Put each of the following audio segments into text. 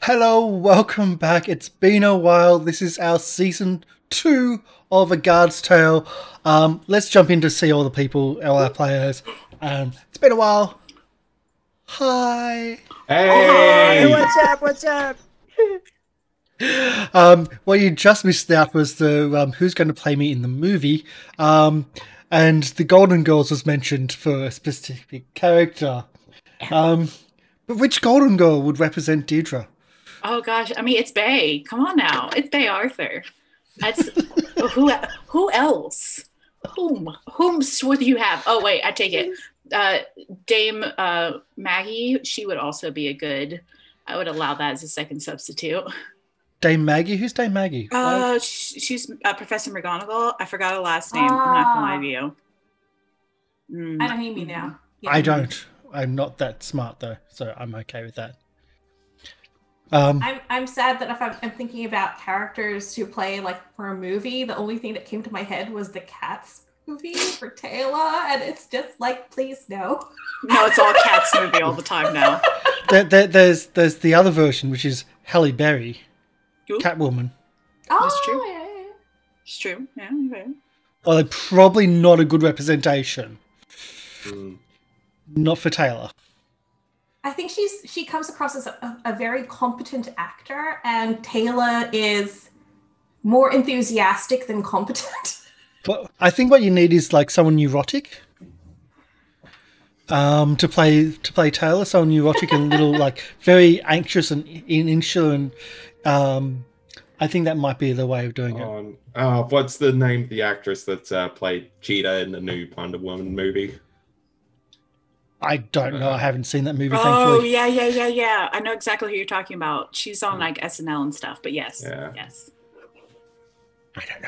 Hello, welcome back. It's been a while. This is our season 2 of A Guard's Tale. Let's jump in to see all the people, all our players. It's been a while. Hi. Hey, what's up? What's up? What you just missed out was the who's going to play me in the movie. And the Golden Girls was mentioned for a specific character. But which Golden Girl would represent Deirdre? Oh gosh, I mean it's Bay. Come on now, it's Bay Arthur. That's who else? Whom would you have? Oh wait, I take it. Dame Maggie. She would also be a good. I would allow that as a second substitute. Dame Maggie? Who's Dame Maggie? She's Professor McGonagall. I forgot her last name. I'm not gonna lie to you. I know who you mean now. Yeah. I don't. I'm not that smart though, so I'm okay with that. I'm sad that if I'm thinking about characters who play like for a movie, the only thing that came to my head was the Cats movie for Taylor, and it's just like, please no. No, it's all Cats movie all the time now. There's the other version, which is Halle Berry, Ooh. Catwoman. Oh, That's true. yeah. It's true. Yeah. Okay. Well, they're probably not a good representation. Not for Taylor. I think she comes across as a very competent actor, and Taylor is more enthusiastic than competent. But I think what you need is like someone neurotic. To play Taylor, someone neurotic and little like very anxious and insular, and I think that might be the way of doing it. What's the name of the actress that played Cheetah in the new Wonder Woman movie? I don't know. I haven't seen that movie. Oh, thankfully. yeah. I know exactly who you're talking about. She's on like SNL and stuff. But yes, yes. I don't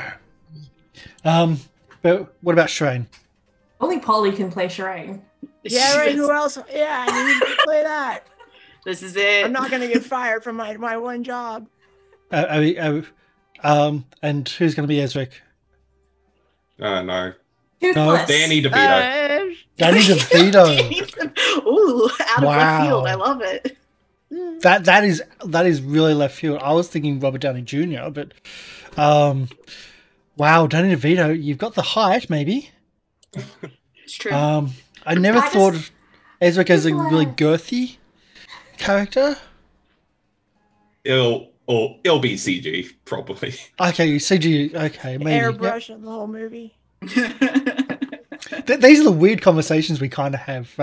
know. But what about Shireen? Only Polly can play Shireen. Yeah, right. Who else? Yeah, I need to play that. This is it. I'm not gonna get fired from my one job. And who's going to be Ezric? No. Toothless. Danny DeVito. Danny DeVito. Ooh, out of left field. I love it. That is really left field. I was thinking Robert Downey Jr., but wow, Danny DeVito, you've got the height, maybe. It's true. I never thought of Ezric as a really girthy character. It'll be CG probably. Okay, CG. Okay, maybe. Airbrush in the whole movie. These are the weird conversations we kind of have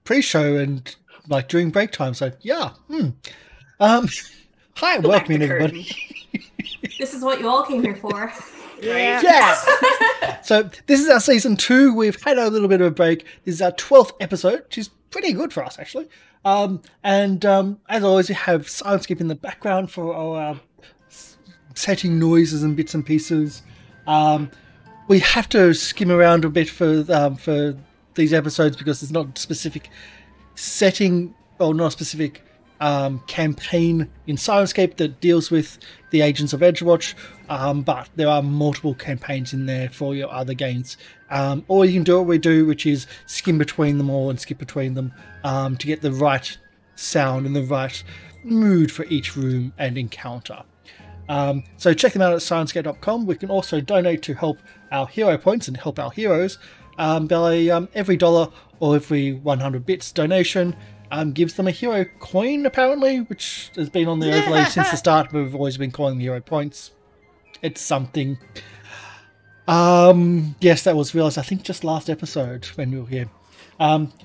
pre-show and like during break time. So yeah. Hi, welcome in everybody. This is what you all came here for. Yeah. Yes. So this is our season 2. We've had a little bit of a break. This is our 12th episode, which is pretty good for us actually. As always, we have Syrinscape in the background for our setting noises and bits and pieces. We have to skim around a bit for these episodes because there's not a specific setting or not a specific campaign in Syrinscape that deals with the Agents of Edgewatch, but there are multiple campaigns in there for your other games. Or you can do what we do, which is skim between them all and skip between them to get the right sound and the right mood for each room and encounter. So check them out at syrinscape.com. We can also donate to help our hero points and help our heroes. Every $1 or every 100 bits donation gives them a hero coin, apparently, which has been on the overlay since the start. We've always been calling them hero points. It's something. Yes, that was realised, I think, just last episode when we were here.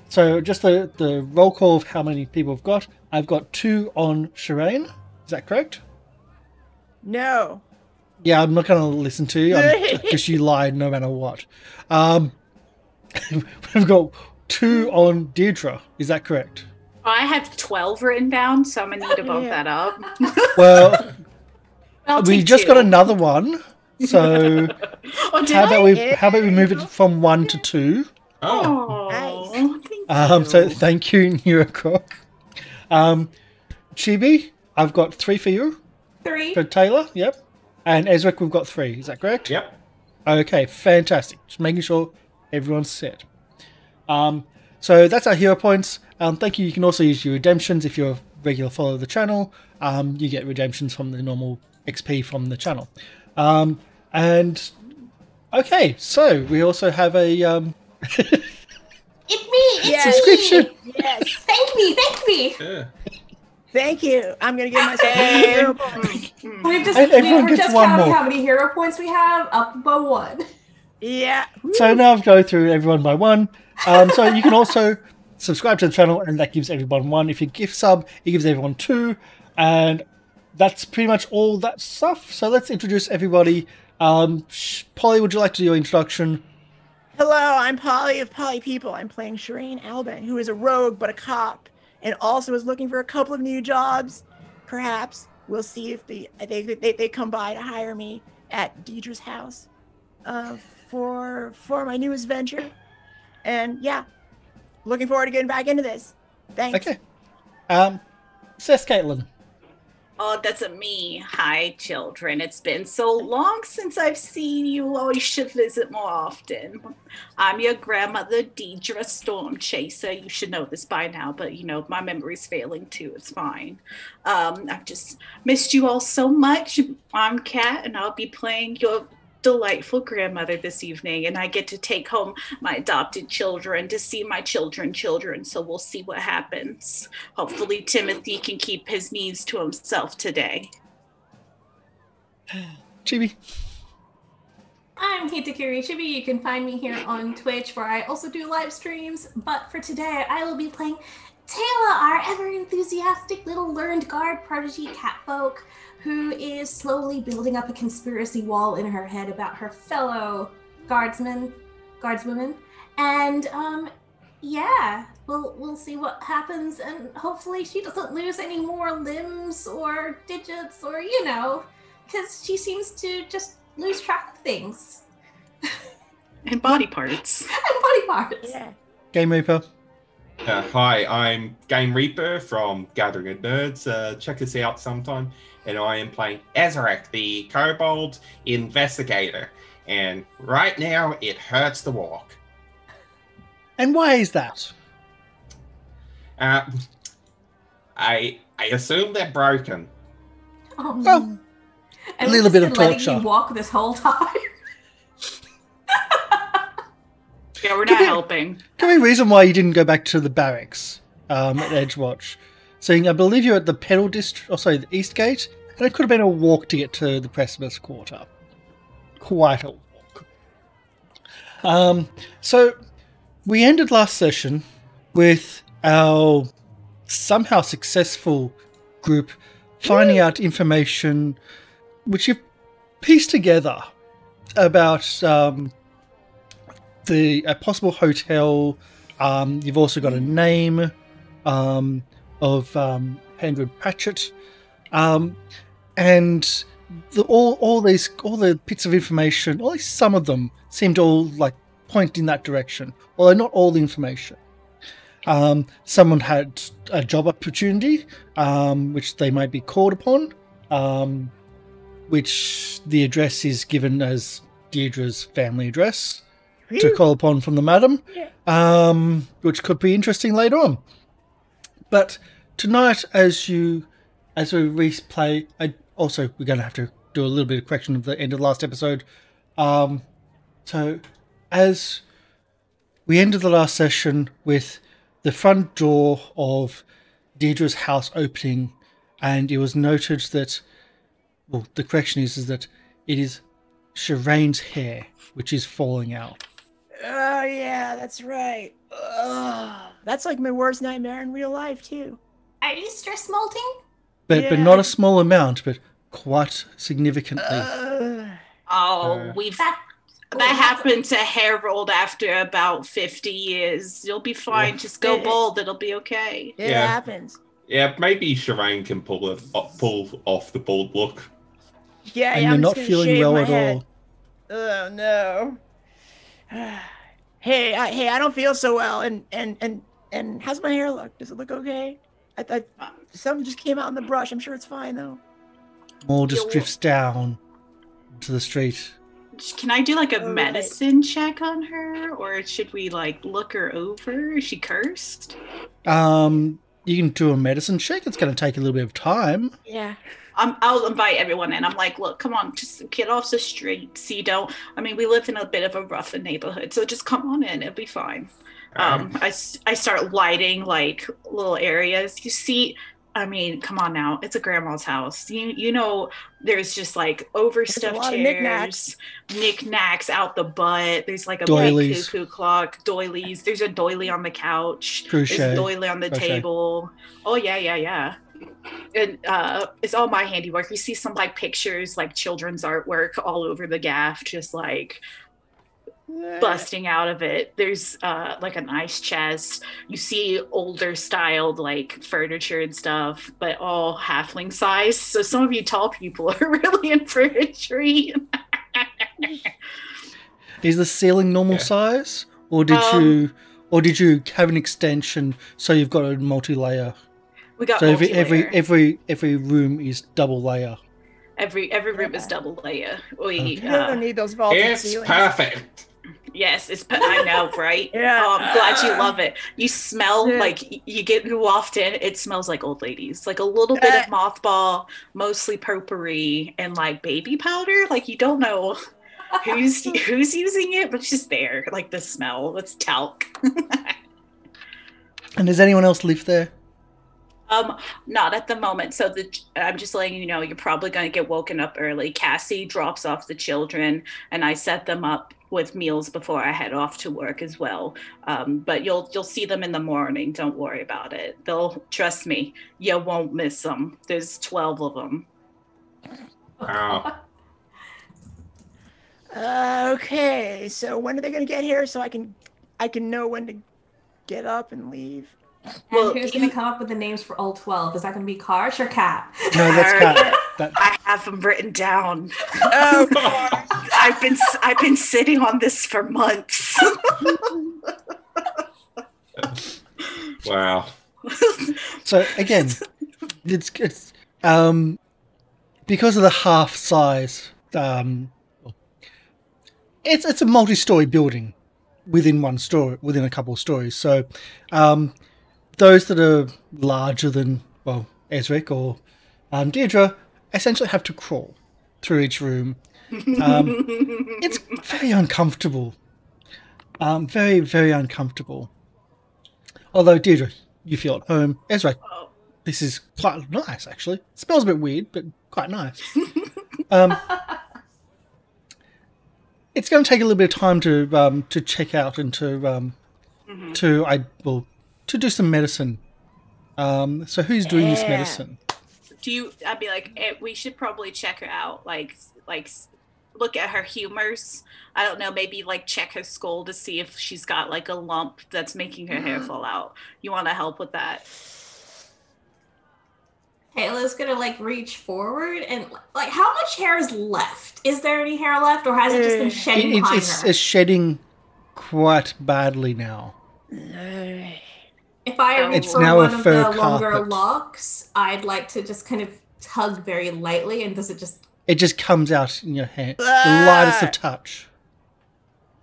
So just the roll call of how many people I've got. I've got 2 on Shireen. Is that correct? No. Yeah, I'm not going to listen to you because you lied no matter what. We've got 2 on Deirdre. Is that correct? I have 12 written down, so I'm gonna need to bump that up. Well, we just 2. got another one. So how about we move it from 1 to 2? Oh, nice. So thank you, Neurocroc. Chibi, I've got 3 for you. 3. For Taylor, yep. And Ezric, we've got 3. Is that correct? Yep. Okay, fantastic. Just making sure everyone's set. So that's our hero points. Thank you. You can also use your redemptions if you're regular follow the channel, you get redemptions from the normal XP from the channel. And okay, so we also have a It's me. It's subscription. me. Yes. Thank me. Yeah. Thank you. I'm gonna give myself a hero point. And everyone We're gets just one counting more. how many hero points we have, up by 1. Yeah. So now I've go through everyone by one. So you can also subscribe to the channel, and that gives everyone 1. If you gift sub, it gives everyone 2, and that's pretty much all that stuff. So let's introduce everybody. Polly, would you like to do your introduction? Hello, I'm Polly of Polly People. I'm playing Shireen Alban, who is a rogue but a cop, and also is looking for a couple of new jobs. Perhaps we'll see if they come by to hire me at Deidre's house for my newest venture. And yeah, looking forward to getting back into this. Thanks. Okay. Says Caitlin. Oh, that's a me. Hi, children. It's been so long since I've seen you. Oh, you should visit more often. I'm your grandmother, Deidre Stormchaser. You should know this by now, but my memory's failing too. It's fine. I've just missed you all so much. I'm Kat, and I'll be playing your delightful grandmother this evening, and I get to take home my adopted children to see my children, so we'll see what happens. Hopefully Timothy can keep his needs to himself today. Chibi. I'm Hitakuri Chibi. You can find me here on Twitch, where I also do live streams. But for today, I will be playing Taylor, our ever-enthusiastic little learned guard prodigy catfolk, who is slowly building up a conspiracy wall in her head about her fellow guardswomen. And yeah, we'll see what happens, and hopefully she doesn't lose any more limbs or digits, or because she seems to just lose track of things. And body parts. And body parts. Yeah. Game Reaper. Hi, I'm Game Reaper from Gathering of Nerds. Check us out sometime. And I am playing Azarek, the Kobold Investigator. And right now, it hurts to walk. And why is that? I assume they're broken. Well, And a little we've bit just of been letting torture. you walk this whole time. Yeah, we're not helping. Could be a reason why you didn't go back to the barracks at Edgewatch. So I believe you're at the Pedal District, the East Gate, and it could have been a walk to get to the Precipice Quarter. Quite a walk. So we ended last session with our somehow successful group finding out information which you've pieced together about a possible hotel. You've also got a name of Henry Pratchett, and all the bits of information, at least some of them, seem to all point in that direction. Although not all the information. Someone had a job opportunity, which they might be called upon, which the address is given as Deirdre's family address to call upon from the madam, which could be interesting later on. But tonight, as we replay, we're going to have to do a little bit of correction of the end of the last episode. So as we ended the last session with the front door of Deirdre's house opening, and it was noted that, the correction is that it is Shireen's hair which is falling out. Oh yeah, that's right. Ugh. That's like my worst nightmare in real life too. Are you stress molting? But not a small amount, but quite significantly. That happened to Harold after about 50 years. You'll be fine. Just go bald. It'll be okay. It happens. Yeah, maybe Shireen can pull off the bald look. Yeah, and I'm you're not just gonna feeling shave well my at head. all. Oh no. Hey, I don't feel so well. And how's my hair look? Does it look okay? I something just came out in the brush. I'm sure it's fine though. More just drifts down to the street. Can I do a medicine check on her, or should we look her over? Is she cursed? You can do a medicine check. It's going to take a little bit of time. Yeah. I'll invite everyone in. I'm like, look, come on, just get off the streets. You don't. I mean, we live in a bit of a rougher neighborhood, so just come on in. It'll be fine. I start lighting like little areas. You see, I mean, come on now. It's a grandma's house. You know, there's just like overstuffed chairs, knickknacks out the butt. There's like a big cuckoo clock, doilies. There's a doily on the couch. There's a doily on the table. Oh, yeah. And it's all my handiwork. You see some like pictures, like children's artwork all over the gaff, just like busting out of it. There's like an ice chest. You see older styled like furniture and stuff, but all halfling size. So some of you tall people are really in for a treat. Is the ceiling normal size, or did you have an extension so you've got a multi-layer? We got so multi-layer. every room is double layer. Every room is double layer. You don't need those vaulted ceilings. It's perfect. Yes, I know, right? Yeah. Oh, I'm glad you love it. You smell like you get walked in. It smells like old ladies, like a little bit of mothball, mostly potpourri, and like baby powder. Like you don't know who's using it, but it's just there. Like the smell. It's talc. And does anyone else live there? Not at the moment. So I'm just letting you know, you're probably going to get woken up early. Cassie drops off the children, and I set them up with meals before I head off to work as well. But you'll see them in the morning. Don't worry about it. Trust me, you won't miss them. There's 12 of them. Wow. Okay, so when are they going to get here so I can know when to get up and leave? Well, who's going to come up with the names for all 12? Is that going to be Karsh or Kat? No, that's Kat. I have them written down. Oh, God. I've been sitting on this for months. Wow. So again, it's because of the half size. It's a multi-story building within one story, within a couple of stories. So those that are larger than Ezric or Deirdre essentially have to crawl through each room. It's very uncomfortable. Very, very uncomfortable. Although Deirdre, you feel at home. Ezra, this is quite nice actually. It smells a bit weird, but quite nice. It's going to take a little bit of time to check out and to do some medicine. So who's doing this medicine? I'd be like, we should probably check her out. Like look at her humors. I don't know, maybe like check her skull to see if she's got like a lump that's making her hair fall out. You want to help with that? Kayla's gonna like reach forward and like, how much hair is left? Is there any hair left, or has it just been shedding behind her? It's shedding quite badly now. If I reach for one of the longer locks, I'd like to just kind of tug very lightly, and does it just... It just comes out in your hand. The lightest of touch.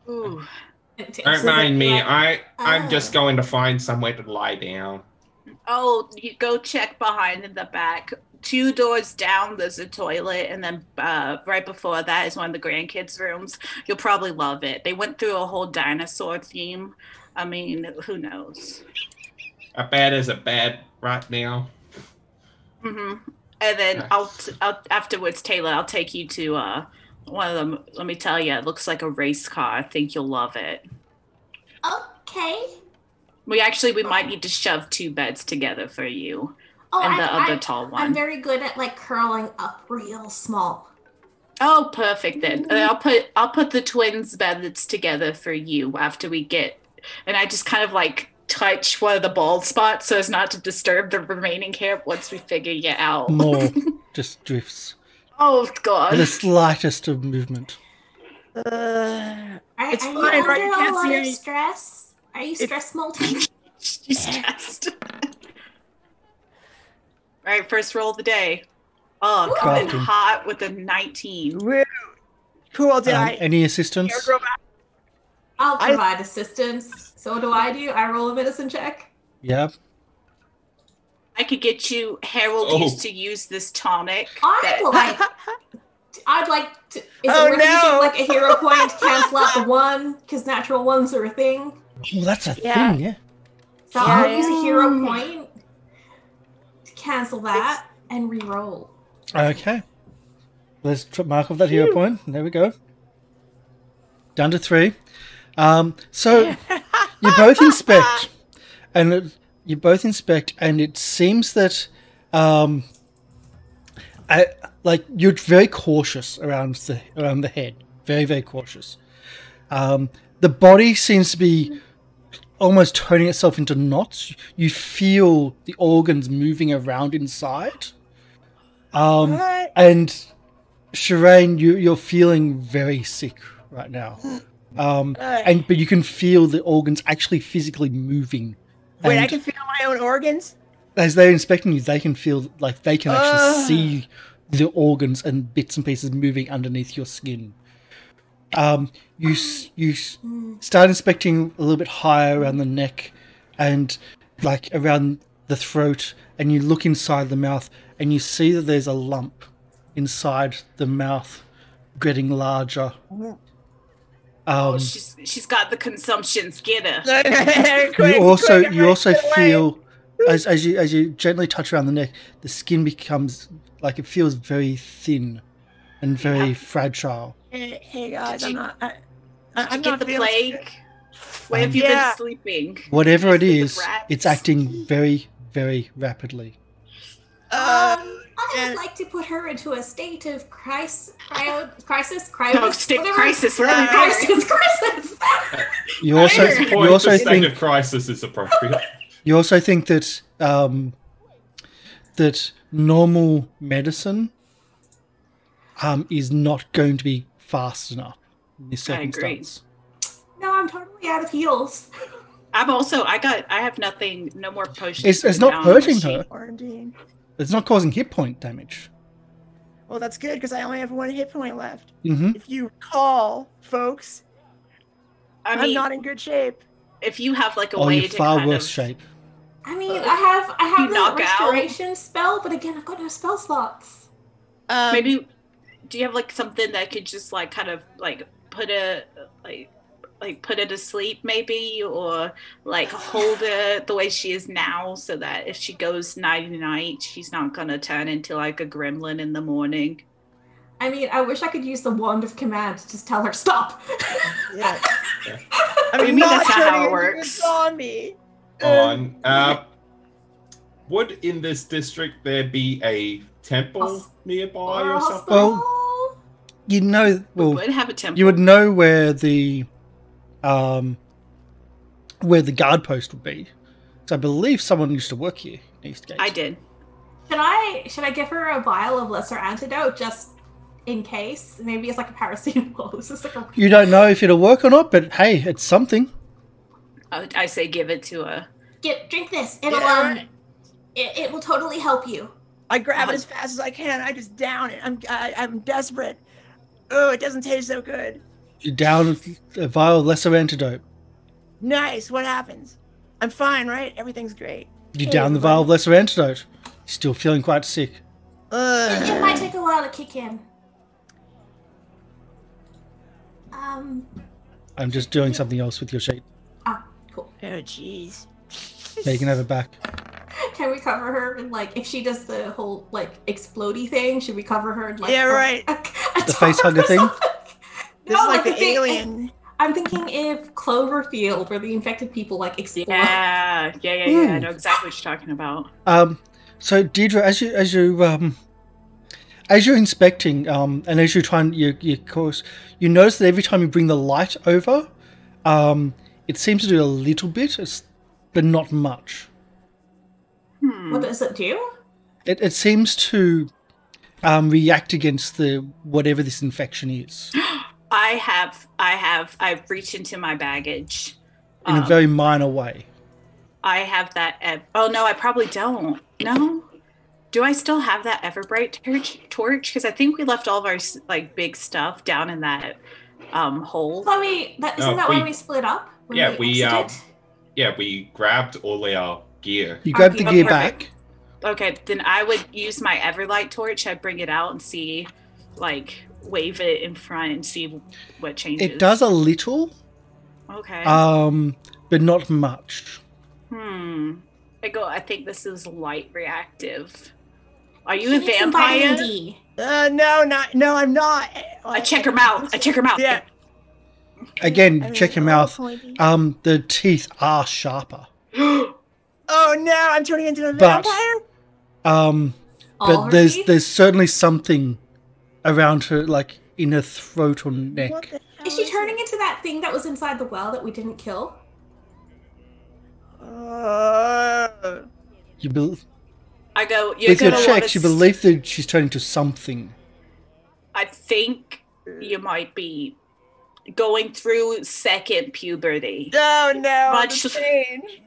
Ooh. Don't mind me. I'm just going to find somewhere to lie down. Oh, you go check behind in the back. 2 doors down, there's a toilet, and then right before that is one of the grandkids' rooms. You'll probably love it. They went through a whole dinosaur theme. I mean, who knows? A bad is a bad right now. Mm-hmm. And then I'll afterwards, Taylor, I'll take you to one of them. Let me tell you, it looks like a race car. I think you'll love it. Okay. We might need to shove 2 beds together for you. And the other tall one. I'm very good at like curling up real small. Oh, perfect then. I'll put the twins' beds together for you after we get, and I just kind of like touch one of the bald spots so as not to disturb the remaining hair once we figure you out. More just drifts. Oh God. The slightest of movement. It's are fine, you right? You under a can't lot see of any... stress? Are you stress molting? She's stressed. All right, first roll of the day. Oh, coming in hot with a 19. Woo. Cool, did I... Any assistance? I'll provide assistance. So what do? I roll a medicine check? Yeah. could get you, Harold used to use this tonic. I'd like to. Is it worth using like a hero point to cancel out the one? Because natural ones are a thing. Oh, that's a thing, yeah. So I'll use a hero point to cancel that and re-roll. Okay. Let's mark off that hero point. There we go. Down to 3. So you both inspect, and it seems that you're very cautious around the head, very, very cautious. The body seems to be almost turning itself into knots. You feel the organs moving around inside, and Shireen, you're feeling very sick right now. But you can feel the organs actually physically moving. Wait, I can feel my own organs? As they're inspecting you, they can feel like they can actually see the organs and bits and pieces moving underneath your skin. You start inspecting a little bit higher around the neck and like around the throat, and you look inside the mouth and you see that there's a lump inside the mouth getting larger. She's got the consumption skinner. You also feel as you gently touch around the neck, the skin becomes like it feels very thin and very fragile. Hey guys, I'm not the plague. Where have you been sleeping? Whatever it is, it's acting very, very rapidly. I would like to put her into a state of crisis. You also think of crisis is appropriate. You also think that that normal medicine is not going to be fast enough in this circumstance. No, I'm totally out of heals. I have nothing, no more potions. It's not hurting her. It's not causing hit point damage. Well, that's good because I only have 1 hit point left. Mm-hmm. If you recall, folks, I'm not in good shape. If you have like a way you're to far kind worse of shape. I mean, I have knock the restoration spell, but again, I've got no spell slots. Maybe do you have like something that could just like kind of like put her to sleep maybe, or like hold her the way she is now so that if she goes night she's not gonna turn into like a gremlin in the morning? I mean, I wish I could use the wand of command to just tell her stop. Yeah. I mean that's not how it works. Zombie. Would in this district there be a temple nearby or something? Well, you know, we would have a temple. You would know where the guard post would be. So I believe someone used to work here in Eastgate. I did. Should I give her a vial of lesser antidote just in case? Maybe it's like a paracetamol. It's just like You don't know if it'll work or not, but hey, it's something. I say give it to her. Drink this. It'll it will totally help you. I grab it as fast as I can. I just down it. I'm desperate. Oh, it doesn't taste so good. You down a vial of lesser antidote. Nice. What happens? I'm fine, right? Everything's great. You down the vial of lesser antidote. You're still feeling quite sick. It might take a while to kick in. I'm just doing something else with your sheet. Ah, cool. Oh, jeez. Yeah, you can have it back. Can we cover her in, like, if she does the whole, like, explodey thing, should we cover her in, like... Yeah, right. The face hugger thing? This is like the alien. I'm thinking if Cloverfield, where the infected people, like, explode. Yeah. I know exactly what you're talking about. So, Deirdre, as you're inspecting, and as you're trying your course, you notice that every time you bring the light over, it seems to do a little bit, but not much. What does it do? It seems to react against whatever this infection is. I've reached into my baggage. In a very minor way. I have that. Oh no, I probably don't. No, do I still have that Everbright torch? Because I think we left all of our like big stuff down in that hole. Isn't that when we split up? We grabbed all our gear. You grabbed the gear back. Okay, then I would use my Everlight torch. I'd bring it out and see, like, wave it in front and see what changes. It does a little, Okay. but not much. I think this is light reactive. Are you a She needs some vitamin vampire? D. No, I'm not. I check her mouth. Yeah. Again, check your mouth. Pointy. The teeth are sharper. Oh no, I'm turning into a But- vampire? All But her there's teeth? certainly something around her, like in her throat or neck. What the hell Is she turning into that thing that was inside the well that we didn't kill? You bel I go, you're with your gonna checks, you believe that she's turning to something. I think you might be going through second puberty. Oh no, Much- the change.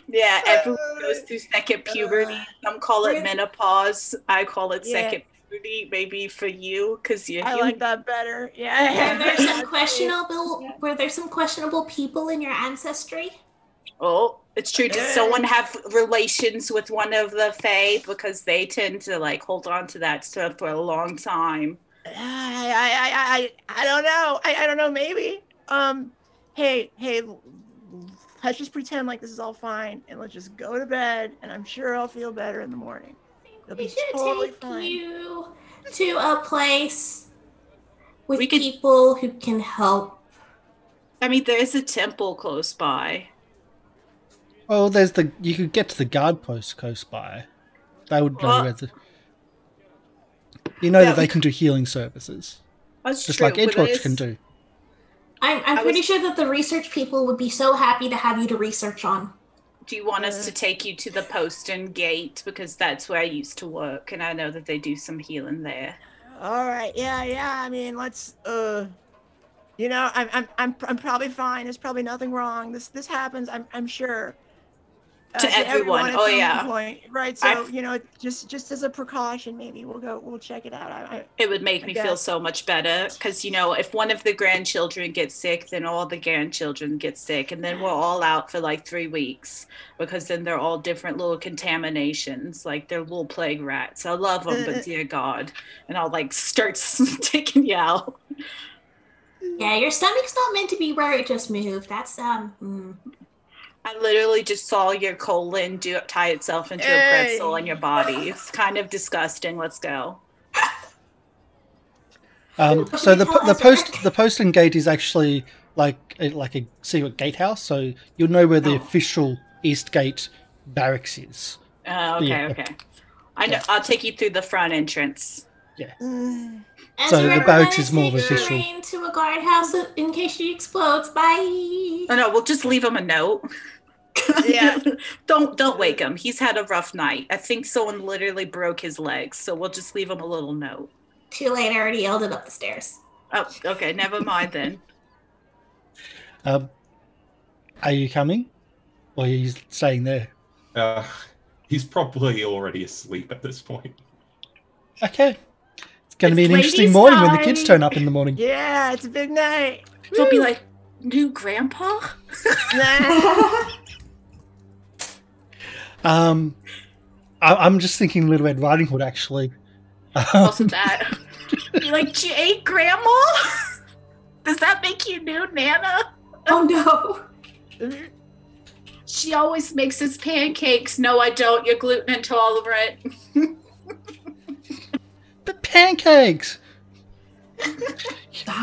Yeah, everyone goes through second puberty. Some call it Really? menopause. I call it Yeah. second puberty, maybe for you, because you're I human. like that better. Yeah. Were there some questionable people in your ancestry? Oh, it's true. Does someone have relations with one of the Fae? Because they tend to like hold on to that stuff for a long time. I don't know. I don't know. Maybe. Hey. Let's just pretend like this is all fine, and let's just go to bed. And I'm sure I'll feel better in the morning. It'll We be should totally take fine. you to a place with We could- people who can help. I mean, there's a temple close by. Well, you could get to the guard post close by. They would know Well- where the. You know Yeah, that they we can do healing services, That's just true, like but Edgeworks there's- can do. I'm I pretty was- sure that the research people would be so happy to have you to research on. Do you want us to take you to the postern gate, because that's where I used to work, and I know that they do some healing there. All right. Yeah. I mean, let's. I'm probably fine. There's probably nothing wrong. This happens. I'm sure. To everyone. at Oh, some yeah. point. Right. So I've- just as a precaution, maybe we'll check it out. It would make me feel guess. so much better, because if one of the grandchildren gets sick, then all the grandchildren get sick, and then we're all out for like 3 weeks, because then they're all different little contaminations, like they're little plague rats. I love them, but dear God, and I'll like start taking you out. Yeah, your stomach's not meant to be where it just moved. That's I literally just saw your colon tie itself into a pretzel in your body. It's kind of disgusting. Let's go. So the postern gate is actually like a secret gatehouse. So you'll know where the official East Gate barracks is. Okay, Yeah. okay. I know. I'll take you through the front entrance. So the barracks is more of official. To a guardhouse in case she explodes. Bye. Oh no, we'll just leave him a note. Yeah. Don't wake him. He's had a rough night. I think someone literally broke his legs, so we'll just leave him a little note. Too late. I already yelled it up the stairs. Oh, okay. Never mind then. Are you coming, or are you staying there? He's probably already asleep at this point. Okay. It's going to be It's an interesting ladies' morning when the kids night. turn up in the morning. Yeah, it's a big night. They'll be like, new grandpa? I'm just thinking Little Red Riding Hood, actually. Also that. You're like, Jay, grandma? Does that make you new Nana? Oh no. She always makes us pancakes. No, I don't. You're gluten intolerant. But pancakes! I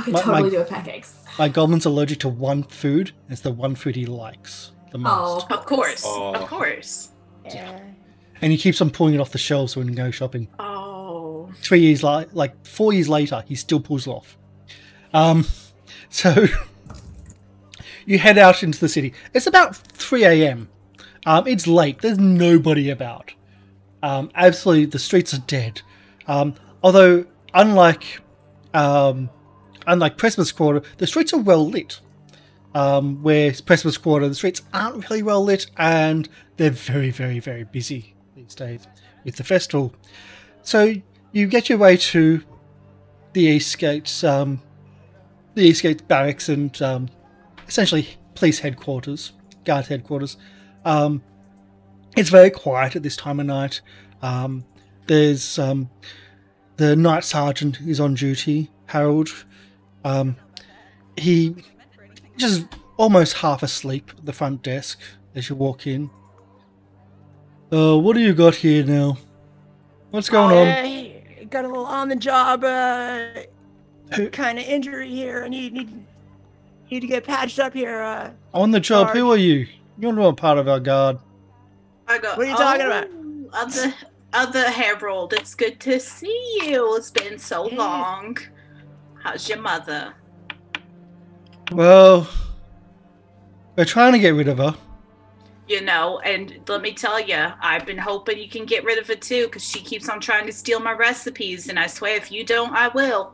could My- totally my- do with pancakes. My goblin's allergic to one food. It's the one food he likes the most. Oh, Of course. Oh. Of course. Yeah. And he keeps on pulling it off the shelves when we go shopping. Oh. 3 years like 4 years later, he still pulls it off. So you head out into the city. It's about 3 a.m. It's late. There's nobody about. Absolutely, the streets are dead. Although, unlike Precipice Quarter, the streets are well lit. Where Precipice Quarter, the streets aren't really well lit, and they're very, very, very busy these days with the festival. So you get your way to the East Gates barracks and essentially police headquarters, guard headquarters. It's very quiet at this time of night. There's the night sergeant is on duty, Harold. He just almost half asleep at the front desk as you walk in. What do you got here now? What's going on? Got a little on the job kind of injury here. I need to get patched up here. On the job, Sarge. who are you? You're not part of our guard. I go, What are you talking about? Other Harold, it's good to see you. It's been so Yeah. long. How's your mother? Well, we're trying to get rid of her. You know, and let me tell you, I've been hoping you can get rid of her too, because she keeps on trying to steal my recipes, and I swear if you don't, I will.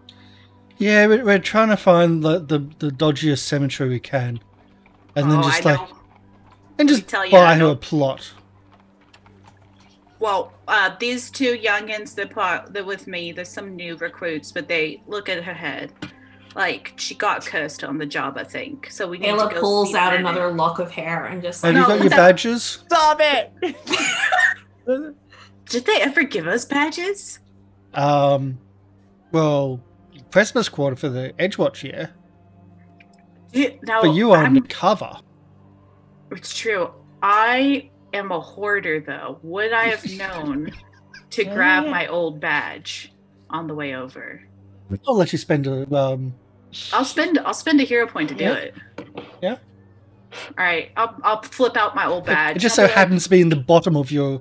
Yeah, we're trying to find the dodgiest cemetery we can, and then just I know. and me just tell you, buy I her know. a plot. Well, these two youngins, they're with me. There's some new recruits, but they look at her head. Like, she got cursed on the job, I think. So we need Ayla to go pulls see out her. another lock of hair and just Have like, you got your badges? Stop it! Did they ever give us badges? Well, Christmas quarter for the Edgewatch, yeah. No, But you are undercover. It's true. I am a hoarder, though. Would I have known to grab my old badge on the way over? I'll let you spend a I'll spend a hero point to do Yeah. it. Yeah. All right. I'll flip out my old badge. It just I'll so be like, happens to be in the bottom of your.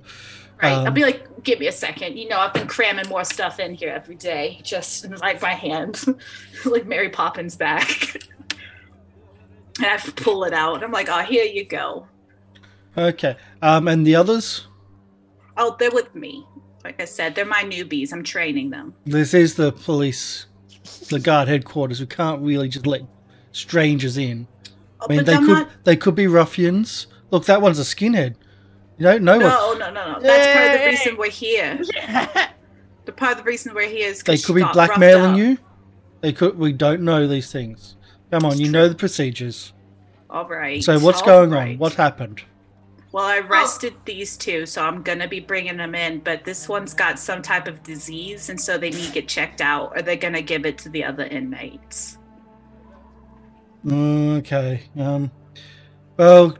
right. I'll be like, give me a second. You know, I've been cramming more stuff in here every day, just in like my hand, like Mary Poppins back. And I pull it out. I'm like, oh, here you go. Okay. And the others? Oh, they're with me. Like I said, they're my newbies. I'm training them. This is the police, the guard headquarters. We can't really just let strangers in. Oh, I mean, but they could be ruffians. Look, that one's a skinhead. You don't know what No. That's part of the reason we're here. The part of the reason we're here is they because could be blackmailing you. They could. We don't know these things. Come on, you know the procedures. All right. So what's all going right. on? What happened? Well, I arrested these two, so I'm gonna be bringing them in. But this one's got some type of disease, and so they need to get checked out, or they're gonna give it to the other inmates. Okay. Well,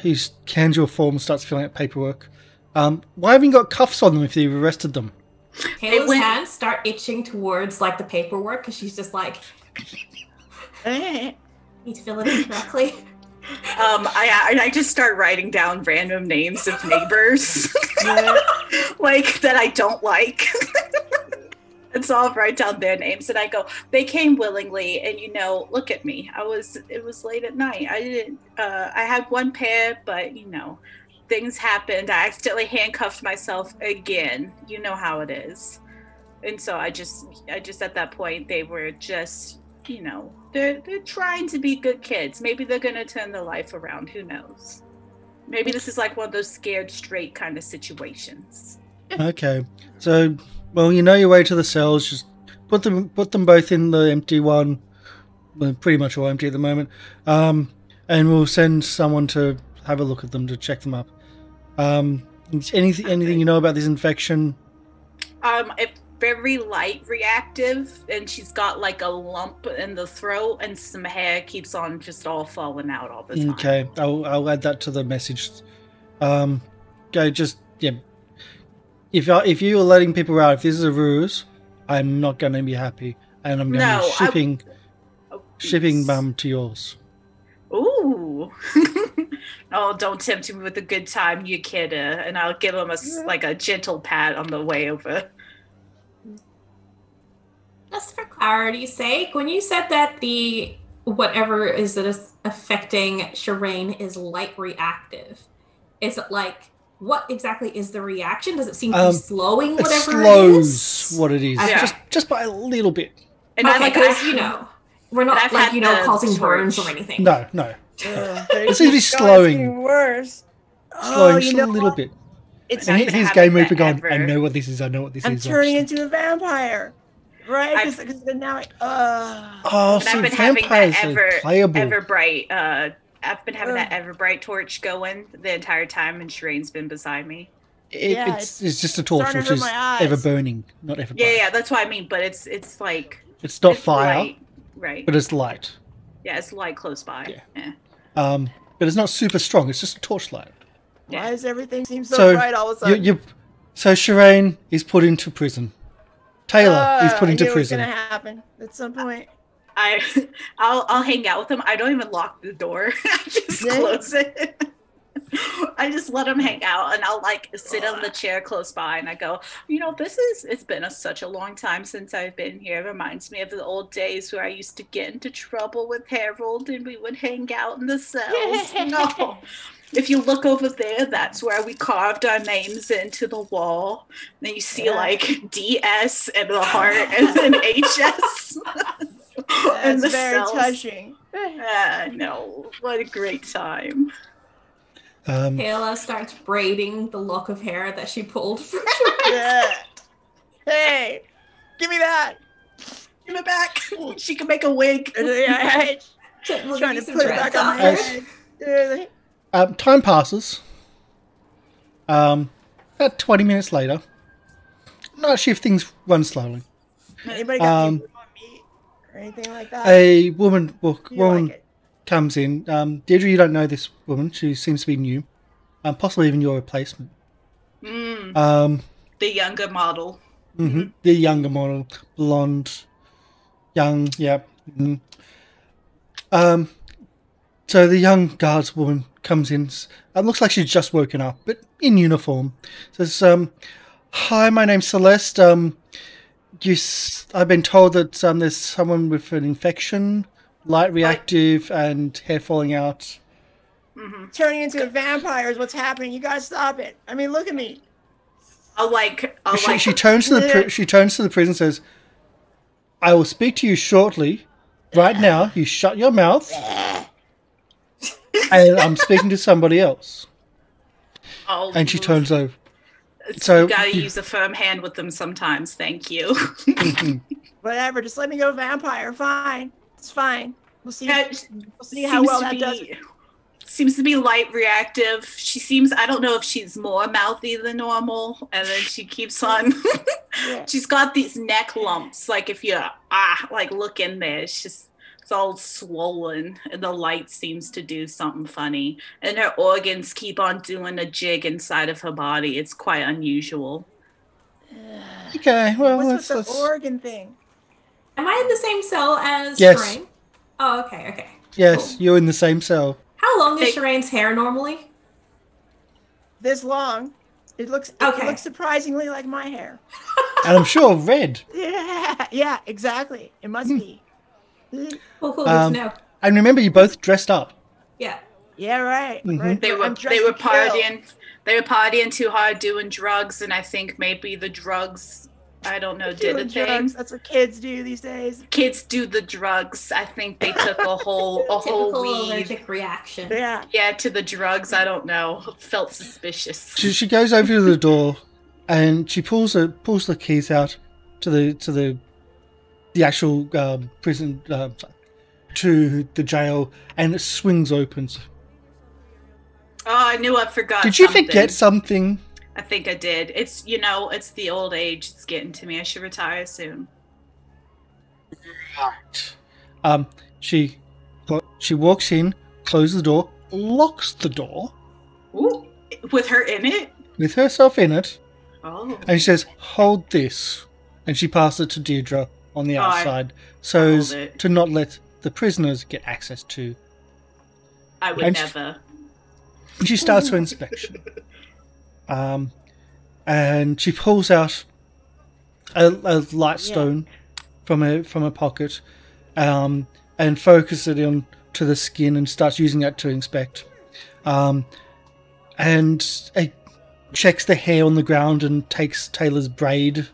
he scans your form, starts filling out paperwork. Why haven't you got cuffs on them if you've arrested them? Kayla's hands start itching towards like the paperwork because she's just like, need to fill it in correctly. I just start writing down random names of neighbors, like that I don't like. And so I'll write down their names, and I go, they came willingly, and look at me. It was late at night. I had one pair, but things happened. I accidentally handcuffed myself again. You know how it is. And so I just at that point, they were just, they're trying to be good kids. Maybe they're going to turn their life around. Who knows? Maybe this is like one of those scared straight kind of situations. Okay. So, well, you know your way to the cells. Just put them both in the empty one. Well, pretty much all empty at the moment. And we'll send someone to have a look at them to check them up. Anything you know about this infection? It's very light reactive, and she's got like a lump in the throat, and some hair keeps on just all falling out all the time. Okay, I'll add that to the message. Okay, If you are letting people out, if this is a ruse, I'm not going to be happy, and I'm going to be shipping Mum to yours. Ooh. Oh, don't tempt me with a good time, you kid. And I'll give him a gentle pat on the way over. Just for clarity's sake, when you said that the whatever is that is affecting Shireen is light reactive, is it like, what exactly is the reaction? Does it seem to be slowing whatever it is? It slows it what it is, yeah. just by a little bit. And because we're not causing burns or anything. No. It seems to be slowing. Worse. Slowing just a little bit. It's and here's Game Reaper going, I know what this is. I'm turning into a vampire. Right? Because now so I've been vampires having are that playable. ever bright I've been having that Everbright torch going the entire time, and Shireen's been beside me. It's just a torch, starting which to is hurt my eyes. ever burning, not ever bright. Yeah, that's what I mean. But it's like It's not it's fire, light, right? but it's light. Yeah, it's light close by. Yeah. Yeah. But it's not super strong. It's just a torchlight. Why does everything seem so bright all of a sudden? So Shireen is put into prison. Taylor is put into prison. What's gonna happen at some point? I'll hang out with him. I don't even lock the door. I just close it. I just let him hang out, and I'll like sit on the chair close by, and I go, it's been such a long time since I've been here. It reminds me of the old days where I used to get into trouble with Harold, and we would hang out in the cells. No. If you look over there, that's where we carved our names into the wall. Then you see like DS and the heart, and then HS. That's very touching. No, what a great time. Kayla starts braiding the lock of hair that she pulled from Yeah. Hey, give me that. Give it back. She can make a wig. Trying to put it back on my head. Time passes. About 20 minutes later. Not sure if things run slowly. Anybody got any meat or anything like that? A woman Like comes in. Deirdre, you don't know this woman. She seems to be new. Possibly even your replacement. The younger model. Mm-hmm. The younger model. Blonde. Young, yeah. So the young guards woman comes in. It looks like she's just woken up, but in uniform. Says, "Hi, my name's Celeste. I've been told that there's someone with an infection, light reactive, and hair falling out." Mm-hmm. Turning into a vampire is what's happening. You gotta stop it. I mean, look at me. She turns to the prison and says, "I will speak to you shortly. Right now, you shut your mouth." And I'm speaking to somebody else. Oh, and she turns over. So you gotta use a firm hand with them sometimes. Thank you. Whatever. Just let me go vampire. Fine. It's fine. We'll see. We'll see how well that does. Seems to be light reactive. She seems. I don't know if she's more mouthy than normal, and then she keeps on. She's got these neck lumps. Like if you look in there, it's all swollen, and the light seems to do something funny, and her organs keep on doing a jig inside of her body. It's quite unusual. Okay, well, what's with the organ thing? Am I in the same cell as Yes. Shireen? Oh, okay. Yes, Cool. you're in the same cell. How long is Shireen's hair normally? This long. It looks surprisingly like my hair. And I'm sure red. Yeah, exactly. It must be. Cool, good to know. And remember, you both dressed up. Yeah. Yeah, right. Mm-hmm. Right. They were partying. They were partying too hard, doing drugs, and I think maybe the drugs, I don't know, did a thing. That's what kids do these days. Kids do the drugs. I think they took a whole Typical weed. allergic reaction. Yeah, to the drugs. I don't know. Felt suspicious. She goes over to the door, and she pulls the keys out to the actual prison, to the jail, and it swings open. Oh, I knew I forgot. Did you forget something? I think I did. It's it's the old age. It's getting to me. I should retire soon. Right. She walks in, closes the door, locks the door. Ooh, with her in it? With herself in it. Oh. And she says, "Hold this." And she passes it to Deirdre on the outside, so as to not let the prisoners get access to. I would never. She starts her inspection. And she pulls out a light stone from her pocket, and focuses it on to the skin and starts using that to inspect. And checks the hair on the ground and takes Taylor's braid.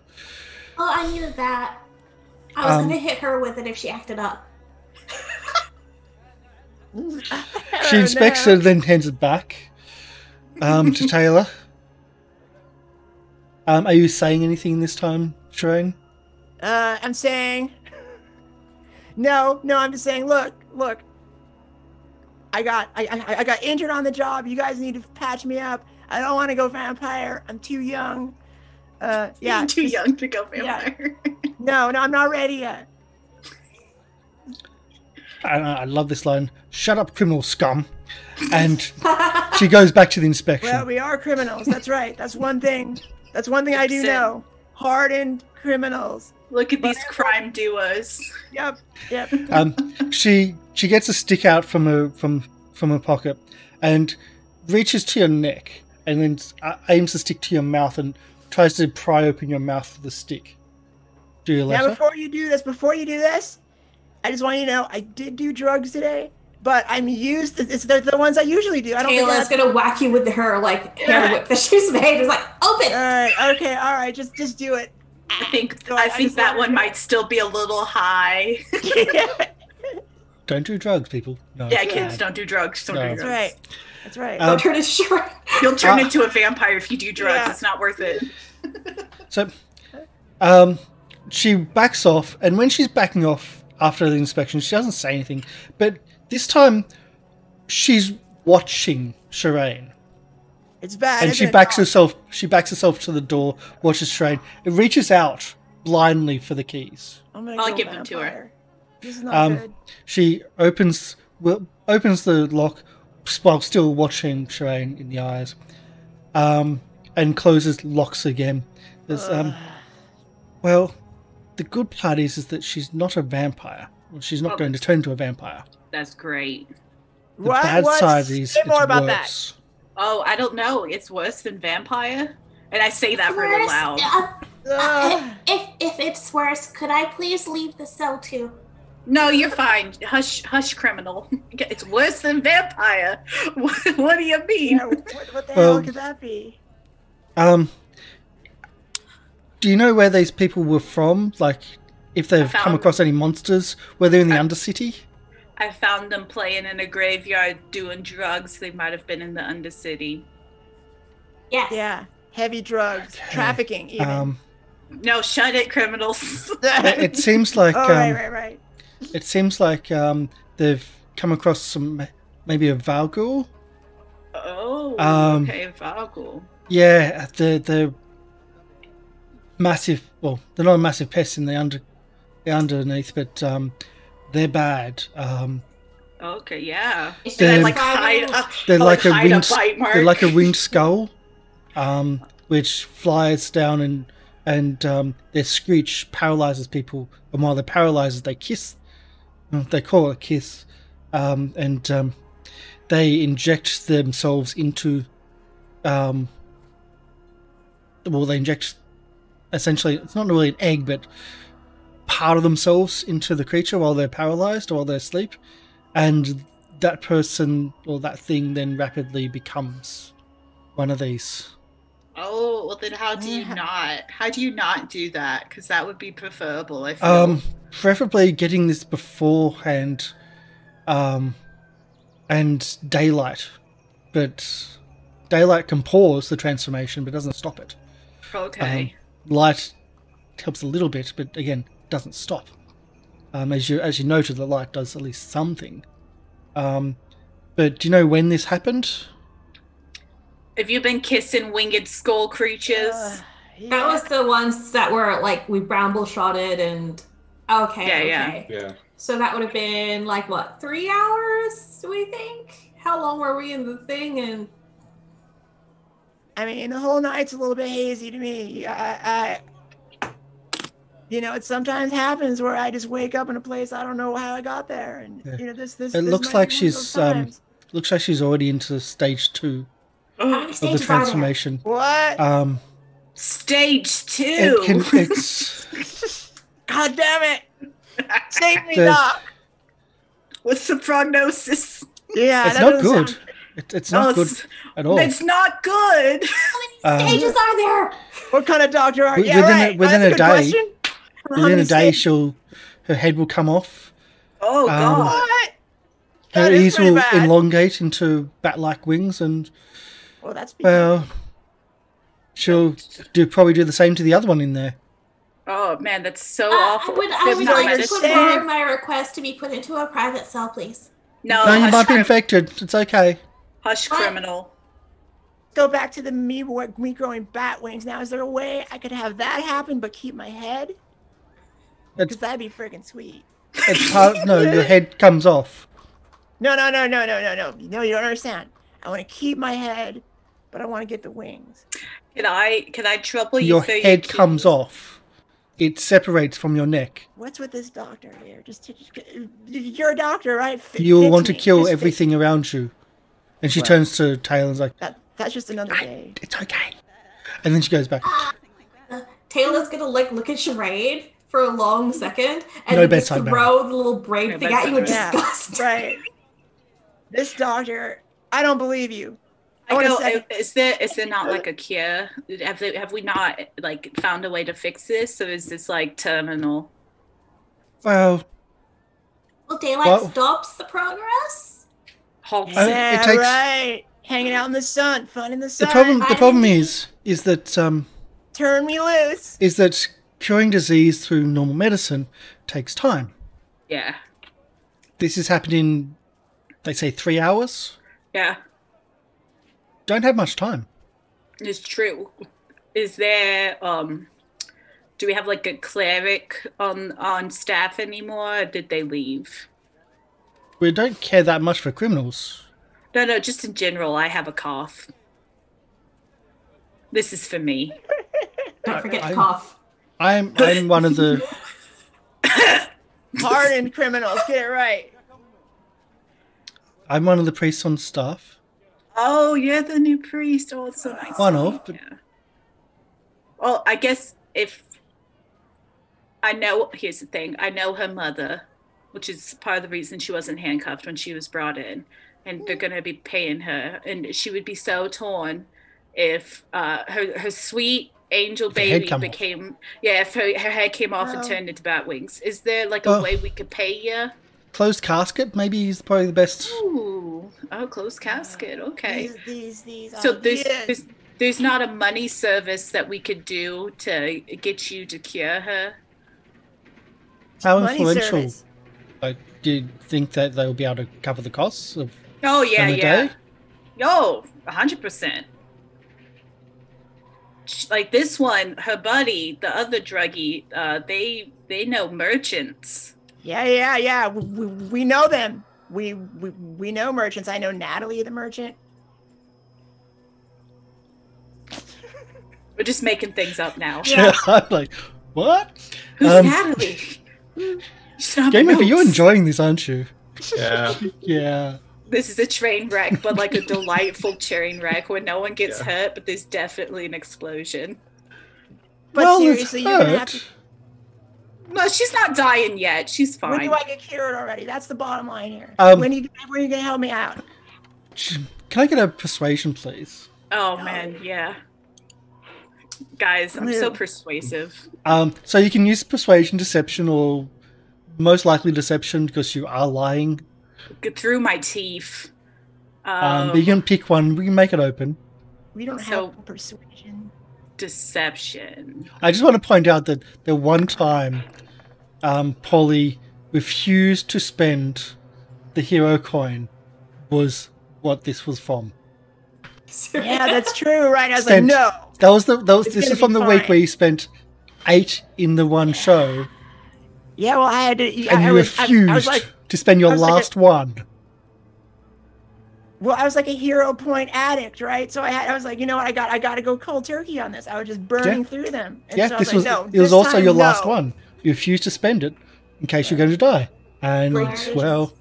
Oh, I needed that. I was gonna hit her with it if she acted up. She inspects it, then hands it back to Taylor. Are you saying anything this time, Shireen? I got injured on the job. You guys need to patch me up. I don't want to go vampire. I'm too young. Yeah, You're too young to go vampire. No, I'm not ready yet. I love this line. Shut up, criminal scum. And she goes back to the inspection. Well, we are criminals. That's right. That's one thing. That's one thing I do know. Hardened criminals. Look at these crime duos. Yep. She gets a stick out from her pocket and reaches to your neck and then aims the stick to your mouth and tries to pry open your mouth with the stick. Do you let Now, her? before you do this, I just want you to know I did do drugs today, but I'm used to they're the ones I usually do. I don't think Kayla's gonna whack you with her like hair whip that she's made. It's like open. All right, just do it. I think that one might still be a little high. Don't do drugs, people. No, Yeah, it's kids, bad. don't do drugs. Don't do No. drugs. That's right. Don't turn his shirt. You'll turn into a vampire if you do drugs. Yeah. It's not worth it. So, she backs off, and when she's backing off after the inspection, she doesn't say anything. But this time, she's watching Shireen, It's bad. and isn't she it, backs Doc? herself. She backs herself to the door, watches Shireen, and reaches out blindly for the keys. I'm gonna I'll go give them to her. vampire. This is not good. She opens the lock while still watching Shireen in the eyes, and locks again. There's, well, the good part is that she's not a vampire. Well, she's not going to turn into a vampire. That's great. The bad side is Say it's more about worse. Oh, I don't know. It's worse than vampire. And I say that really Worse, loud. if it's worse, could I please leave the cell too? No, you're fine. Hush, criminal. It's worse than vampire. What do you mean? Yeah, what the hell could that be? Do you know where these people were from? Like, if they've come across any monsters? Were they in the Undercity? I found them playing in a graveyard doing drugs. They might have been in the Undercity. Yes. Yeah, heavy drugs, trafficking, even. No, shut it, criminals. It seems like right. it seems like they've come across maybe a Valgul. Oh, okay, Valgul. Yeah, they're massive. Well, they're not a massive pest in the underneath, but they're bad. Okay, yeah. They're like hide. They're like a hide winged. bite mark. They're like a winged skull, which flies down and their screech paralyzes people. And while they're paralyzed, they kiss. They call it a kiss, and they inject themselves into. Well, they inject. Essentially, it's not really an egg, but part of themselves into the creature while they're paralyzed or while they're asleep, and that person or that thing then rapidly becomes one of these. Oh, well then how do you not do that? Because that would be preferable, I feel. Preferably getting this beforehand, and daylight, but daylight can pause the transformation but doesn't stop it. Okay. Light helps a little bit, but again, doesn't stop. As you noted, the light does at least something. But do you know when this happened? Have you been kissing winged skull creatures? That was the ones that were like we bramble shotted and okay. Yeah. So that would have been like what, 3 hours? Do we think? How long were we in the thing? And I mean, the whole night's a little bit hazy to me. It sometimes happens where I just wake up in a place I don't know how I got there, and this. It looks like she's already into stage 2 how many of the stages are there? transformation. What? Stage 2. It's God damn it! Save me, There's- Doc. What's the prognosis? Yeah, it's that not doesn't good. sound- It's not good at all. It's not good. How many stages are there? What kind of doctor are you? Within Yeah, right. within That's a good day, question. How within many a day, stages? her head will come off. Oh God. What? Her That is ears pretty will bad. elongate into bat-like wings, and Well, that's she'll probably do the same to the other one in there. Oh man, that's so awful. I would Good like to medicine. put forward my request to be put into a private cell, please. No, No, you might be hush, infected. It's okay. hush What? criminal. Go back to the me growing bat wings. Now, is there a way I could have that happen but keep my head? Because that'd be freaking sweet. It's part. No, your head comes off. No. No, you don't understand. I want to keep my head, but I want to get the wings. Can I trouble you Your for head your comes keys? off. It separates from your neck. What's with this doctor here? You're a doctor, right? You'll Fix want to me. kill Just fix everything around you. And she Well. turns to Taylor and is like, That's just another day. it's okay. And then she goes back. Taylor's gonna look at Charade for a long second and No then just bedside manner. throw the little braid No thing at you in bedside manner. disgust. Right. This doctor, I don't believe you. I wanna go, say- is there not like a cure? Have we not like found a way to fix this? Or is this like terminal? Well, Well, daylight Well- stops the progress. Halt. Yeah, it takes- right. Hanging out in the sun, fun in the the sun. problem is that Turn me loose. curing disease through normal medicine takes time. Yeah. This has happened in, they say, 3 hours. Yeah. Don't have much time. It's true. Is there do we have like a cleric on staff anymore, or did they leave? We don't care that much for criminals. No, just in general, I have a cough. This is for me. Don't forget to I- cough. I'm one of the. Hardened criminals, get it right. I'm one of the priests on staff. Oh, you're the new priest. Oh, it's so nice. One of, but- Yeah. Well, I guess if I know, here's the thing. I know her mother, which is part of the reason she wasn't handcuffed when she was brought in. And they're going to be paying her. And she would be so torn if her sweet angel If her head baby come off. became, if her head came off and Oh. turned into bat wings. Is there like a Well- way we could pay you? Closed casket, maybe is probably the best. Ooh, closed casket. Okay. These So ideas. there's not a money service that we could do to get you to cure her. How money influential? service. Do you think that they'll be able to cover the costs of Oh yeah, in the yeah. day? Yo, 100%. Like this one, her buddy, the other druggie, they know merchants. Yeah. We know them. We know merchants. I know Natalie the merchant. We're just making things up now. Yeah. I'm like, what? Who's Um, Natalie? She's not Game my Reaper, you're notes. enjoying this, aren't you? Yeah. Yeah. This is a train wreck, but like a delightful train wreck where no one gets Yeah. hurt, but there's definitely an explosion. But well, seriously, it's you're gonna have hurt. to. No, she's not dying yet. She's When fine. do I get cured already? That's the bottom line here. Um, when are you gonna help me out? Can I get a persuasion, please? Oh man, yeah. Guys, I'm so Ew. persuasive. So you can use persuasion, deception, or most likely deception because you are lying. Get through my teeth. But you can pick one. We can make it open. We don't so- have persuasion. Deception. I just want to point out that the one time Polly refused to spend the hero coin was what this was from. Yeah, that's true, right? I was Spent- like, no. This It's is gonna from be the week fine. where you spent 8 in the one show, Yeah, well, I had to. and I you was refused like, to spend your I was like last one. well, I was like a hero point addict, right? So I was like, you know what? I got to go cold turkey on this. I was just burning through them. And Yeah, so I this was was like, no, it was this also time, your last no. one. You refused to spend it in case you're going to die, and Right. well,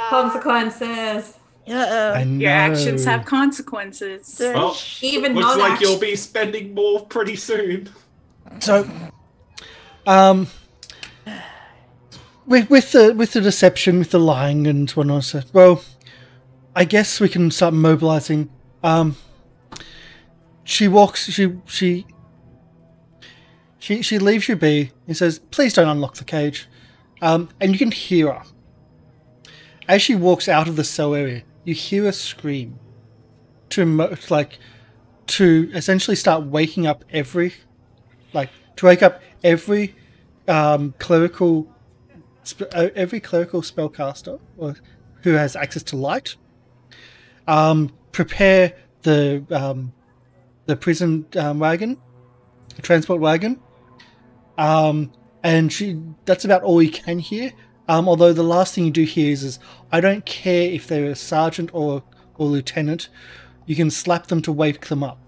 Consequences. Uh-oh. I know. Your actions have consequences. Well, Even looks like non-action. you'll be spending more pretty soon. So, with the deception, with the lying and whatnot, so, well, I guess we can start mobilizing. She walks. She leaves you be and says, "Please don't unlock the cage." And you can hear her as she walks out of the cell area. You hear her scream to essentially start waking up every clerical every clerical spellcaster who has access to light, prepare the prison wagon, the transport wagon, and that's about all you can hear. Although the last thing you do hear is I don't care if they're a sergeant or lieutenant, you can slap them to wake them up.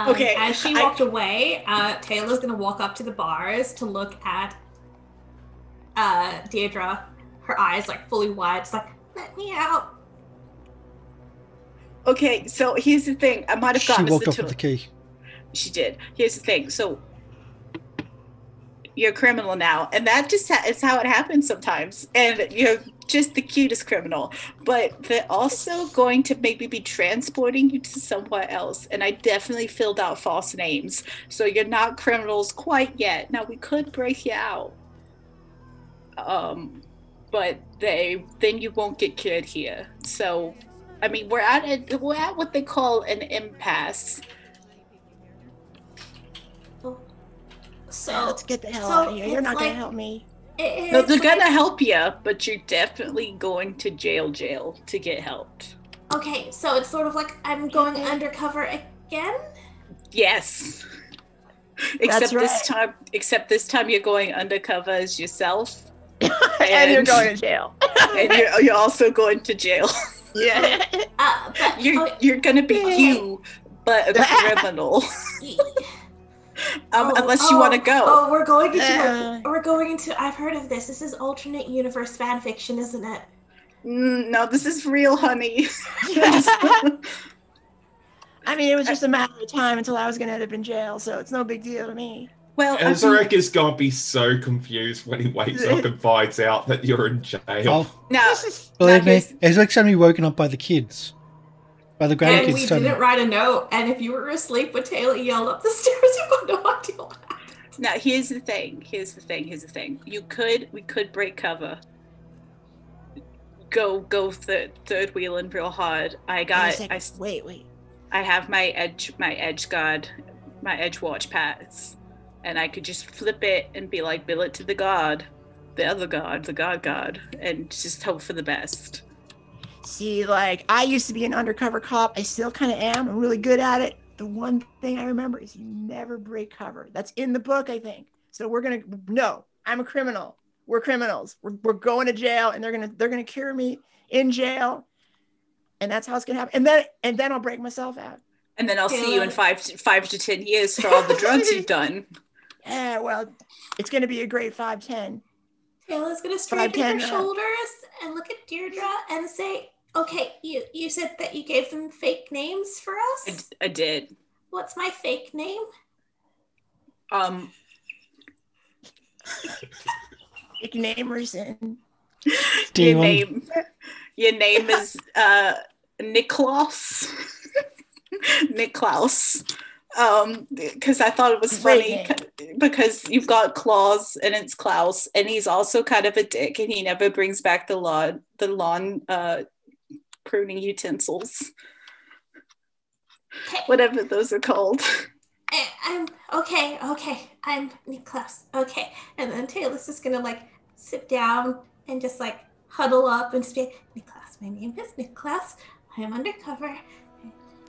Okay. As she walked away, Taylor's going to walk up to the bars to look at Deirdre. Her eyes like fully wide. It's like, let me out. Okay, so here's the thing. I might have gotten She walked off with the key. She did. Here's the thing. So you're a criminal now, and that just is how it happens sometimes. And you're just the cutest criminal, but they're also going to maybe be transporting you to somewhere else. And I definitely filled out false names, so you're not criminals quite yet. Now we could break you out, but then you won't get cured here. So, I mean, we're at what they call an impasse. So let's get the hell out of here. You're not going to help me. No, they're going to help you, but you're definitely going to jail to get helped. Okay, so it's sort of like I'm going undercover again? Yes. That's Except this time you're going undercover as yourself. And you're going to jail. And you're also going to jail. Yeah. You're going to be you, but a criminal. Unless you want to go. Oh, we're going into. I've heard of this. This is alternate universe fan fiction, isn't it? No, this is real, honey. I mean, it was just a matter of time until I was going to end up in jail, so it's no big deal to me. Well, Ezek is going to be so confused when he wakes up and finds out that you're in jail. Believe me, Ezek's going to be woken up by the kids. By the grandkids. And we didn't write a note, and if you were asleep when Taylor yelled up the stairs, you got no idea what happened. Now, here's the thing. We could break cover. Go third wheeling real hard. Wait. I have my edge watch pass, and I could just flip it and be like, bill it to the guard, the other guard, the guard, and just hope for the best. See, like, I used to be an undercover cop. I still kind of am. I'm really good at it. The one thing I remember is you never break cover. That's in the book, I think. So I'm a criminal. We're criminals. We're going to jail, and they're gonna cure me in jail, and that's how it's gonna happen. And then I'll break myself out. And then I'll see you in 5 to 10 years for all the drugs you've done. Yeah, well, it's gonna be a great 5-10. Taylor's gonna straighten her shoulders and look at Deirdre and say, okay, you said that you gave them fake names for us? I did. What's my fake name? Fake namers and your name is Niklaus. Niklaus. Because I thought it was funny because you've got Claus and it's Klaus, and he's also kind of a dick, and he never brings back the lawn pruning utensils, whatever those are called. I'm okay. I'm Niklaus. Okay, and then Taylor's just gonna like sit down and just like huddle up and say, Niklaus, my name is Niklaus. I am undercover.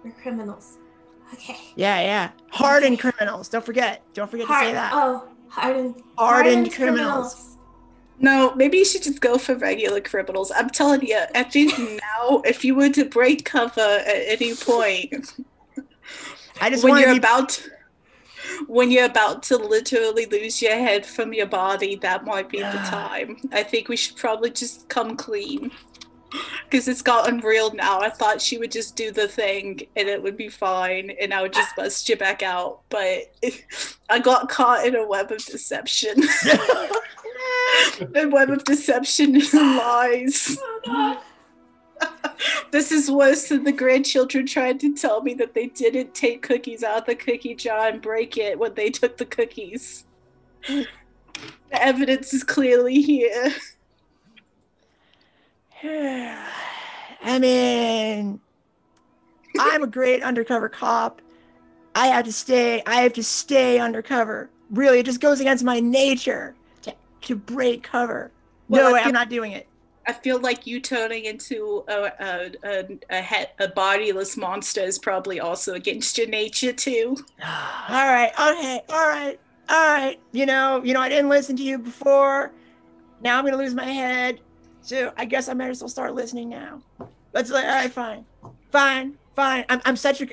We're criminals. Okay. Yeah. Hardened criminals. Don't forget to say that. Oh, hardened criminals. No, maybe you should just go for regular criminals. I'm telling you, I think now, if you were to break cover at any point, when you're about to literally lose your head from your body, that might be the time. I think we should probably just come clean. Because it's gotten real now. I thought she would just do the thing and it would be fine and I would just bust you back out. But I got caught in a web of deception. A web of deception and lies. Oh, God. This is worse than the grandchildren trying to tell me that they didn't take cookies out of the cookie jar and break it when they took the cookies. The evidence is clearly here. I mean, I'm a great undercover cop. I have to stay undercover. Really, it just goes against my nature to to break cover. Well, No way, I'm not doing it. I feel like you turning into a bodiless monster is probably also against your nature too. All right, okay, all right. You know, I didn't listen to you before. Now I'm gonna lose my head. So I guess I might as well start listening now. Let's all right, fine. I'm such a.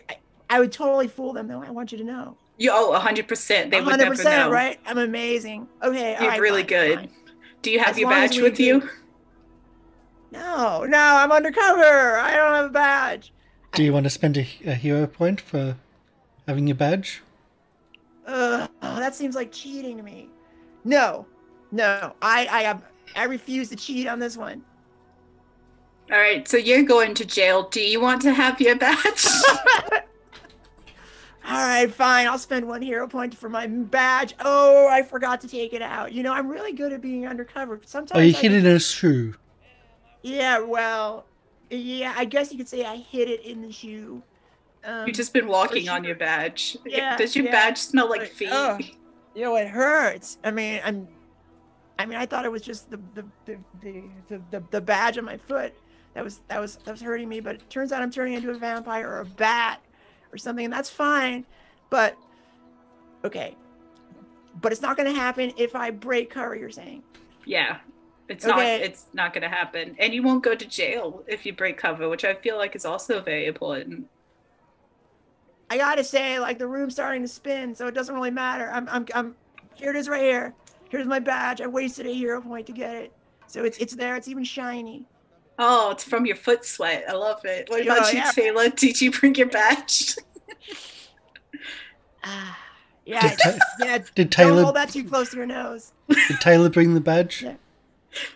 I would totally fool them though. I want you to know. 100%. They would never 100%, know. right? I'm amazing. Okay, all You're right, really fine, good. fine. Do you have As your long as badge we with agree. you? No, I'm undercover. I don't have a badge. Do you want to spend a hero point for having your badge? That seems like cheating to me. No. I refuse to cheat on this one. All right, so you're going to jail. Do you want to have your badge? All right, fine. I'll spend 1 hero point for my badge. Oh, I forgot to take it out. You know, I'm really good at being undercover. Sometimes. Oh, you hid it in a shoe. Yeah, well, yeah. I guess you could say I hid it in the shoe. You've just been walking sure. on your badge. Yeah, Does your yeah. badge smell like But, feet? oh, it hurts. I mean, I thought it was just the badge on my foot that was hurting me, but it turns out I'm turning into a vampire or a bat or something, and that's fine. But okay, but it's not going to happen if I break cover. You're saying? Yeah, it's Okay. not going to happen, and you won't go to jail if you break cover, which I feel like is also very important. I gotta say, like, the room's starting to spin, so it doesn't really matter. I'm here. It is right here. Here's my badge. I wasted a hero point to get it, so it's there. It's even shiny. Oh, it's from your foot sweat. I love it. What Yeah, about you, yeah. Taylor? Did you bring your badge? Yeah, yeah. Did Don't Taylor hold that too close to your nose. did Taylor bring the badge? Yeah.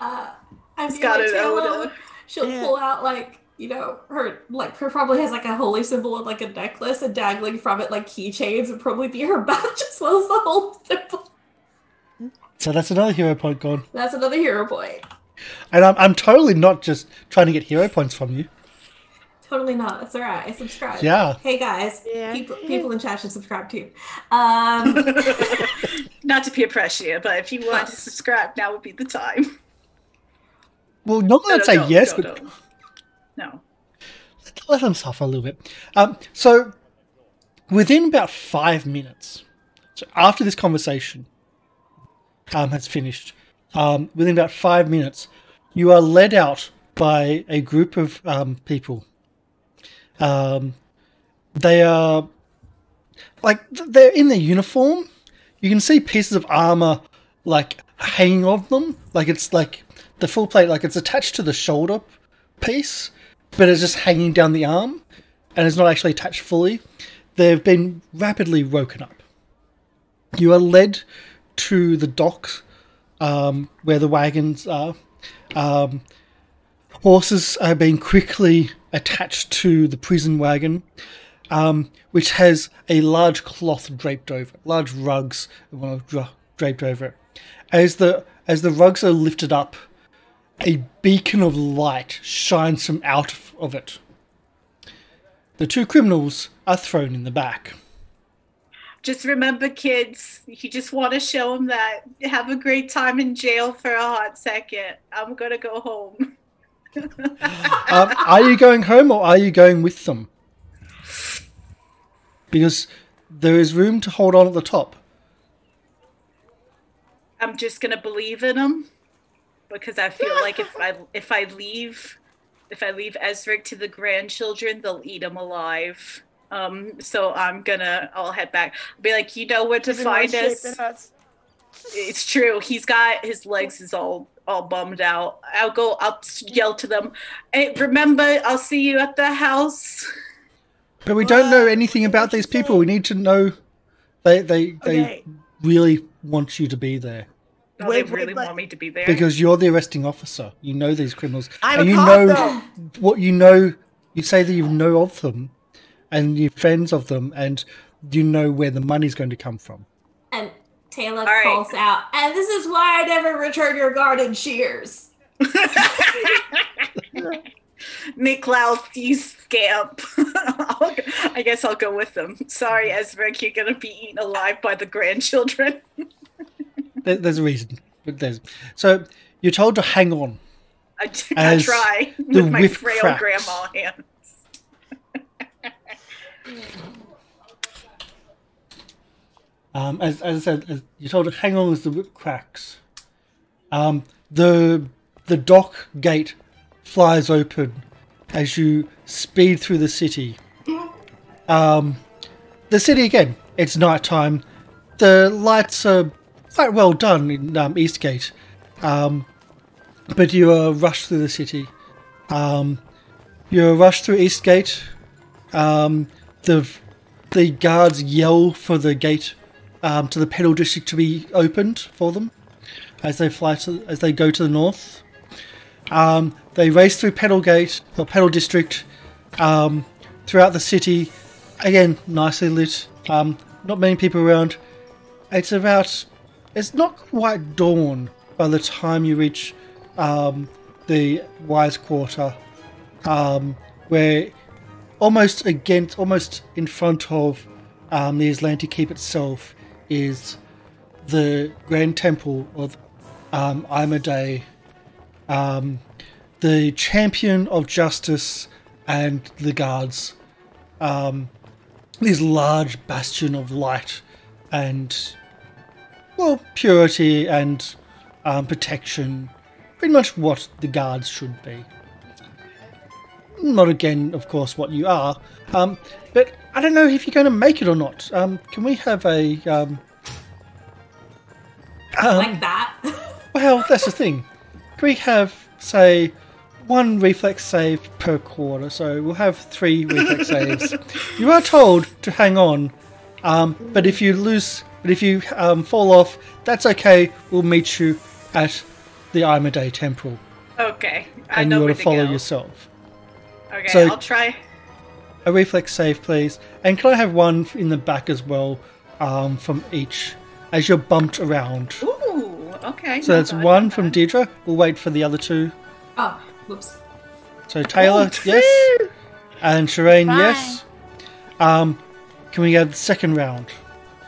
I It's feel got like an Taylor, odor. she'll Yeah. pull out her probably has like a holy symbol of like a necklace, and dangling from it like keychains would probably be her badge as well as the holy symbol. So that's another hero point gone. That's another hero point. And I'm totally not just trying to get hero points from you. Totally not. That's all right. I subscribe. Yeah. Hey guys, Yeah. people in chat should subscribe too. Not to peer pressure you, but if you want to subscribe, now would be the time. Well, normally I'd say yes, but don't. No. let them suffer a little bit. So within about 5 minutes, so after this conversation has finished, within about 5 minutes, you are led out by a group of people. They are they're in their uniform. You can see pieces of armor like hanging off them, like it's like the full plate, like it's attached to the shoulder piece, but it's just hanging down the arm, and it's not actually attached fully. They've been rapidly woken up. You are led to the docks where the wagons are. Horses are being quickly attached to the prison wagon, which has a large cloth draped over it, large rugs draped over it. As the rugs are lifted up, a beacon of light shines from out of it. The two criminals are thrown in the back. Just remember, kids, you just want to show them that. Have a great time in jail for a hot second. I'm going to go home. Are you going home or are you going with them? Because there is room to hold on at the top. I'm just going to believe in them because I feel like if I leave Ezric to the grandchildren, they'll eat him alive. So I'll head back. I'll be like, you know where to He's in worse find shape us. than us. It's true. He's got his legs is all bummed out. I'll yell to them. Hey, remember, I'll see you at the house. But we don't know anything about these people. We need to know they Okay. really want you to be there. Oh, Wait, they really but- want me to be there. Because you're the arresting officer. You know these criminals. I'm and a you cop, know though. what you know. You say that you know of them and you're friends of them and you know where the money's going to come from. And Taylor right. calls out, and this is why I never return your garden shears. Niklaus, you scamp. I guess I'll go with them. Sorry, Ezric, you're going to be eaten alive by the grandchildren. There's a reason. but there's so you're told to hang on. I As try the with my whip frail cracks. grandma hands. As I said, you're told to hang on as the whip cracks. The dock gate flies open as you speed through the city. The city again. It's nighttime. The lights are quite well done in Eastgate, but you are rushed through the city. You're rushed through Eastgate. The guards yell for the gate to the Pedal District to be opened for them as they go to the north. They race through Pedal District throughout the city. Again, nicely lit. Not many people around. It's not quite dawn by the time you reach the Wise Quarter, where almost in front of the Atlantic Keep itself is the Grand Temple of Imade, the champion of justice and the guards. This large bastion of light and, well, purity and protection. Pretty much what the guards should be. Not again, of course, what you are. But I don't know if you're going to make it or not. Can we have a... like that. Well, that's the thing. Can we have, say, 1 reflex save per quarter? So we'll have 3 reflex saves. You are told to hang on, but if you fall off, that's okay. We'll meet you at the Imade Temple. Okay, I And know you where got to follow go. yourself. Okay, So- I'll try. A reflex save, please. And can I have 1 in the back as well, from each, as you're bumped around? Ooh, okay. So that's 1 from Deirdre. We'll wait for the other 2. Oh, whoops. So Taylor, yes. And Shireen, Fine. yes. Can we have the second round for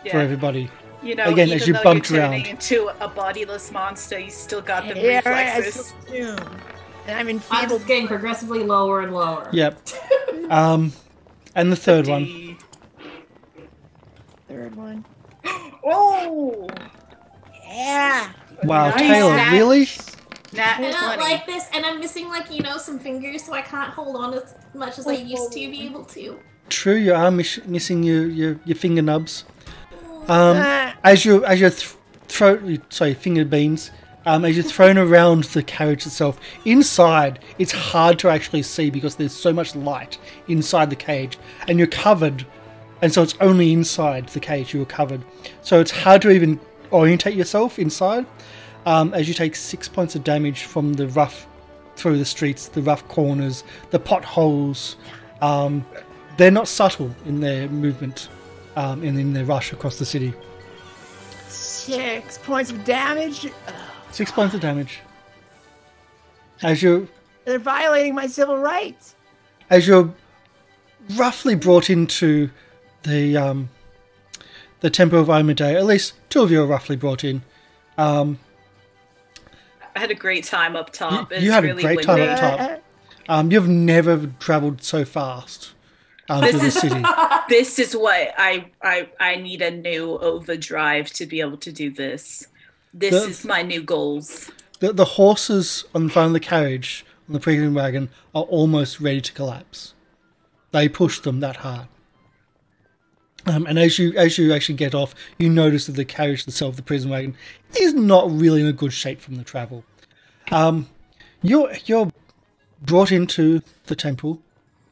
Yeah. everybody? You know, Again, even as you though bumped you're around. turning into a bodiless monster, you still got the Yeah, right, I reflexes. still do. And I'm I'm enfeebled. just getting progressively lower and lower. Yep. And the third one. D. Third one. Oh! Yeah. Wow, Nice. Taylor, Nat- really? Nat I don't 20. like this, and I'm missing, some fingers, so I can't hold on as much as I used to be able to. True, you are missing your finger nubs. Ah, As you're finger beans. As you're thrown around the carriage itself, inside it's hard to actually see because there's so much light inside the cage, and you're covered, and so it's only inside the cage you're covered. So it's hard to even orientate yourself inside. As you take 6 points of damage from the rough through the streets, the rough corners, the potholes. They're not subtle in their movement and in their rush across the city. 6 points of damage. 6 points of damage. As you're They're violating my civil rights. roughly brought into the Temple of Imade, at least 2 of you are roughly brought in. I had a great time up top. It's you had a really great time windy. up top. You've never travelled so fast through the city. This is what I need a new overdrive to be able to do this. This is my new goals. The horses on the front of the carriage, on the prison wagon, are almost ready to collapse. They push them that hard. And as you actually get off, you notice that the carriage itself, the prison wagon, is not really in a good shape from the travel. You're brought into the temple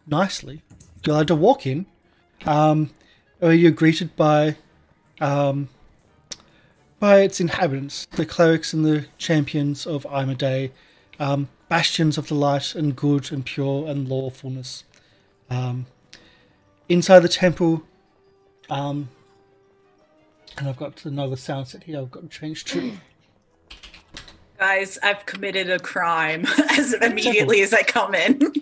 nicely. You're allowed to walk in. Where you're greeted by its inhabitants, the clerics and the champions of Imade, bastions of the light and good and pure and lawfulness. Inside the temple, and I've got another sound set here I've got to change to. Guys, I've committed a crime as immediately as I come in.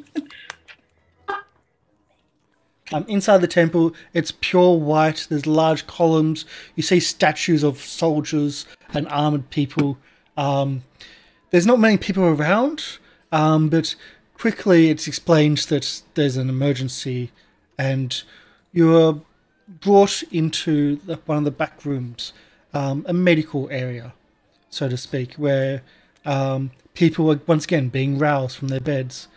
Inside the temple, it's pure white. There's large columns. You see statues of soldiers and armored people There's not many people around, but quickly it's explained that there's an emergency, and you're brought into one of the back rooms, a medical area, so to speak, where people are once again being roused from their beds.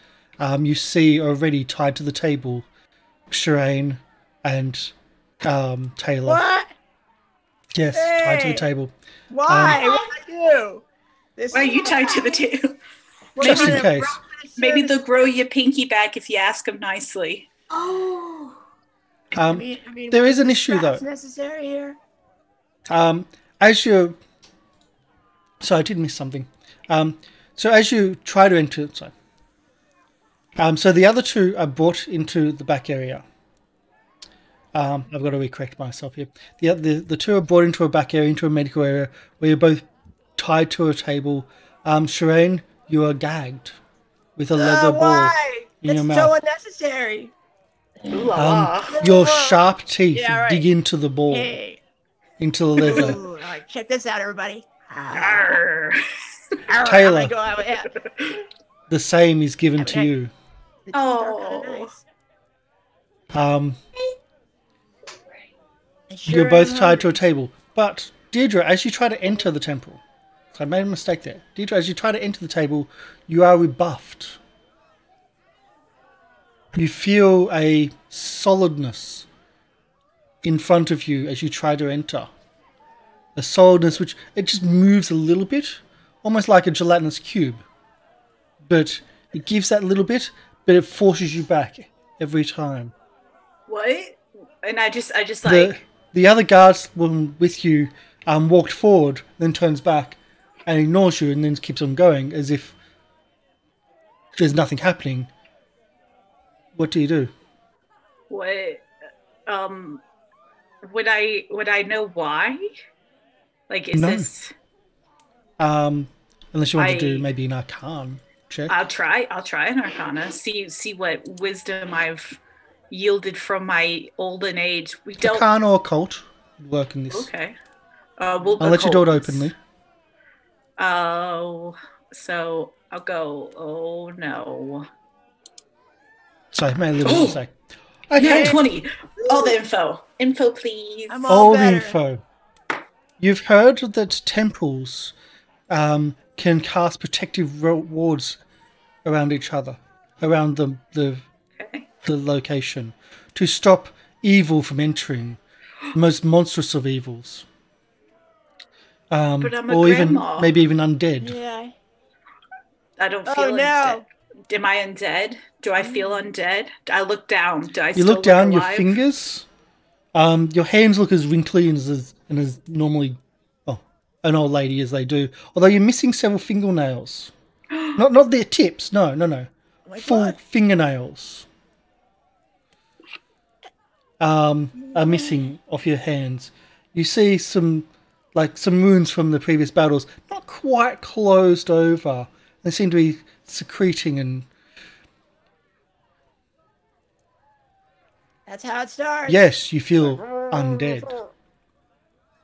You see already tied to the table Shireen and Taylor. What? Yes, Hey! tied to the table. Why? What did I do? Why are you tied to the table? Just in case. Maybe they'll grow your pinky back if you ask them nicely. Oh. I mean, there is an issue though. It's necessary here. As you, sorry, I did miss something. So as you try to enter, so the other two are brought into the back area. I've got to recorrect myself here. The two are brought into a back area, into a medical area, where you're both tied to a table. Shireen, you are gagged with a leather ball Why? in your That's mouth. so unnecessary. Ooh la la. Your sharp teeth Yeah, right. dig into the ball, Hey. into the leather. Ooh, all right, check this out, everybody. Arr. Arr, Taylor. I'm gonna go out, yeah. The same is given to Okay. you. The teeth are kinda Oh. nice. And You're sure both am tied to a hungry. table. But Deirdre, as you try to enter the temple, so I made a mistake there. Deirdre, as you try to enter the table, you are rebuffed. You feel a solidness in front of you as you try to enter. A solidness which it just moves a little bit, almost like a gelatinous cube. But it gives that little bit, but it forces you back every time. What? And I just like The other guards with you walked forward, then turns back and ignores you, and then keeps on going as if there's nothing happening. What do you do? what? Would I know why? Like, is No. this? Unless you want to do I- maybe an arcane check. I'll try an arcana. See what wisdom I've yielded from my olden age. We don't. Arcane or occult would work in this. Okay. I'll let you do it occult. openly. Oh, so I'll go. Oh no. Sorry, I made a little mistake. Okay. Yeah, 20. All the info. Info, please. I'm all All better. info. You've heard that temples can cast protective wards around each other, around the Okay. location, to stop evil from entering, the most monstrous of evils. But I'm a Or grandma. even maybe even undead. Yeah. I don't Oh, feel no. undead. Am I undead? Do I feel undead? I look down. Do I You still look down, your alive? fingers. Your hands look as wrinkly and as normally, an old lady as they do. Although you're missing several fingernails, not their tips. No. Oh my Full God. fingernails. Are missing off your hands. You see some wounds from the previous battles, not quite closed over. They seem to be secreting and That's how it starts. yes, you feel undead.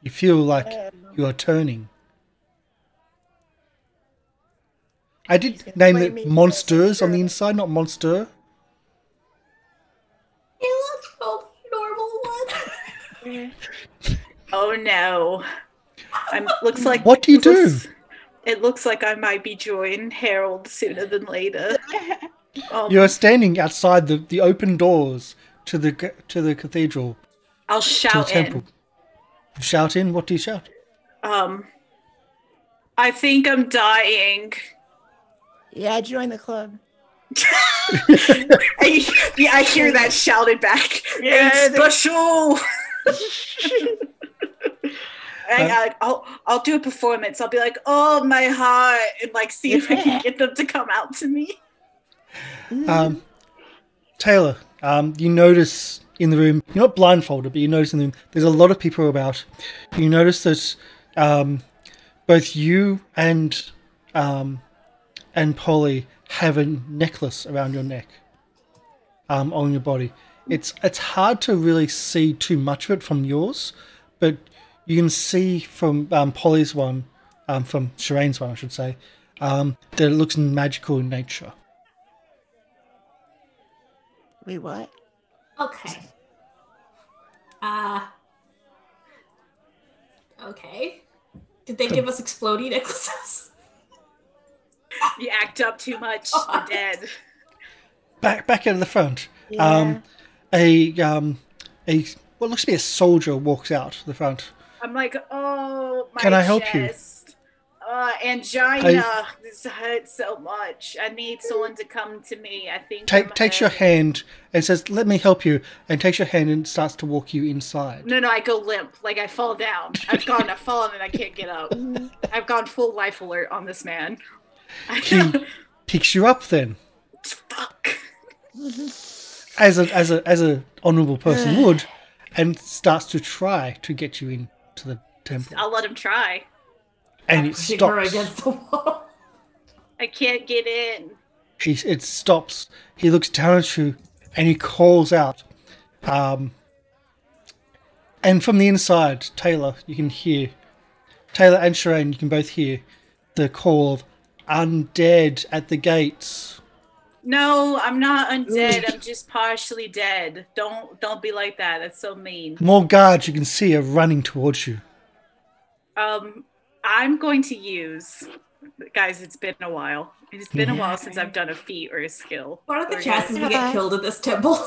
You feel like you are turning. I He's did gonna name play it me. monsters on the inside, not monster. Hey, let's go normal one. Oh no. Looks like. What do you do? It looks like I might be joining Harold sooner than later. You're standing outside the open doors to the cathedral, I'll to the shout temple. in. You shout in. What do you shout? I think I'm dying. Yeah, join the club. I hear that shouted back. Yeah, Hey, special. I'll do a performance. I'll be like, "Oh, my heart," and like see if I can get them to come out to me. Taylor, you notice in the room, you're not blindfolded, but you notice in the room, there's a lot of people about. You notice that both you and Polly have a necklace around your neck, on your body. It's hard to really see too much of it from yours, but you can see from Polly's one from Shireen's one, I should say, that it looks magical in nature. Wait, what? Okay. Okay. Did they give us exploding necklaces? You act up too much. You're dead. Back at the front, Yeah. what looks to be a soldier walks out the front. I'm like, oh, my Can I help you? chest. Angina. This hurts so much. I need someone to come to me. I think Takes your hand and says, "Let me help you," and takes your hand and starts to walk you inside. No, I go limp. Like I fall down. I've fallen and I can't get up. I've gone full life alert on this man. He picks you up then, Fuck. as a honourable person would, and starts to try to get you into the temple. I'll let him try. And it Pushing her stops. against the wall. I can't get in. It stops. He looks down at you and he calls out. And from the inside, Taylor, you can hear. Taylor and Shireen, you can both hear the call of undead at the gates. No, I'm not undead. I'm just partially dead. Don't be like that. That's so mean. More guards you can see are running towards you. I'm going to use, guys. It's been a while. It's been a while since I've done a feat or a skill. What are the chances we get killed at this temple?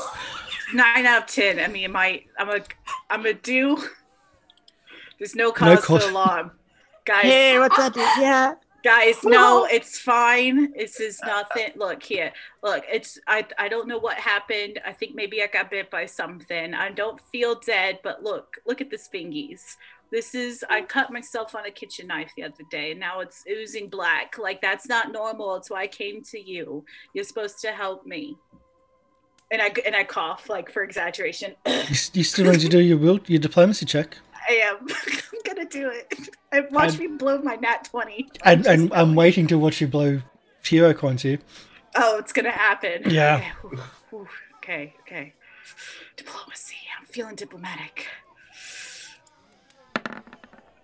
9 out of 10. I mean, I'm a do. There's no cause for alarm, guys. Hey, what's up? Yeah. Guys, no, it's fine. This is nothing. Look here. Look, I don't know what happened. I think maybe I got bit by something. I don't feel dead, but look at the fingies. I cut myself on a kitchen knife the other day, and now it's oozing black. Like, that's not normal. That's why I came to you. You're supposed to help me. And I cough, like, for exaggeration. You still need to do your diplomacy check. I am. I'm gonna do it. Watch me blow my nat 20. And I'm waiting to watch you blow hero coins here. Oh, it's gonna happen. Yeah. Okay. Diplomacy. I'm feeling diplomatic.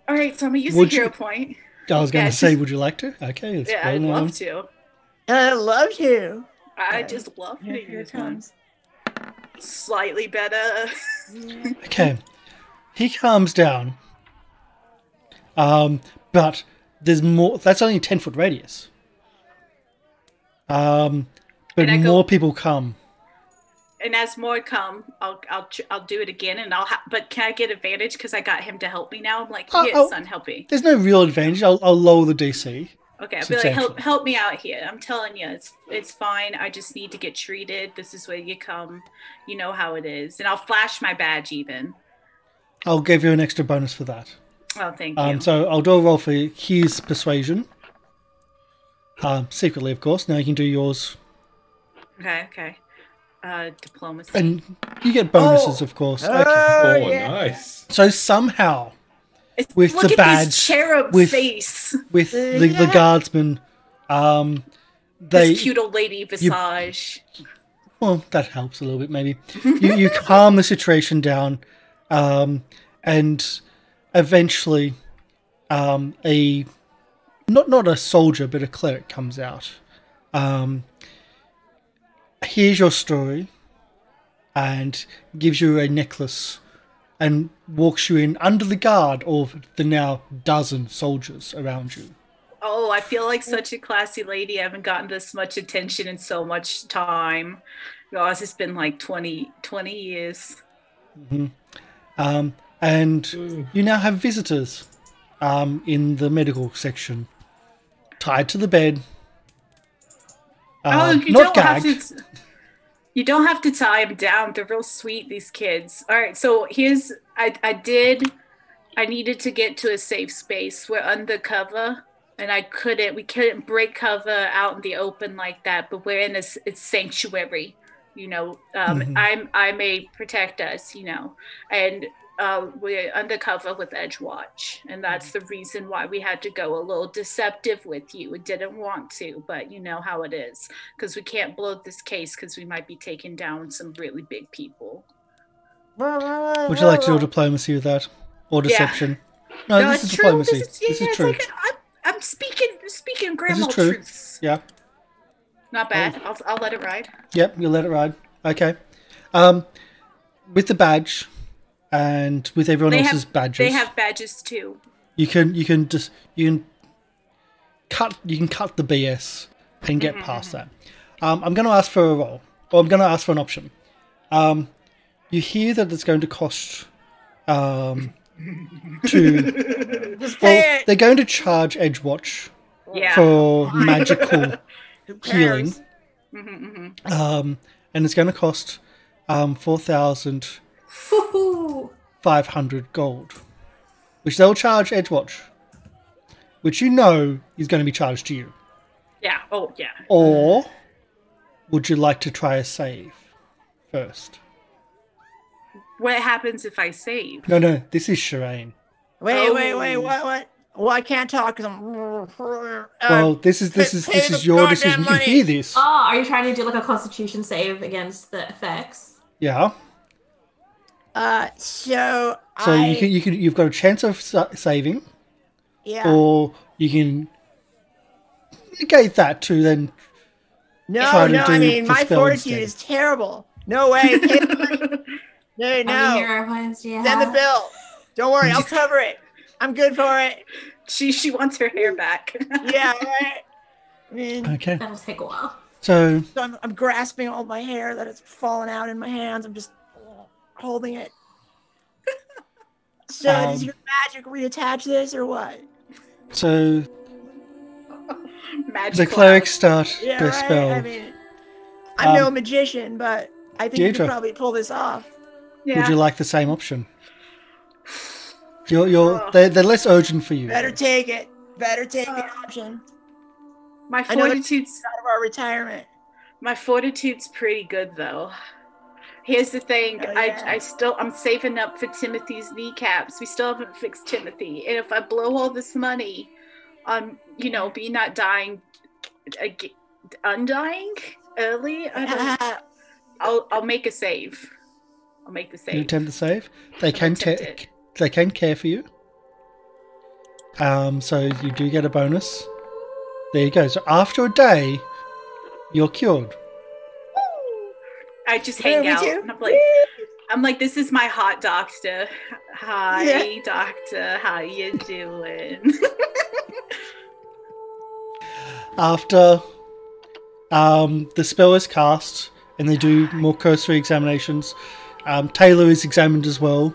All right, so I'm gonna use a hero point. I was going to say, would you like to? Okay. Let's Yeah, I'd love to. I love you. I just love to Here use it one. comes. Slightly better. Okay. He calms down. But there's more. That's only a 10-foot radius. But more people come. And as more come, I'll do it again, and but can I get advantage because I got him to help me now? I'm like, yes, son, help me. There's no real advantage. I'll lower the DC. Okay, I'll be like, help me out here. I'm telling you, it's fine. I just need to get treated. This is where you come. You know how it is, and I'll flash my badge even. I'll give you an extra bonus for that. Oh, thank you. So I'll do a roll for his persuasion. Secretly, of course. Now you can do yours. Okay. Diplomacy. And you get bonuses, of course. Okay. Oh, yeah. nice. So somehow, with Look the at badge, this cherub face. with the guardsmen, This cute old lady visage. Well, that helps a little bit, maybe. You calm the situation down, and eventually, not a soldier, but a cleric comes out. Hears your story, and gives you a necklace, and walks you in under the guard of the now dozen soldiers around you. Oh, I feel like such a classy lady. I haven't gotten this much attention in so much time. Guys, it's been like 20 years. Mm-hmm. And you now have visitors in the medical section, tied to the bed. You don't have to tie them down. They're real sweet, these kids. All right, so I needed to get to a safe space. We're undercover, and we couldn't break cover out in the open like that, but we're in a sanctuary, you know. I may protect us, you know, and we're undercover with Edgewatch, and that's the reason why we had to go a little deceptive with you. We didn't want to, but you know how it is, because we can't blow this case because we might be taking down some really big people. Would you like to do diplomacy with that? Or deception? Yeah. No, this is diplomacy. This is true. Like, Speaking This grandma is true. truths. Yeah. Not bad. I'll let it ride. Yep, you'll let it ride. Okay. With the badge and with everyone else's badges, They have badges too. you can cut the BS and get past that. I'm going to ask for a roll, or I'm going to ask for an option. You hear that it's going to cost to. Well, they're going to charge Edgewatch for magical healing. And it's going to cost 4,500 gold, which they'll charge Edgewatch, which you know is going to be charged to you. Yeah. Oh, yeah. Or would you like to try a save first? What happens if I save? No, this is Shireen. Wait, what? Well, I can't talk because I'm. Well, this is your decision. You can hear this. Oh, are you trying to do like a Constitution save against the effects? Yeah. So you've got a chance of saving. Yeah. Or you can negate that to then. No, try to do I mean the my spell fortitude instead. is terrible. No way. No. Send the bill. Don't worry, I'll cover it. I'm good for it. She wants her hair back. Yeah, right. I mean, Okay. That'll take a while. So I'm grasping all my hair that it's fallen out in my hands. I'm just holding it. So does your magic reattach this or what? So Magic the clerics start Yeah, their right. spell. I mean, I'm no magician, but I think you Deirdre. could probably pull this off. Yeah. Would you like the same option? They're less urgent for you. Better take it. Better take the option. My I know fortitude's out of our retirement. my fortitude's pretty good though. Here's the thing, Oh, yeah. I'm saving up for Timothy's kneecaps. We still haven't fixed Timothy. And if I blow all this money on, me not dying, undying early, I'll make a save. I'll make the You save. attempt to save. They can attempt it. they can care for you. So you do get a bonus. There you go. So after a day, you're cured. I just Yeah, hang me out. too. And I'm like, this is my hot doctor. Hi, Yeah. doctor. How you doing? After the spell is cast and they do more cursory examinations, Taylor is examined as well.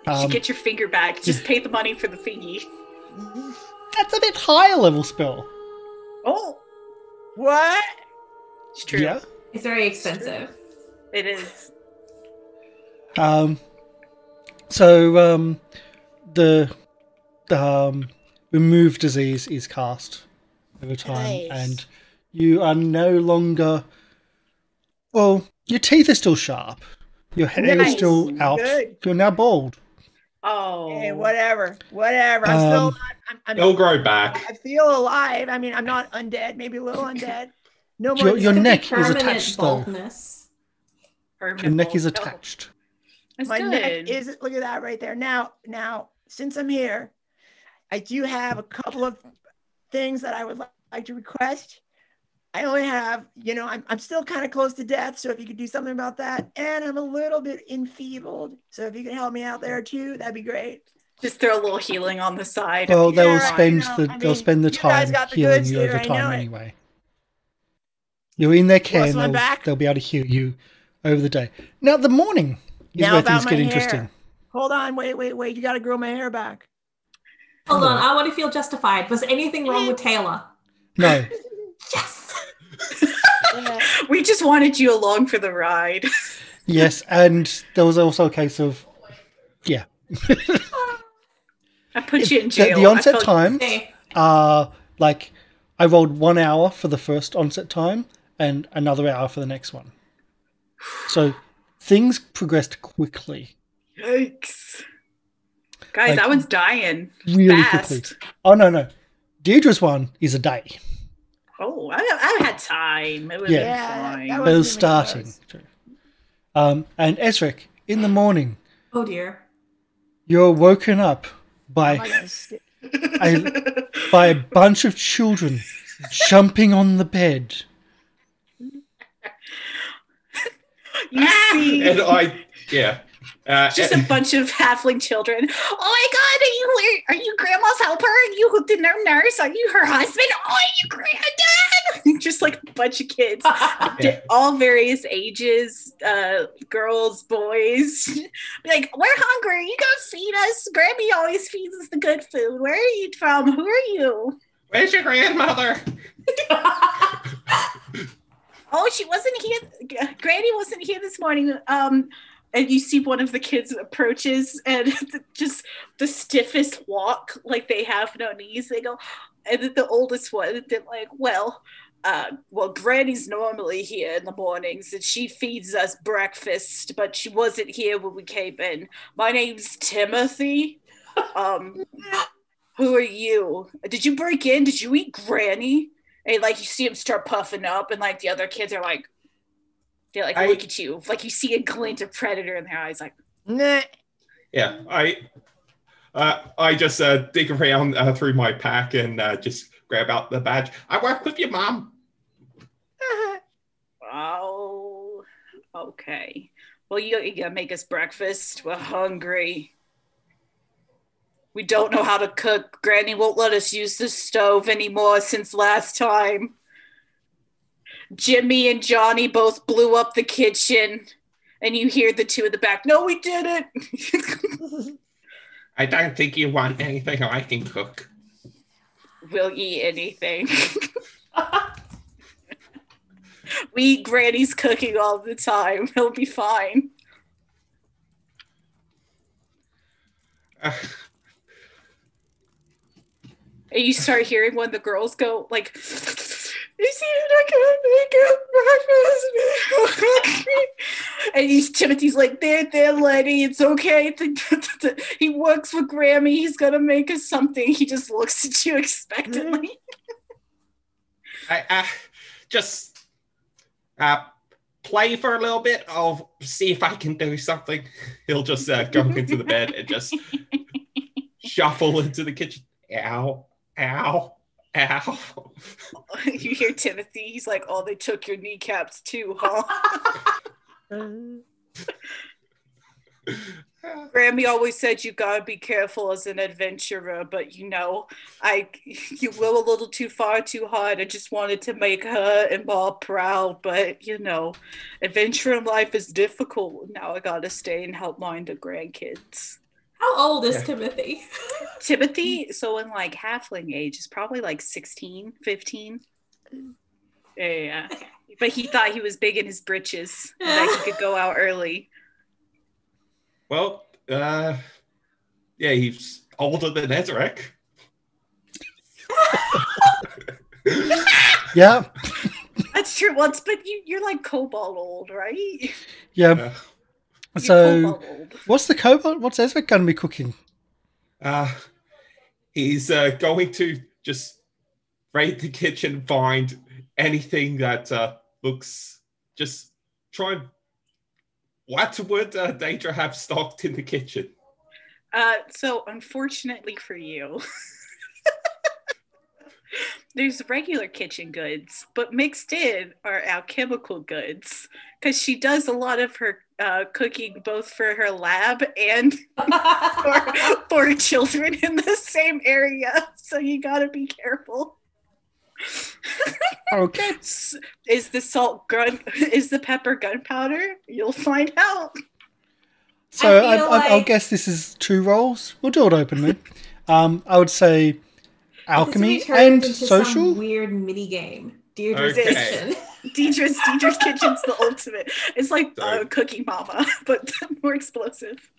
You should get your finger back. Just pay the money for the thingy. That's a bit higher level spell. Oh, What? it's true. Yeah. It's very expensive. It is. The remove disease is cast over time, Nice. and you are no longer. Well, your teeth are still sharp. Your hair is Nice. still out. Good. You're now bald. Oh. Hey, whatever. I'm still. They'll grow back. I feel alive. I mean, I'm not undead. Maybe a little undead. No more. Your Could be neck is permanent attached, though. baldness. Permanent Your neck is bald. attached. That's My good. neck is. Look at that right there. Now, since I'm here, I do have a couple of things that I would like to request. I only have, I'm still kind of close to death, so if you could do something about that, and I'm a little bit enfeebled, so if you could help me out there too, that'd be great. Just throw a little healing on the side. Well, they will Yeah, spend I know. the I they'll mean, spend the you guys time got the healing goods you here, over I know time it. anyway. You're in their care, What's and my they'll, back? they'll be able to heal you over the day. Now, the morning is Now where about things my get hair. interesting. Hold on, wait. You got to grow my hair back. Hold on, I want to feel justified. Was anything wrong with Taylor? No, Yes. We just wanted you along for the ride. yes, and there was also a case of, yeah. I put you in jail. The I onset felt- times Hey, are like I rolled 1 hour for the first onset time and another hour for the next one. So things progressed quickly, Yikes. Guys, Like, I was dying. really fast. quickly. Oh no! Deirdre's one is a day, Oh, I had time. It was Yeah. fine. that but it was even starting. And Ezric, in the morning, oh dear. you're woken up by Am I gonna stick? by a bunch of children jumping on the bed. You see, And just a bunch of halfling children. Oh my God, are you Grandma's helper? Are you the nurse? Are you her husband? Oh, are you granddad? Just like a bunch of kids, all various ages, girls, boys. Be like, we're hungry. You gotta feed us. Grammy always feeds us the good food. Where are you from? Who are you? Where's your grandmother? Oh, she wasn't here. Granny wasn't here this morning. And you see one of the kids approaches and just the stiffest walk, like they have no knees. They go, and then the oldest one, they're like, well, Granny's normally here in the mornings and she feeds us breakfast, but she wasn't here when we came in. My name's Timothy. Who are you? Did you break in? Did you eat Granny? And like you see him start puffing up, and like the other kids are like, they like look at you, like you see a glint of predator in their eyes, like, Nah. Yeah, I just dig around through my pack and just grab out the badge. I work with your mom. Oh, okay. Well, you gotta make us breakfast. We're hungry. We don't know how to cook. Granny won't let us use the stove anymore since last time. Jimmy and Johnny both blew up the kitchen. And you hear the two in the back, no, we didn't. I don't think you want anything I can cook. We'll eat anything. We eat Granny's cooking all the time. He'll be fine. And you start hearing when the girls go, like, is he not gonna make us breakfast? And Timothy's like, there, Letty, it's okay. He works for Grammy. He's gonna make us something. He just looks at you expectantly. I just play for a little bit. I'll see if I can do something. He'll just go into the bed and just shuffle into the kitchen. Ow. Ow. Ow. You hear Timothy, he's like, oh, they took your kneecaps too, huh? Grammy always said you gotta be careful as an adventurer, but you went a little too far too hard. I just wanted to make her and Bob proud, but adventuring life is difficult. Now I gotta stay and help mind the grandkids. How old is Timothy? Timothy, so in like halfling age, is probably like 16, 15. Yeah. But he thought he was big in his britches, and that he could go out early. Well, he's older than Ezrek. Yeah. That's true. But you're like kobold old, right? Yeah. So, what's the kobold? What's Ezra going to be cooking? He's going to just raid the kitchen, find anything that looks. Just try and. What would Daedra have stocked in the kitchen? So, unfortunately for you, there's regular kitchen goods, but mixed in are alchemical goods, because she does a lot of her cooking both for her lab and for children in the same area. So you gotta be careful. Okay. Is the pepper gunpowder? You'll find out. So I'll guess this is 2 roles. We'll do it openly. I would say alchemy and social. Some weird mini game. Deirdre's Okay. kitchen. Deirdre's kitchen's the ultimate. It's like Cooking Mama, but more explosive.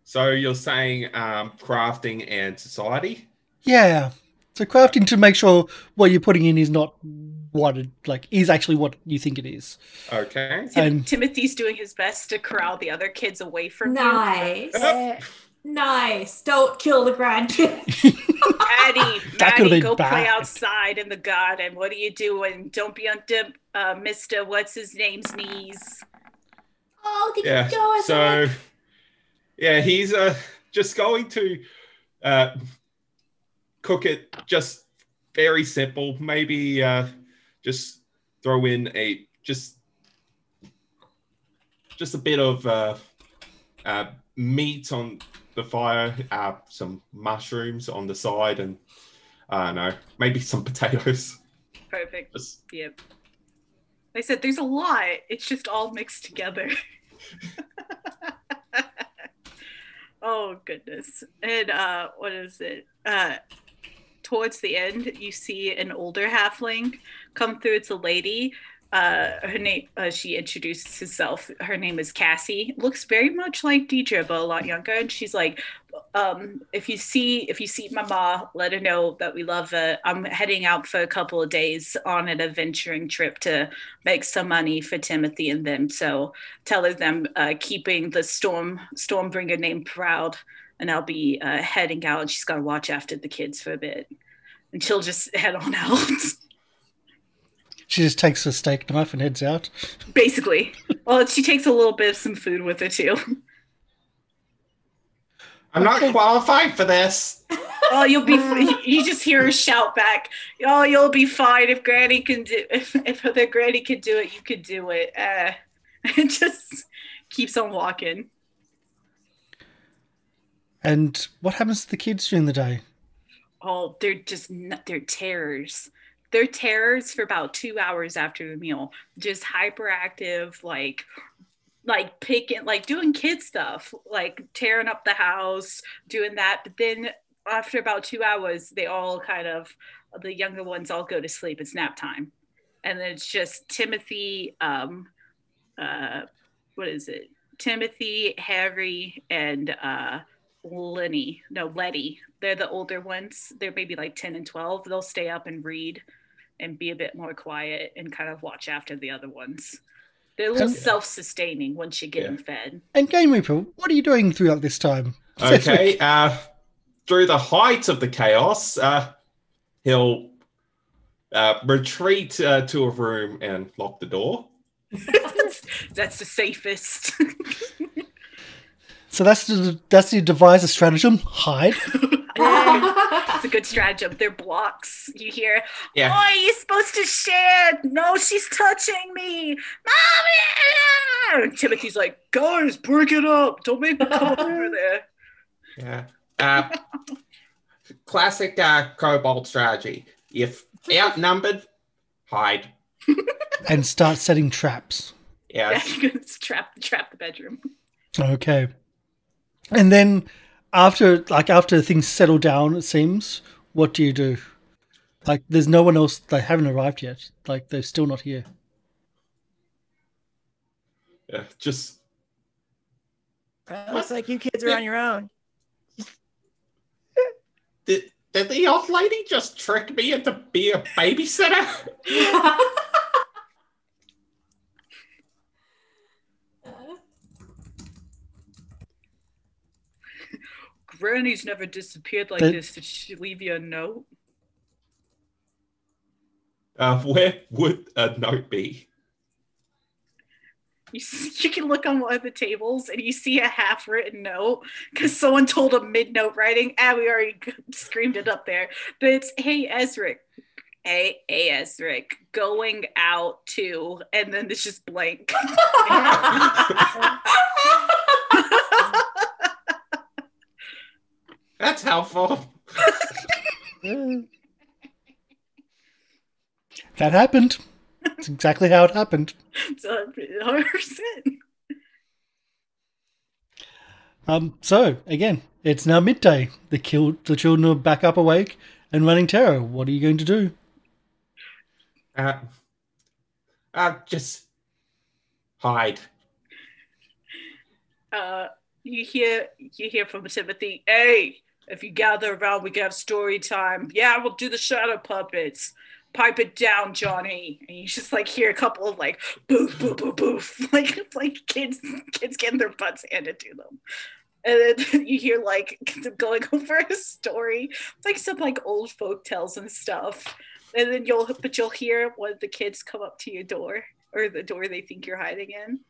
So you're saying crafting and society? Yeah. So crafting to make sure what you're putting in is not what it is actually what you think it is. Okay. Timothy's doing his best to corral the other kids away from Nice. you. Nice. Don't kill the grandkids. Maddie, go play outside in the garden. What are you doing? Don't be under Mr. What's his name's knees. Oh, did you go? So, he's just going to cook it just very simple. Maybe just throw in just a bit of meat on the fire, some mushrooms on the side, and I don't know, maybe some potatoes. Perfect. Yep. Like I said, there's a lot. It's just all mixed together. Oh, goodness. And what is it? Towards the end, you see an older halfling come through. It's a lady. Her name, she introduces herself. Her name is Cassie. Looks very much like Deidre, but a lot younger. And she's like, if you see Mama, let her know that we love her. I'm heading out for a couple of days on an adventuring trip to make some money for Timothy and them. So tell her them keeping the Stormbringer name proud, and I'll be heading out. And she's got to watch after the kids for a bit, and she'll just head on out. She just takes a steak knife and heads out. Basically. Well, she takes a little bit of some food with her too. I'm not qualified for this. Oh, you'll be. You just hear her shout back. Oh, you'll be fine if Granny can do. If the Granny can do it, you can do it. It just keeps on walking. And what happens to the kids during the day? Oh, they're terrors. They're terrors for about 2 hours after the meal. Just hyperactive, like picking, like doing kid stuff, like tearing up the house, doing that. But then after about 2 hours, they all the younger ones all go to sleep. It's nap time. And then it's just Timothy, what is it? Timothy, Harry, and Letty. They're the older ones. They're maybe like 10 and 12. They'll stay up and read and be a bit more quiet and kind of watch after the other ones. They're a little self-sustaining once you get them fed. And Game Reaper, what are you doing throughout this time? Okay, through the height of the chaos, he'll retreat to a room and lock the door. That's the safest. So that's the devise a stratagem. Hide. It's a good stratagem. They're blocks. You hear, oh, you're supposed to share. No, she's touching me. Mommy! And Timothy's like, guys, break it up. Don't make me come over there. Yeah. Classic kobold strategy. If outnumbered, hide. And start setting traps. Yeah, you can trap the bedroom. Okay. And then after things settle down, it seems, what do you do? Like, there's no one else. They haven't arrived yet. Like, they're still not here. Yeah, just. Looks like you kids are on your own. Did the old lady just trick me into being a babysitter? Granny's never disappeared like this. Did she leave you a note? Where would a note be? You can look on one of the tables and you see a half-written note because someone told a mid-note writing. We already screamed it up there. But it's, hey, Ezric. Hey, Ezric. Going out to... And then it's just blank. That's helpful. That happened. That's exactly how it happened. It's 100%. So, again, it's now midday. The children are back up awake and running terror. What are you going to do? Just hide. You hear from Timothy, hey, if you gather around, we can have story time. Yeah, we'll do the shadow puppets. Pipe it down, Johnny. And you just like hear a couple of like boof, boof, boof, boof. Like kids getting their butts handed to them. And then you hear like them going over a story, like some like old folk tales and stuff. And then you'll hear one of the kids come up to your door, or the door they think you're hiding in.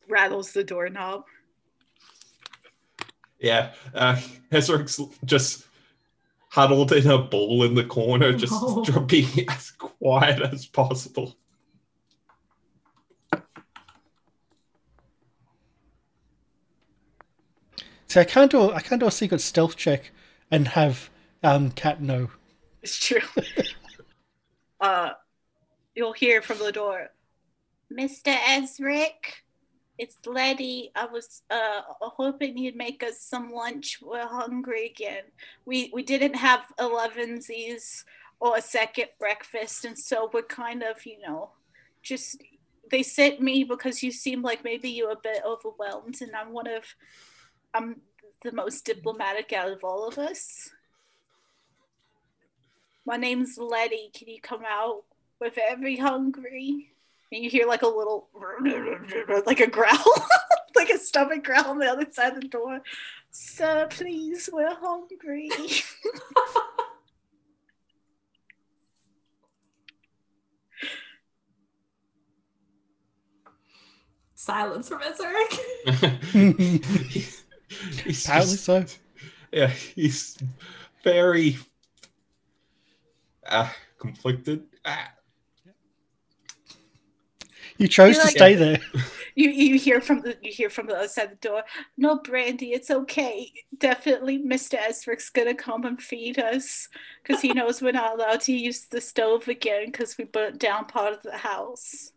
Rattles the doorknob. Yeah, Ezra's just huddled in a ball in the corner, just being as quiet as possible. So I can't do a secret stealth check and have Cat know. It's true. You'll hear from the door, Mr. Ezric, it's Letty. I was hoping you'd make us some lunch. We're hungry again. We didn't have 11sies or a second breakfast, and so we're kind of, just they sent me because you seem like maybe you're a bit overwhelmed, and I'm the most diplomatic out of all of us. My name's Letty. Can you come out? We're very hungry. And you hear like a little, like a growl, like a stomach growl on the other side of the door. Sir, please, we're hungry. Silence from Ezric. Apparently so. Yeah, he's very conflicted. You chose to stay there. You hear from the other side of the door. No, Brandy, it's okay. Definitely, Mr. Ezric's gonna come and feed us because he knows we're not allowed to use the stove again because we burnt down part of the house.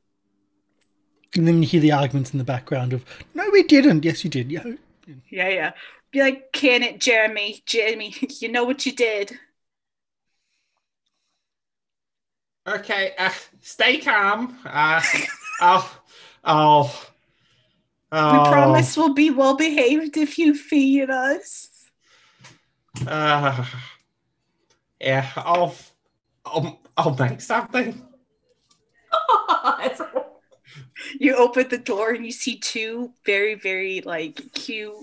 And then you hear the arguments in the background of, "No, we didn't. Yes, you did." Yeah. Be like, "Can it, Jeremy? Jeremy, you know what you did." Okay, stay calm. We promise we'll be well behaved if you feed us. Yeah, I'll make something. You open the door and you see two very, very cute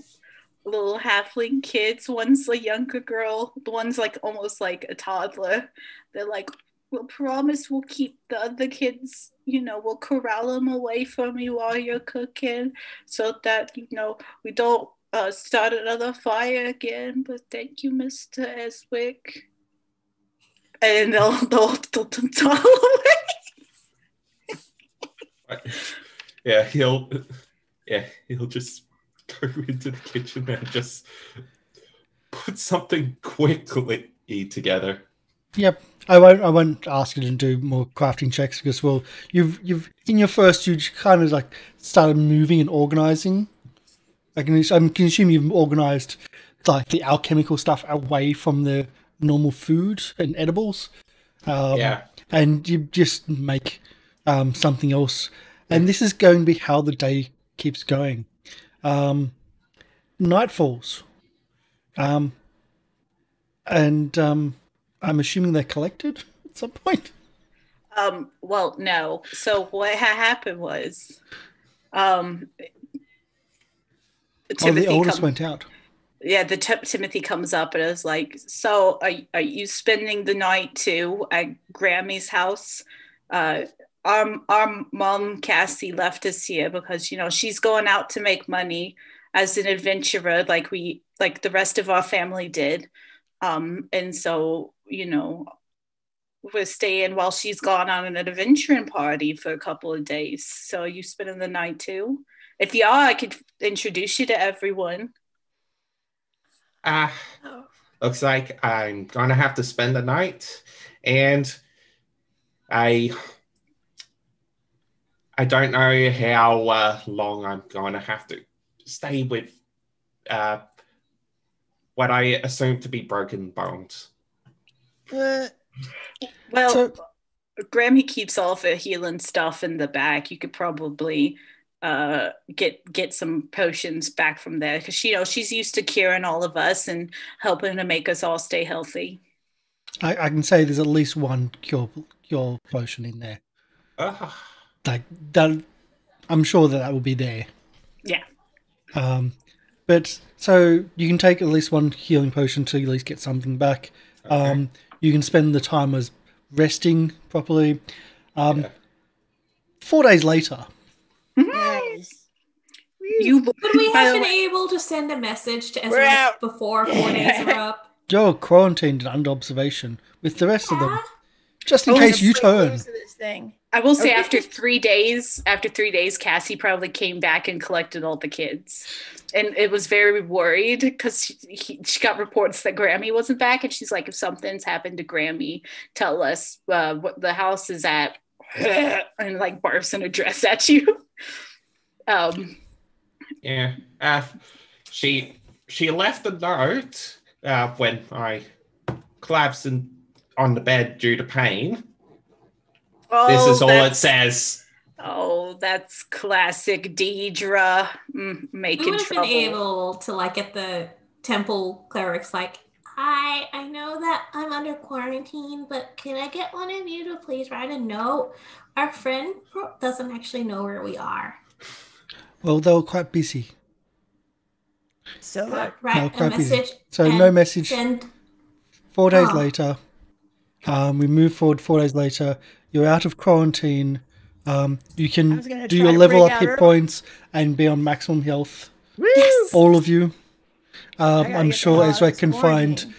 little halfling kids. One's a younger girl. The one's almost like a toddler. They're like, "We'll promise we'll keep the other kids, we'll corral them away from you while you're cooking so that, we don't start another fire again. But thank you, Mr. Eswick." And they'll toddle away. Yeah, he'll just go into the kitchen and just put something quickly together. Yep. I won't ask you to do more crafting checks because, well, you've in your first you kind of started moving and organizing. I can assume you've organized the alchemical stuff away from the normal food and edibles. Yeah. And you just make something else. And this is going to be how the day keeps going. Night falls. And I'm assuming they're collected at some point. Well, no. So what happened was, the oldest went out. Yeah, Timothy comes up and is like, "So, are you spending the night too at Grammy's house? Our mom Cassie left us here because she's going out to make money as an adventurer, like the rest of our family did, and so we're staying while she's gone on an adventuring party for a couple of days. So are you spending the night too? If you are, I could introduce you to everyone." Looks like I'm gonna have to spend the night, and I don't know how long I'm gonna have to stay with what I assume to be broken bones. Well, Grammy keeps all of her healing stuff in the back. You could probably get some potions back from there because she's used to curing all of us and helping to make us all stay healthy. I can say there's at least one cure potion in there. That, I'm sure that will be there. Yeah. But so you can take at least one healing potion to at least get something back. Okay. You can spend the time as resting properly. 4 days later. Nice. You Would we by have the been way, able to send a message to We're Ezra out. before 4 days were up? You're quarantined and under observation with the rest of them, Ah, just in Oh, case you Break turn. loose of this thing. I will say Okay. after 3 days, Cassie probably came back and collected all the kids. And it was very worried because she got reports that Grammy wasn't back. And she's like, if something's happened to Grammy, tell us what the house is at. And like barfs an address at you. Yeah. She left a note when I collapsed on the bed due to pain. This is all it says. Oh, that's classic Deidre we making would have trouble. been able to like get the temple clerics like, hi, I know that I'm under quarantine, but can I get one of you to please write a note? Our friend doesn't actually know where we are. Well, they were quite busy. So But look, No, write a quite busy. message. So and no message. Send 4 days Oh. later, we move forward 4 days later. You're out of quarantine. You I can was gonna do try your to level break up out hit early. points and be on maximum health. woo! All of you. gotta I'm get the sure hell out Ezra of this can find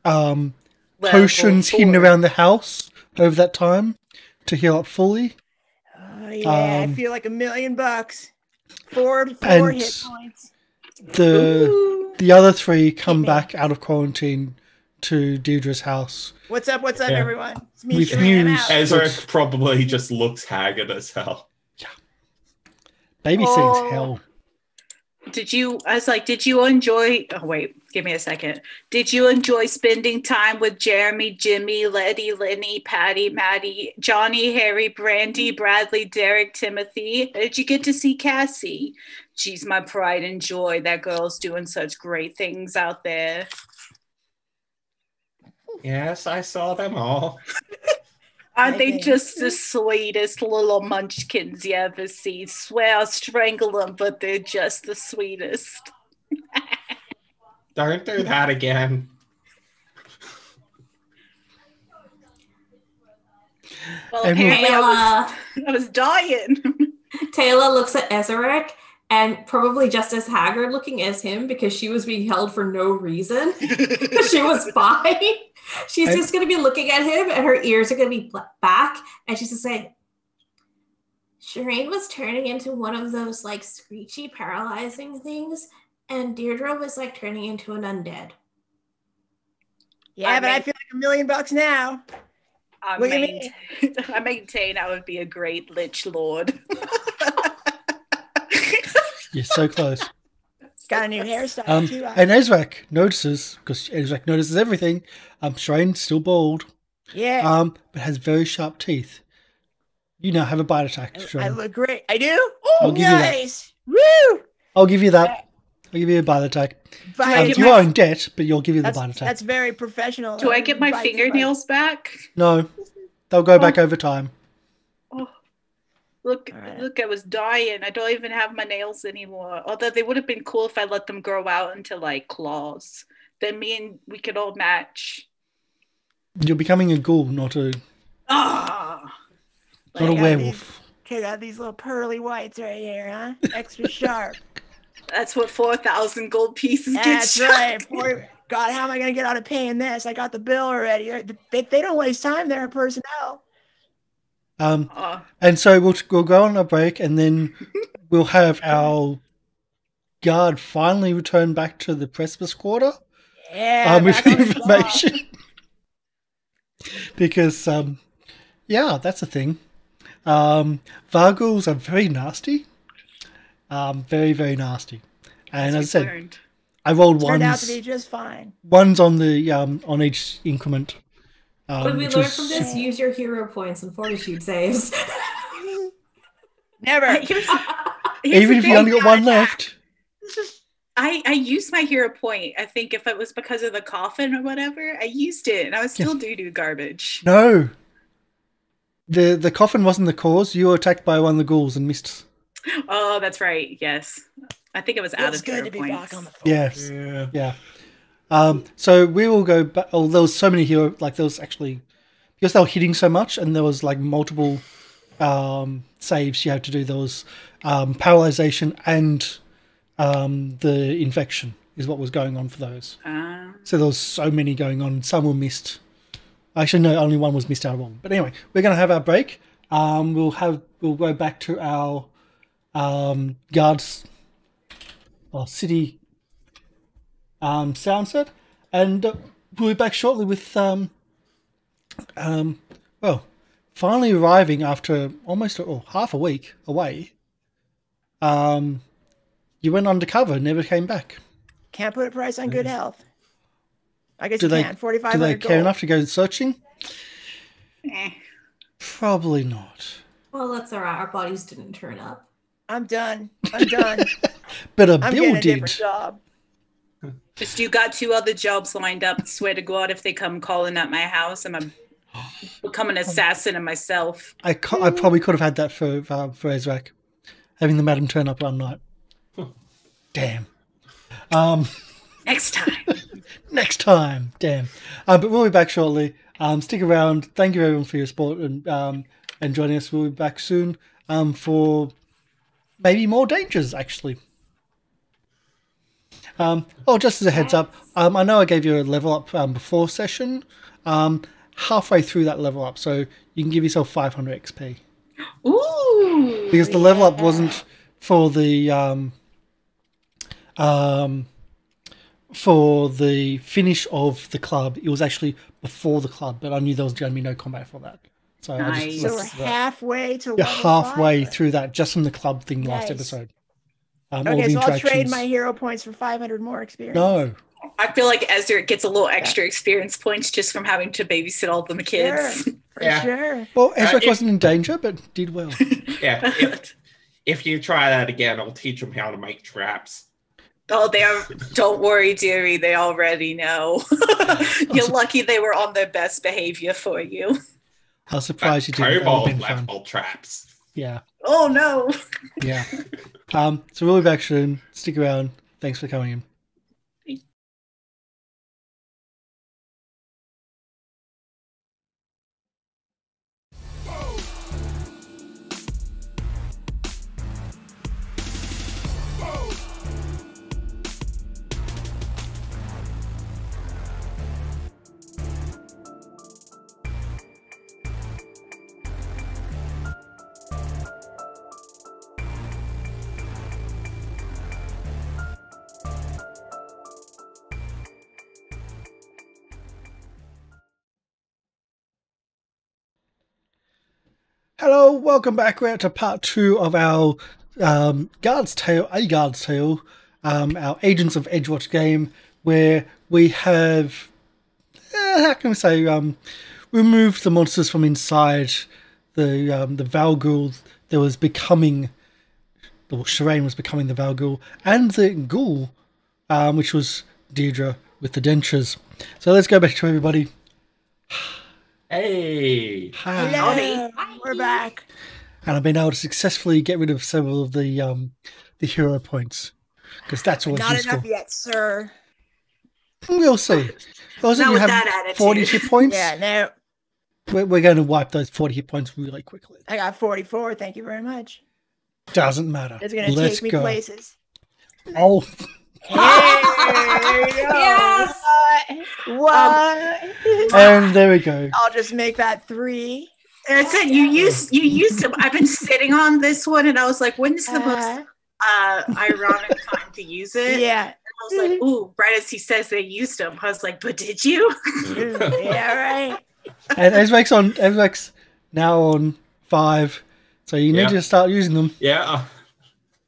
quarantine. Level potions hidden 4. around the house over that time to heal up fully. Oh yeah, I Um, feel like $1,000,000. Four and hit points. The other three come me. back out of quarantine to Deirdre's house. What's up, Yeah. everyone? It's me, With Shireen. I'm news. out. Ezra Looks- probably just looks haggard as hell. Babysitting's Oh. hell. Did you enjoy, oh wait, give me a second. Did you enjoy spending time with Jeremy, Jimmy, Letty, Lenny, Patty, Maddie, Johnny, Harry, Brandy, Bradley, Derek, Timothy? Did you get to see Cassie? She's my pride and joy. That girl's doing such great things out there. Yes, I saw them all. Aren't I they think- just the sweetest little munchkins you ever see? Swear I'll strangle them, but they're just the sweetest. Don't do that again. Well, And apparently Taylor. I was dying. Taylor looks at Ezeric and probably just as haggard looking as him because she was being held for no reason. She was fine. She's I- just going to be looking at him and her ears are going to be back. And she's just saying, Shireen was turning into one of those like screechy paralyzing things. And Deirdre was like turning into an undead. Yeah, but I feel like $1,000,000 now. I Look at me. maintain I would be a great lich lord. You're so close. Got a new hairstyle too. And Ezrak notices, because Ezrak notices everything, Shireen's still bald, Yeah, but has very sharp teeth. You now have a bite attack, I Shireen. look great. I do. I'll Oh, give you that. nice. Woo! I'll give you that. I'll give you a bite attack. Bite get You my- are in debt, but you'll give you the that's, bite attack. that's very professional. Do I get my Bite- fingernails back? No, they'll go back over time. Oh, look, All right. look, I was dying. I don't even have my nails anymore. Although they would have been cool if I let them grow out into like claws. Then we could all match. You're becoming a ghoul, not a Ah, not a Like, werewolf. Okay, got these little pearly whites right here, huh? Extra sharp. that's what 4,000 gold pieces That's get. right. Boy, God, how am I gonna get out of paying this? I got the bill already. They don't waste time there, personnel. Oh, And so we'll go on a break, and then we'll have our guard finally return back to the Precipice Quarter Yeah, with back on the block. information. Because, yeah, that's a thing. Vargals are very nasty. Very, very nasty. And as I said, learned. I rolled Turned out to ones. be just fine. Ones on the on each increment. What did we which learn was- from this? Use your hero points and fortitude saves. Never. Here's Even the if you thing. only got one left. I used my hero point. I think if it was because of the coffin or whatever, I used it, and I was still doo-doo garbage. No. The coffin wasn't the cause. You were attacked by one of the ghouls and missed. Oh, that's right. Yes, I think it was out Feels of good hero to be points. back on the force. Yes. Yeah. Yeah. So we will go back. Oh, there was so many hero. Like there was actually, because they were hitting so much, and there was like multiple saves you had to do. There was paralyzation and the infection is what was going on for those. Ah. So there was so many going on. Some were missed. Actually, no, only one was missed out of all. But anyway, we're going to have our break. We'll go back to our guards city sound set, and we'll be back shortly with finally arriving after almost half a week away. You went undercover and never came back. Can't put a price on good health. I guess Do you they, can. 4,500 do they gold. care enough to go searching? Eh. Probably not. Well, that's all right. Our bodies didn't turn up. I'm done. I'm done. But a I'm bill getting a did. different job. Just you got 2 other jobs lined up. Swear to God, if they come calling at my house, I'm a become an assassin of myself. I probably could have had that for Ezrak, having the madam turn up one night. Damn. Next time. Next time. Damn. But we'll be back shortly. Stick around. Thank you everyone for your support and joining us. We'll be back soon for maybe more dangers, actually. Just as a heads up, I know I gave you a level up before session. Halfway through that level up, so you can give yourself 500 XP. Ooh. Because the level up wasn't for the finish of the club. It was actually before the club, but I knew there was going to be no combat for that. So I Nice. just So we're listed that. halfway to You're level halfway 5. through that just from the club thing last Nice. episode. All Okay, the so I'll trade interactions. my hero points for 500 more experience. No. I feel like Ezra gets a little extra experience points just from having to babysit all the kids. Sure, for Yeah. sure. Well, Ezra wasn't in danger, but did well. Yeah, if you try that again, I'll teach them how to make traps. Oh, don't worry, dearie. They already know. You're lucky they were on their best behavior for you. I was surprised you didn't. That would have Kobold been fun. level traps. Yeah. Oh, no. Yeah. So we'll be back soon. Stick around. Thanks for coming in. Hello, welcome back. We're to part 2 of our Guard's Tale, our Agents of Edgewatch game, where we have, how can we say, removed the monsters from inside the Valghoul that was becoming, Shireen was becoming the Valghoul, and the Ghoul, which was Deirdre with the dentures. So let's go back to everybody. Hey! Hi. Hello. We're back. And I've been able to successfully get rid of several of the hero points, because that's always Not useful. enough yet, sir. We'll see. Also, Not you with have that attitude. 40 hit points. Yeah, no. We're going to wipe those 40 hit points really quickly. I got 44. Thank you very much. Doesn't matter. It's going to Let's take me go. places. Oh, Hey, there you go. Yes. What? and there we go. I'll just make that 3. That's it. You used them. I've been sitting on this one, and I was like, when's the most ironic time to use it? Yeah. And I was like, ooh, right as he says they used them. I was like, but did you? Yeah, right. And Ezrek's now on 5, so you need Yeah. to start using them. Yeah,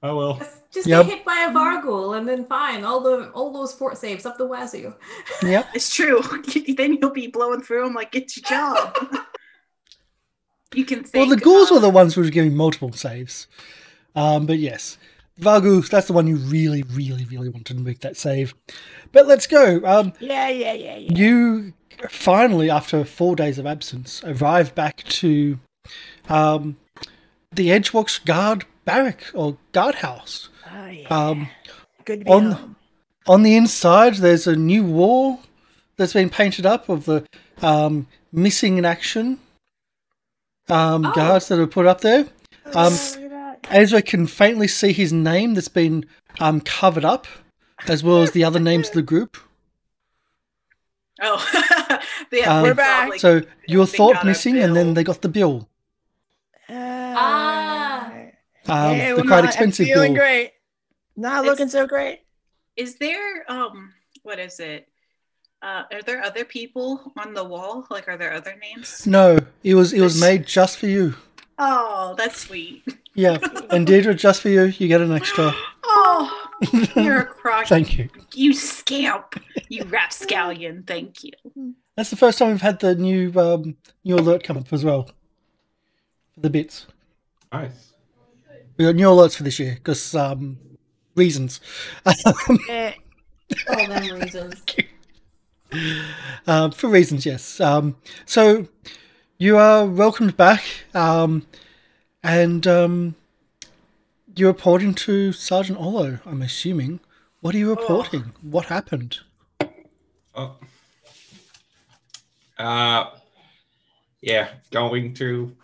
I will. Just Yep. get hit by a Vargul and then fine. All those fort saves up the wazoo. Yep. It's true. Then you'll be blowing through them like it's your job. You can think. Well, the ghouls were the ones who were giving multiple saves. But yes, Valgu, that's the one you really, really, really wanted to make that save. But let's go. Yeah. You finally, after 4 days of absence, arrived back to the Edgewatch Guard Barrack or Guardhouse. Oh, yeah. Good to be on- home. On the inside, there's a new wall that's been painted up of the missing in action guards that are put up there. Oh, look at that. Ezra can faintly see his name that's been covered up, as well as the other names of the group. Oh, We're back. So you were they thought got a missing, and then bill. they got the bill. Hey, The well, quite expensive I'm feeling bill. great. Not looking so great. Is there what is it? Are there other people on the wall? Like, are there other names? No, it was made just for you. Oh, that's sweet. Yeah, and Deirdre, just for you, you get an extra. Oh, you're a crock. Thank you. You scamp. You rapscallion. Thank you. That's the first time we've had the new alert come up as well. For the bits. Nice. We got new alerts for this year because reasons. All them reasons. For reasons, yes. So you are welcomed back, and you're reporting to Sergeant Olo, I'm assuming. What are you reporting? What happened? Oh. Yeah, going to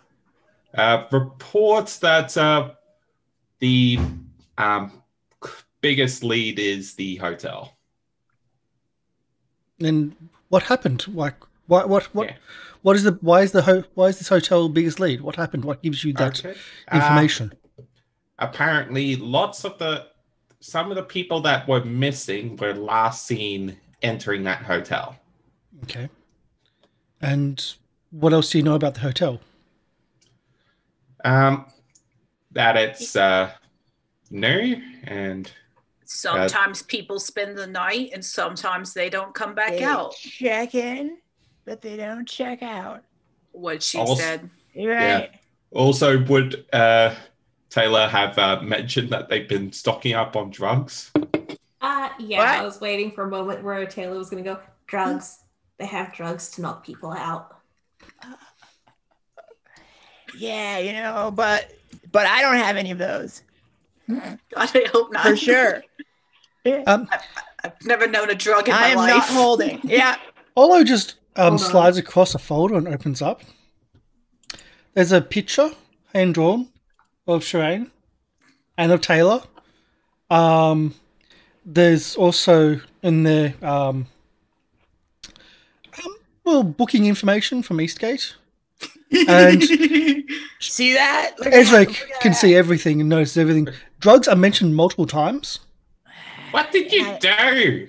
reports that the biggest lead is the hotel. And what happened? Like, what? Yeah. Why is this hotel biggest lead? What happened? What gives you that information? Apparently, some of the people that were missing were last seen entering that hotel. Okay. And what else do you know about the hotel? That it's new and Sometimes people spend the night and sometimes they don't come back They out. check in, but they don't check out. What she Also- said. You're right. Yeah. Also, would Taylor have mentioned that they've been stocking up on drugs? Yeah, What? I was waiting for a moment where Taylor was going to go, drugs. They have drugs to knock people out. Yeah, but I don't have any of those. God, I hope not. For sure. I've never known a drug in I my am life. not holding. Yeah. Olo just Hold on. slides across a folder and opens up. There's a picture, hand drawn, of Shireen and of Taylor. There's also in there booking information from Eastgate. And See that? Look at Ezra that. Look at can that. see everything and notices everything. Drugs are mentioned multiple times. What did you do?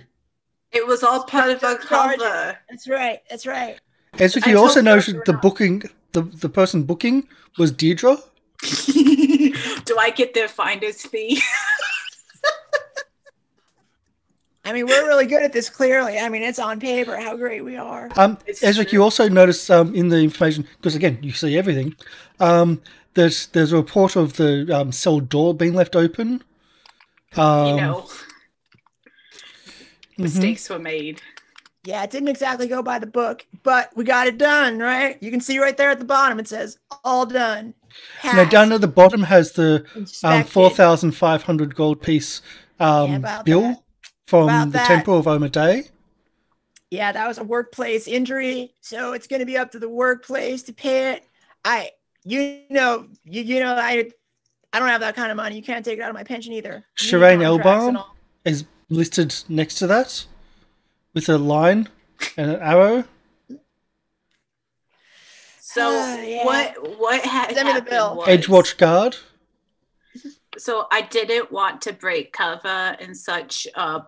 It was all part of a Charges. cover. That's right. That's right. Ezra, I you also told her noted we're the not- booking, the person booking was Deirdre. Do I get their finder's fee? I mean, we're really good at this, clearly. I mean, it's on paper how great we are. It's Ezra, true. you also notice in the information, because again, you see everything, there's a report of the cell door being left open. Mistakes were made. Yeah, it didn't exactly go by the book, but we got it done, right? You can see right there at the bottom, it says, all done. Now, down at the bottom has the Inspected. 4,500 gold piece about bill that. from About the that. Temple of Omeday. Yeah, that was a workplace injury, so it's going to be up to the workplace to pay it. I don't have that kind of money. You can't take it out of my pension either. You need Shireen contracts and Elbaum all. is listed next to that with a line and an arrow. So Yeah. what had Send me the happened bill. was, Edgewatch Guard. so I didn't want to break cover in such a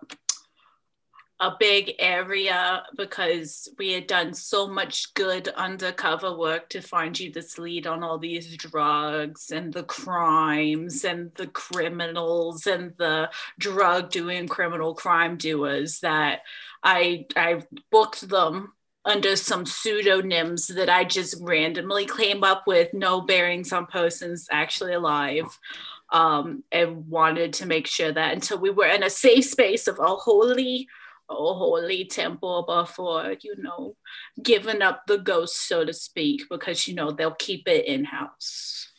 big area because we had done so much good undercover work to find you this lead on all these drugs and the crimes and the criminals and the drug doing criminal crime doers that I booked them under some pseudonyms that I just randomly came up with, no bearings on persons actually alive. And wanted to make sure that until we were in a safe space of a holy temple before, giving up the ghost, so to speak, because, they'll keep it in-house.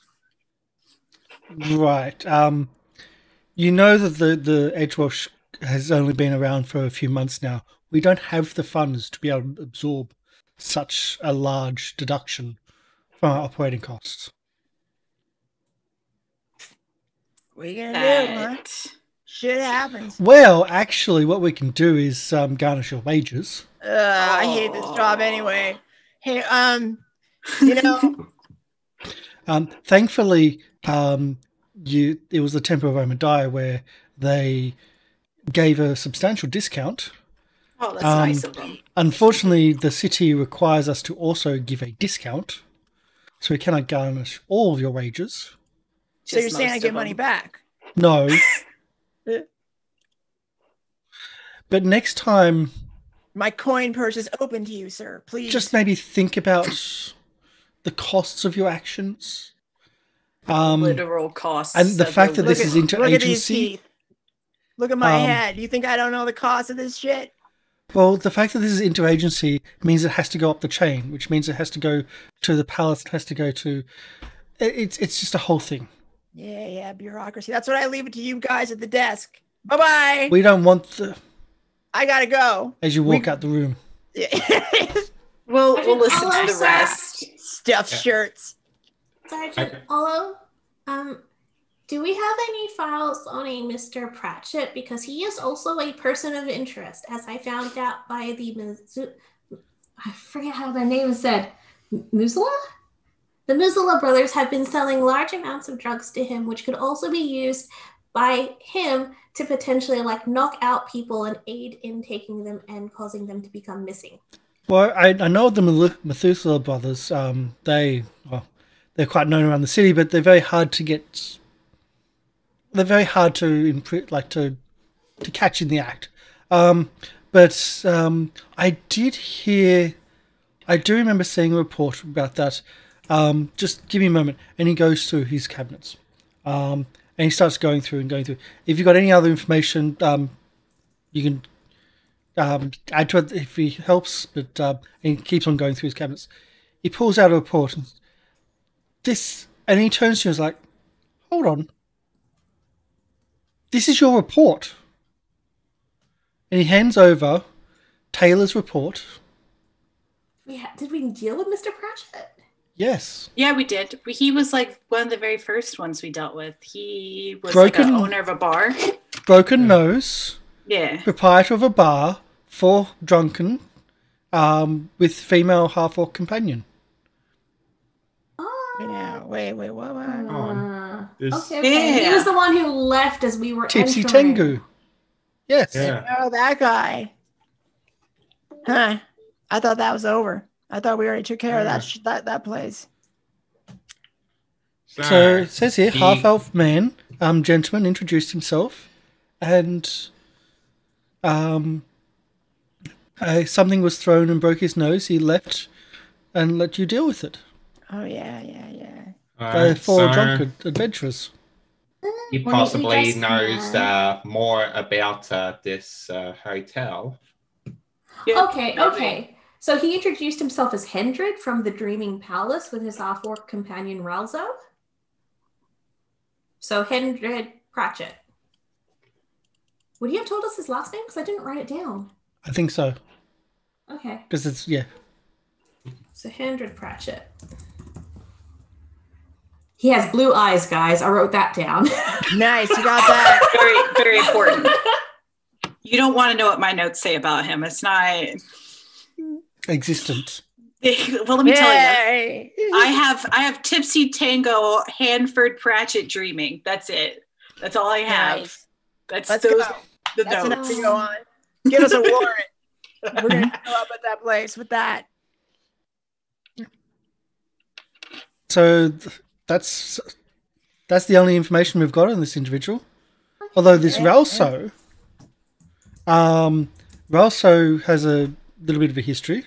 Right. You know that the Edgewash has only been around for a few months now. We don't have the funds to be able to absorb such a large deduction from our operating costs. What are you going to do, huh? That Shit happens. Well, actually, what we can do is garnish your wages. I hate this job anyway. Hey, you know, Thankfully, it was the Temple of Omadai where they gave a substantial discount. Oh, that's nice of them. Unfortunately, the city requires us to also give a discount, so we cannot garnish all of your wages. so you're saying I get money back? No. But next time, My coin purse is open to you, sir. Please. just maybe think about the costs of your actions. Literal costs. and the of fact that your this is living. Look at these interagency. teeth. Look at my head. You think I don't know the cost of this shit? Well, the fact that this is interagency means it has to go up the chain, which means it has to go to the palace. It has to go to. It's just a whole thing. Yeah, bureaucracy. That's what I leave it to you guys at the desk. Bye-bye. We don't want the I gotta go. as you walk out the room. We'll Sergeant listen to Olo, the sir. rest. Stuffed shirts. Sergeant Olo, do we have any files on a Mr. Pratchett? Because he is also a person of interest, as I found out by the I forget how their name is said. Muzela? The Muzela brothers have been selling large amounts of drugs to him, which could also be used by him to potentially knock out people and aid in taking them and causing them to become missing. Well, I know the Methuselah brothers. They're quite known around the city, but they're very hard to get. They're very hard to to catch in the act. But I do remember seeing a report about that. Just give me a moment. And he goes through his cabinets. And he starts going through. If you've got any other information, you can add to it if he helps. But and he keeps on going through his cabinets. He pulls out a report. And he turns to you and is like, hold on. This is your report. And he hands over Taylor's report. Did we deal with Mr. Pratchett? Yes. Yeah, we did. He was one of the very first ones we dealt with. He was Broken- an owner of a bar. Broken nose. Yeah. Proprietor of a bar for drunken with female half-orc companion. Yeah, wait, what? Okay. Yeah. He was the one who left as we were Tipsy entering. Tengu. Yes. Yeah. Oh, that guy. Huh. I thought that was over. I thought we already took care of that place. So it says here, half-elf man, gentleman introduced himself, and something was thrown and broke his nose. He left and let you deal with it. Oh, yeah. For drunken adventurers. He Well, possibly just- knows more about this hotel. Yeah. Okay. So he introduced himself as Hendred from the Dreaming Palace with his half-orc companion Ralzo. So Hendred Pratchett. Would he have told us his last name? Because I didn't write it down. I think so. Okay. Because it's, yeah. So Hendred Pratchett. He has blue eyes, guys. I wrote that down. Nice, you got that. Very, very important. You don't want to know what my notes say about him. It's not. Existent. Well, let me tell you. Yay. I have Tipsy Tango Hanford Pratchett dreaming. That's it. That's all I have. Nice. That's Let's those. go. The That's enough notes. to go on. Give us a warrant. We're going to show up at that place with that. So that's the only information we've got on this individual. Although this Ralso has a little bit of a history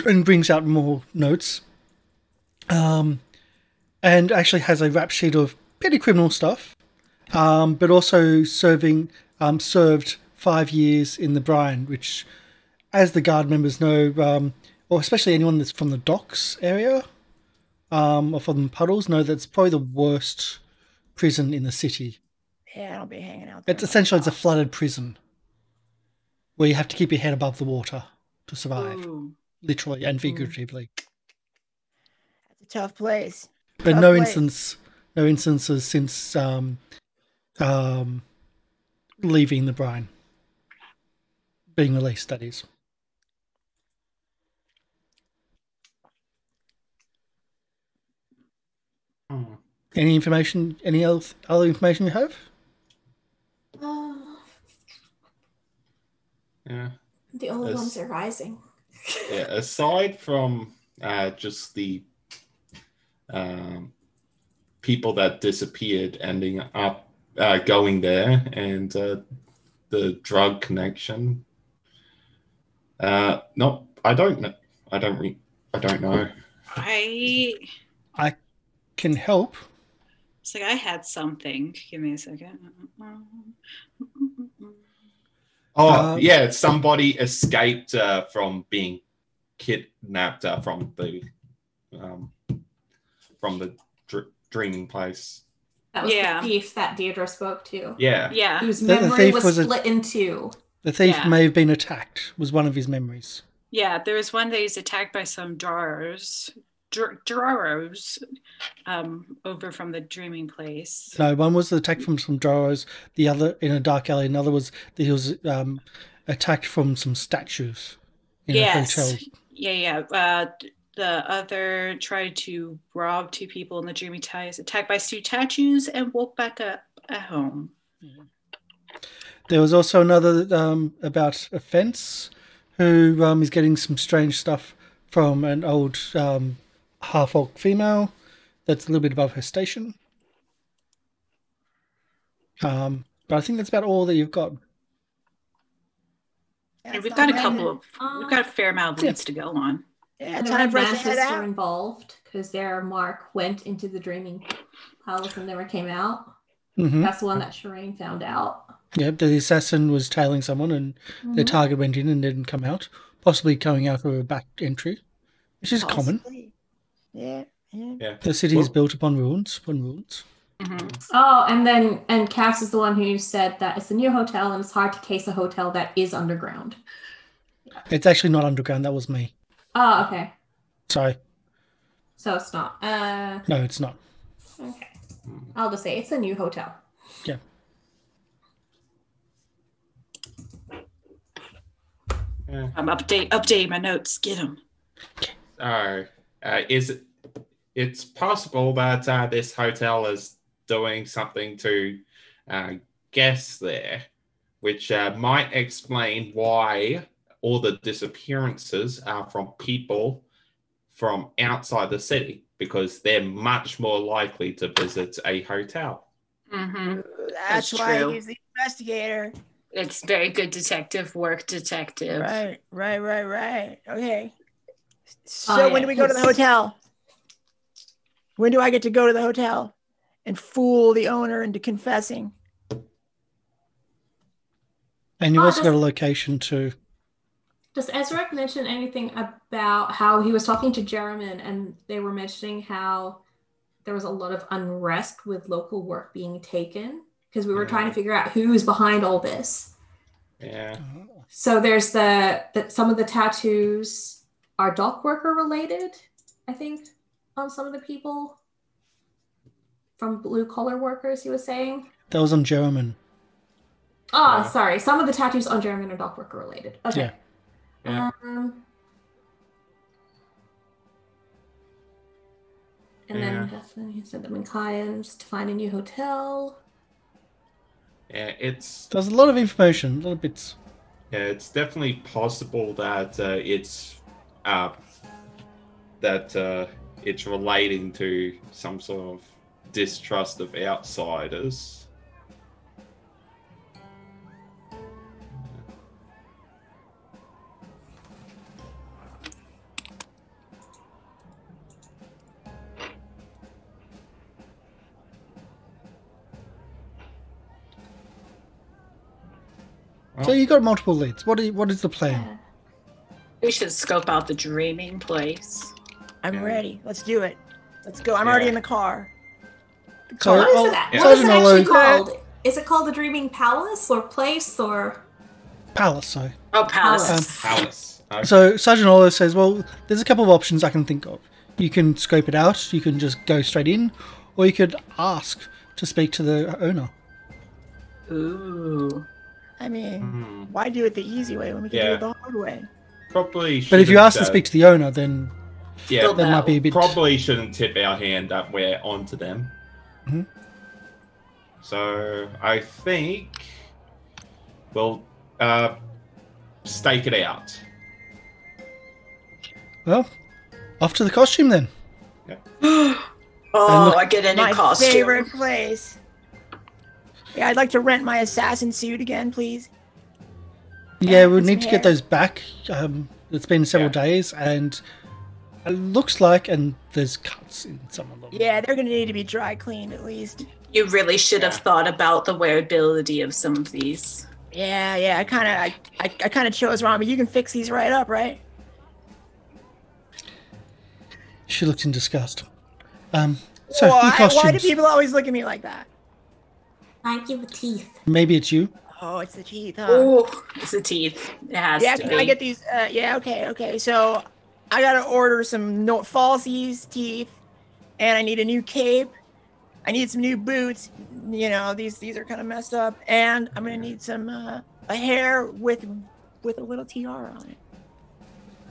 and brings out more notes. And actually has a rap sheet of petty criminal stuff, but also served 5 years in the brine, which, as the guard members know, or especially anyone that's from the docks area, or from the puddles, know that's probably the worst prison in the city. Yeah, I don't be hanging out there. It's essentially a flooded prison where you have to keep your head above the water to survive, Ooh. literally and figuratively. It's a tough place. But Tough no place. instances since leaving the brine. Being released, that is. Any information? Any other information you have? Yeah. The only ones are rising. Yeah. Aside from just the people that disappeared, ending up going there, and the drug connection. No, I don't know. I don't know. I Can help. It's like I had something. Give me a second. Oh, yeah, somebody escaped from being kidnapped from the dreaming place. That was the thief that Deirdre spoke to. Yeah. Yeah. Whose memory was split in two. The thief may have been attacked, was one of his memories. Yeah, there was one that he's attacked by some drawers over from the dreaming place. No, one was attacked from some drawers, the other in a dark alley, another was that he was attacked from some statues in a hotel. Yeah. The other tried to rob two people in the dreaming ties, attacked by statues, and woke back up at home. There was also another about a fence who is getting some strange stuff from an old half-orc female that's a little bit above her station. But I think that's about all that you've got. And we've got a fair amount of leads to go on. Yeah, time for us to head out. Are involved because their mark went into the dreaming palace and never came out. Mm-hmm. That's the one that Shireen found out. Yep, the assassin was tailing someone and their target went in and didn't come out, possibly coming out of a back entry, which is common. Yeah. The city is built upon ruins. Mm-hmm. Oh, and Cass is the one who said that it's a new hotel and it's hard to case a hotel that is underground. It's actually not underground. That was me. Oh, okay. Sorry. So it's not. No, it's not. Okay. I'll just say it's a new hotel. Yeah. I'm updating my notes. Get them. It's possible that this hotel is doing something to guests there, which might explain why all the disappearances are from people from outside the city, because they're much more likely to visit a hotel. Mm-hmm. That's why he's the investigator. It's very good detective work, detective. Right. Okay. So when do we go to the hotel? When do I get to go to the hotel and fool the owner into confessing? And you also got a location too. Does Ezra mention anything about how he was talking to Jeremy and they were mentioning how there was a lot of unrest with local work being taken? Because we were trying to figure out who is behind all this. Yeah. So there's some of the tattoos are dock worker related, I think, on some of the people from blue collar workers, he was saying. That was on German. Oh, sorry. Some of the tattoos on German are dock worker related. Okay. Yeah. And then he said that Kayans to find a new hotel. Yeah, there's a lot of information, a lot of bits. Yeah, it's definitely possible that it's relating to some sort of distrust of outsiders. So you got multiple leads. What is the plan? We should scope out the dreaming place. I'm ready. Let's do it. Let's go. I'm already in the car. So, what is it actually called? Is it called the Dreaming Palace or Place or? Palace, sorry. Oh, Palace. Palace. Okay. So Sergeant Olo says, well, there's a couple of options I can think of. You can scope it out. You can just go straight in, or you could ask to speak to the owner. Ooh. I mean, why do it the easy way when we can do it the hard way? Probably. But if you ask to speak to the owner, then yeah, that might be a bit. Probably shouldn't tip our hand that we're onto them. Mm-hmm. So I think we'll stake it out. Well, off to the costume then. Oh, I get a new My costume. favorite place. Yeah, I'd like to rent my assassin suit again, please. Yeah, we'll some need to hair. get those back. It's been several days, and it looks like, and there's cuts in some of them. Yeah, they're gonna need to be dry cleaned at least. You really should have thought about the wearability of some of these. Yeah, I kind of chose wrong, but you can fix these right up, right? She looked in disgust. So, new costumes. Why do people always look at me like that? I give teeth. Maybe it's you. Oh, it's the teeth, huh? Oh, it's the teeth. It has Yeah, to can be. I get these? Yeah, okay. So I gotta order some falsies teeth, and I need a new cape. I need some new boots. You know, these are kind of messed up, and I'm gonna need some a hair with a little tiara on it.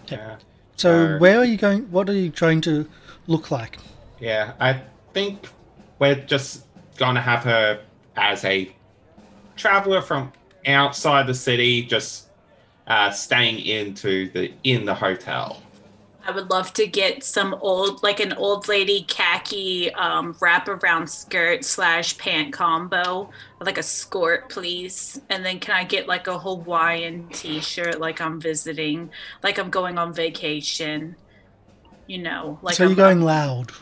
Yeah. So, where are you going? What are you trying to look like? Yeah, I think we're just gonna have her as a traveler from outside the city, just staying in the hotel. I would love to get an old lady khaki wraparound skirt / pant combo, like a skirt, please. And then can I get like a Hawaiian t-shirt, like I'm visiting, like I'm going on vacation. You know, like So you're going loud.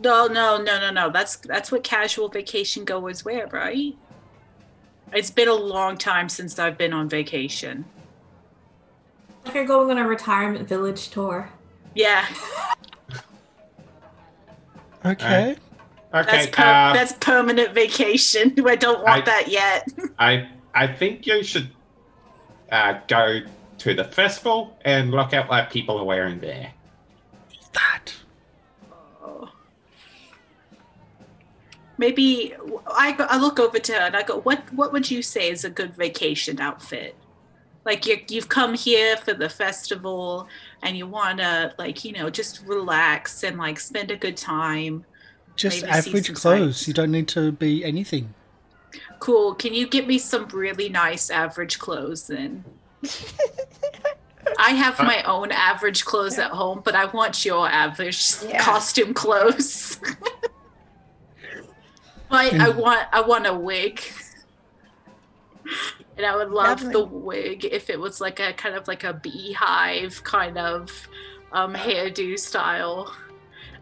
No. That's what casual vacation goers wear, right? It's been a long time since I've been on vacation. Like you're going on a retirement village tour. Yeah. Okay. Okay. That's permanent vacation. I don't want that yet. I think you should go to the festival and look at what people are wearing there. That. Maybe I look over to her and I go, what would you say is a good vacation outfit? Like you've come here for the festival and you want to just relax and like spend a good time. Just Maybe see average some clothes. sights. You don't need to be anything. Cool. Can you get me some really nice average clothes then? I have my own average clothes at home, but I want your average costume clothes. I want a wig. And I would love the wig if it was like a kind of like a beehive kind of hairdo style.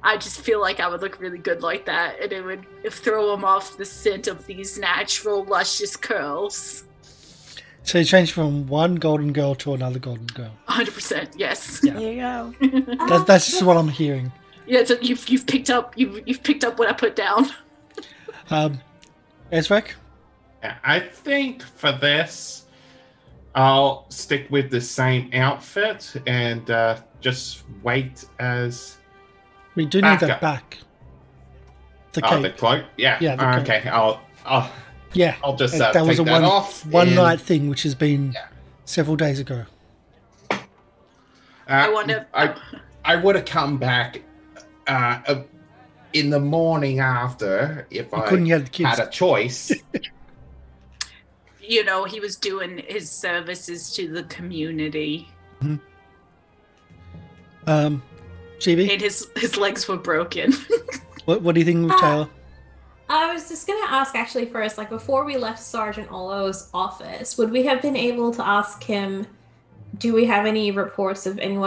I just feel like I would look really good like that, and it would throw them off the scent of these natural, luscious curls. So you change from one golden girl to another golden girl. 100%, yes. Yeah. There you go. That's just what I'm hearing. Yeah, so you've picked up what I put down. Ezrak? I think for this, I'll stick with the same outfit and just wait as. We do need that back. The cape. The cloak. Yeah. Yeah, the okay. I'll just that take was a that off. one night thing, which has been several days ago. I would have come back in the morning after if I had a choice. You know, he was doing his services to the community. GB? And his legs were broken. What do you think of Taylor? I was just going to ask actually first, like before we left Sergeant Olo's office, would we have been able to ask him, do we have any reports of any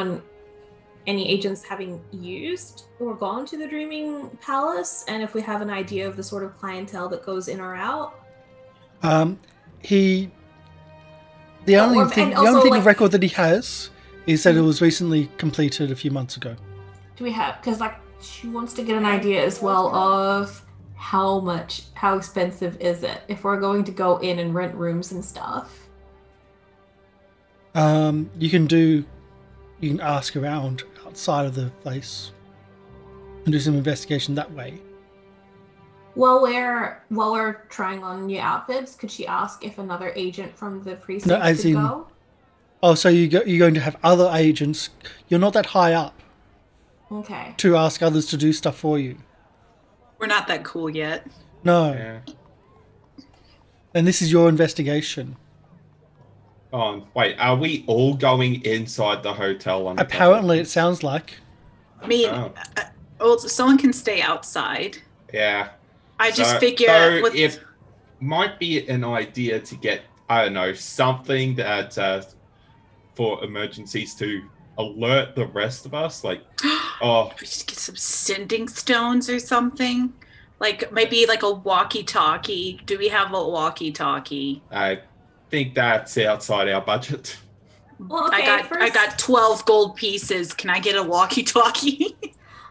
agents having used or gone to the Dreaming Palace? And if we have an idea of the sort of clientele that goes in or out? The only thing of record that he has is that it was recently completed a few months ago. Do we have, because like she wants to get an idea as well of how expensive is it if we're going to go in and rent rooms and stuff. You can ask around outside of the place and do some investigation that way. While we're trying on new outfits, could she ask if another agent from the precinct No, as could in- go? Oh, so you're going to have other agents. You're not that high up Okay. to ask others to do stuff for you. We're not that cool yet. No. Yeah. And this is your investigation. Wait, are we all going inside the hotel? Apparently, it sounds like. I mean, Oh. well, someone can stay outside. Yeah. I just So figure it might be an idea to get, I don't know, something that for emergencies to alert the rest of us. Like, oh, we should get some sending stones or something. Like maybe like a walkie-talkie. Do we have a walkie-talkie? I think that's outside our budget. Well, okay, I got 12 gold pieces. Can I get a walkie-talkie?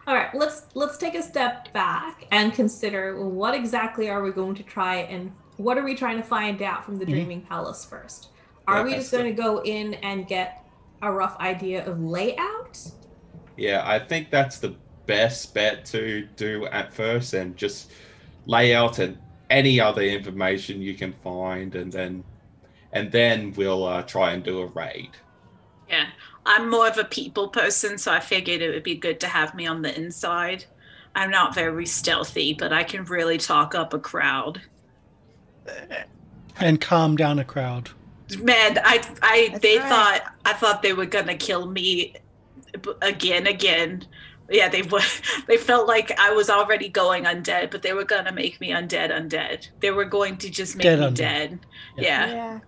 All right, let's take a step back and consider what exactly are we going to try and what are we trying to find out from the Dreaming Palace first? Are we just going to go in and get a rough idea of layout? Yeah, I think that's the best bet to do at first, and just lay out and any other information you can find, and then we'll try and do a raid. Yeah, I'm more of a people person, so I figured it would be good to have me on the inside. I'm not very stealthy, but I can really talk up a crowd. And calm down a crowd. Man, I thought they were gonna kill me again. Yeah, they would. They felt like I was already going undead, but they were gonna make me undead. They were going to just make me dead. Yeah.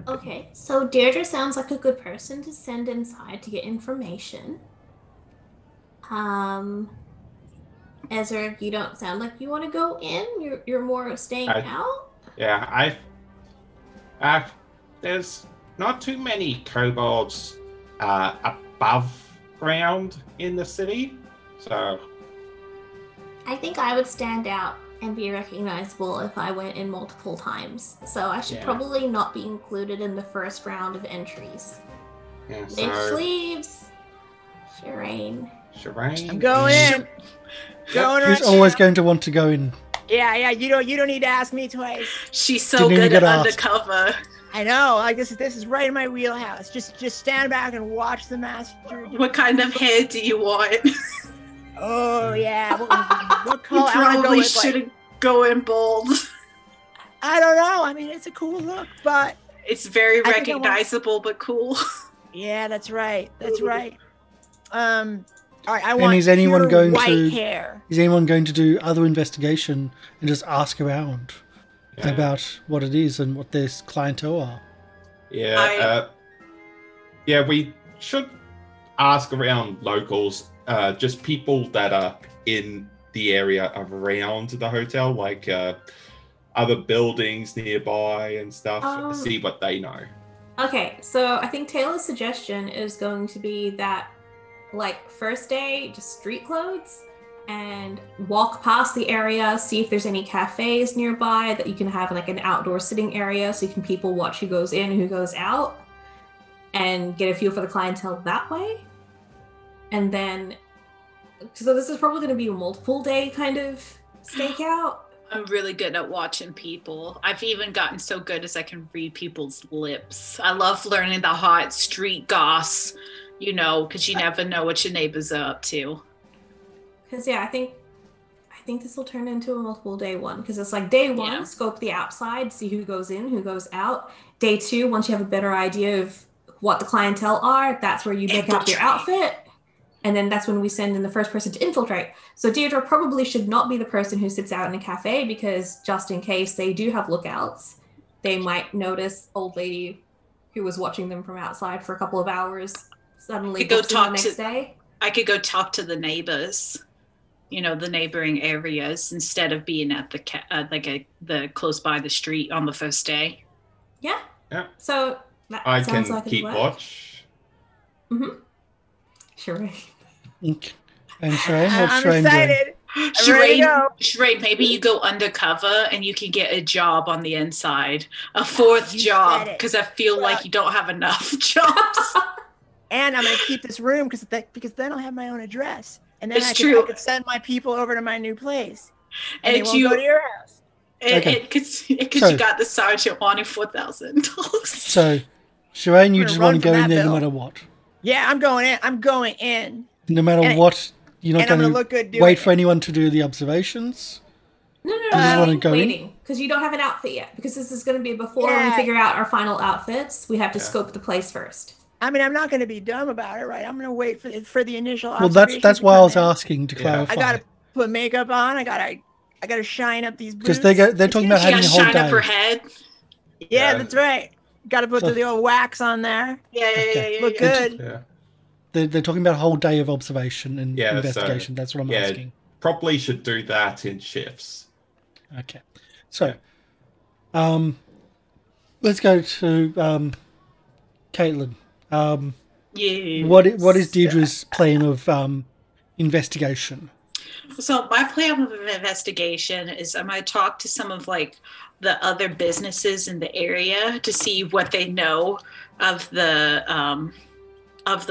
Okay, so Deirdre sounds like a good person to send inside to get information. Ezra, you don't sound like you want to go in. You're more staying out. Yeah, there's not too many kobolds above ground in the city, so I think I would stand out and be recognizable if I went in multiple times. So I should probably not be included in the first round of entries. yeah. Big sleeves. Shireen. I'm going in. Going right Who's always now. going to want to go in? Yeah. You don't need to ask me twice. She's so Didn't even good at get asked. undercover. I know. Like this is right in my wheelhouse. Just stand back and watch the master. What kind of hair do you want? Oh yeah. What color? You I wanna go probably with, like, shouldn't go in bold. I don't know. I mean, it's a cool look, but It's very I think I want- recognizable, but cool. yeah, that's right. That's right. All right. I want is anyone pure going white to- hair. Is anyone going to do other investigation and just ask around about what it is and what their clientele are? Yeah, we should ask around locals, just people that are in the area around the hotel, like other buildings nearby and stuff, see what they know. Okay, so I think Taylor's suggestion is going to be that, like, first day, just street clothes, and walk past the area, see if there's any cafes nearby that you can have like an outdoor sitting area so you can people watch who goes in, who goes out, and get a feel for the clientele that way. And then, so this is probably going to be a multiple day kind of stakeout. I'm really good at watching people. I've even gotten so good as I can read people's lips. I love learning the hot street goss, you know, because you never know what your neighbors are up to. Because I think this will turn into a multiple day one. Because it's like day one, scope the outside, see who goes in, who goes out. Day two, once you have a better idea of what the clientele are, that's where you make up your outfit. And then that's when we send in the first person to infiltrate. So Deirdre probably should not be the person who sits out in a cafe, because just in case they do have lookouts, they might notice old lady who was watching them from outside for a couple of hours suddenly Go books in the talk next to- day. I could go talk to the neighbors, you know, the neighboring areas, instead of being at the the close by the street on the first day. Yeah. Yeah. So that I sounds can like it'd keep work. watch. Mm-hmm. Sure. And Shireen, what's I'm Shireen doing? excited. I'm ready to go. Shereen, maybe you go undercover and you can get a job on the inside, a fourth You job, said it. because I feel like you don't have enough jobs. And I'm gonna keep this room because then I'll have my own address. and then It's I true. could send my people over to my new place, And they won't go to your house. Because you got the sergeant wanting $4,000. So, Shireen, you gonna just run want to from go in that there no bill. matter what. Yeah, I'm going in. I'm going in. No matter And- what, you're not and I'm going gonna look good to doing wait it. for anyone to do the observations. No, just wanna I'm go in? waiting because you don't have an outfit yet. Because this is going to be before we Yeah. figure out our final outfits. We have to scope the place first. I mean, I'm not going to be dumb about it, right? I'm going to wait for the initial. Well, that's observations to why I come was in. asking to Yeah. clarify. I got to put makeup on. I got to shine up these boots. Because they're talking about She having got a whole shine up her day. head. Yeah, Yeah. that's right. Got to put So- the old wax on there. Yeah. Look good. Yeah. They're talking about a whole day of observation and Yeah, so- investigation. That's what I'm yeah. asking. Probably should do that in shifts. Okay. So, let's go to Caitlin. Yeah. What is Deirdre's plan of investigation? So my plan of investigation is I'm going to talk to some of like the other businesses in the area to see what they know of the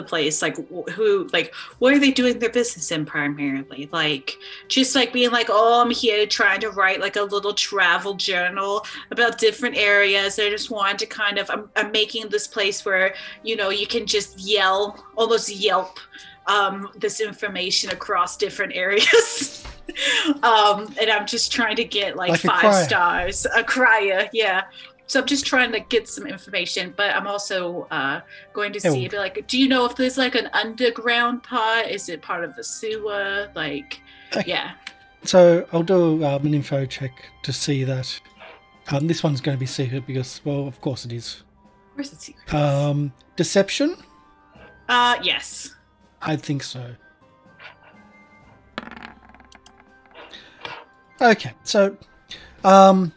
place, like who, like what are they doing their business in primarily, like just like being like, oh, I'm here trying to write like a little travel journal about different areas. I just wanted to kind of I'm making this place where you can just almost yelp this information across different areas. And I'm just trying to get like Like a 5 crier. stars, a crier, yeah. So I'm just trying to get some information, but I'm also going to see, be like, do you know if there's like an underground part? Is it part of the sewer? Like, Okay. yeah. So I'll do an info check to see that this one's going to be secret because, well, of course it is. Where's the secret? Deception? Yes. I think so. Okay, so the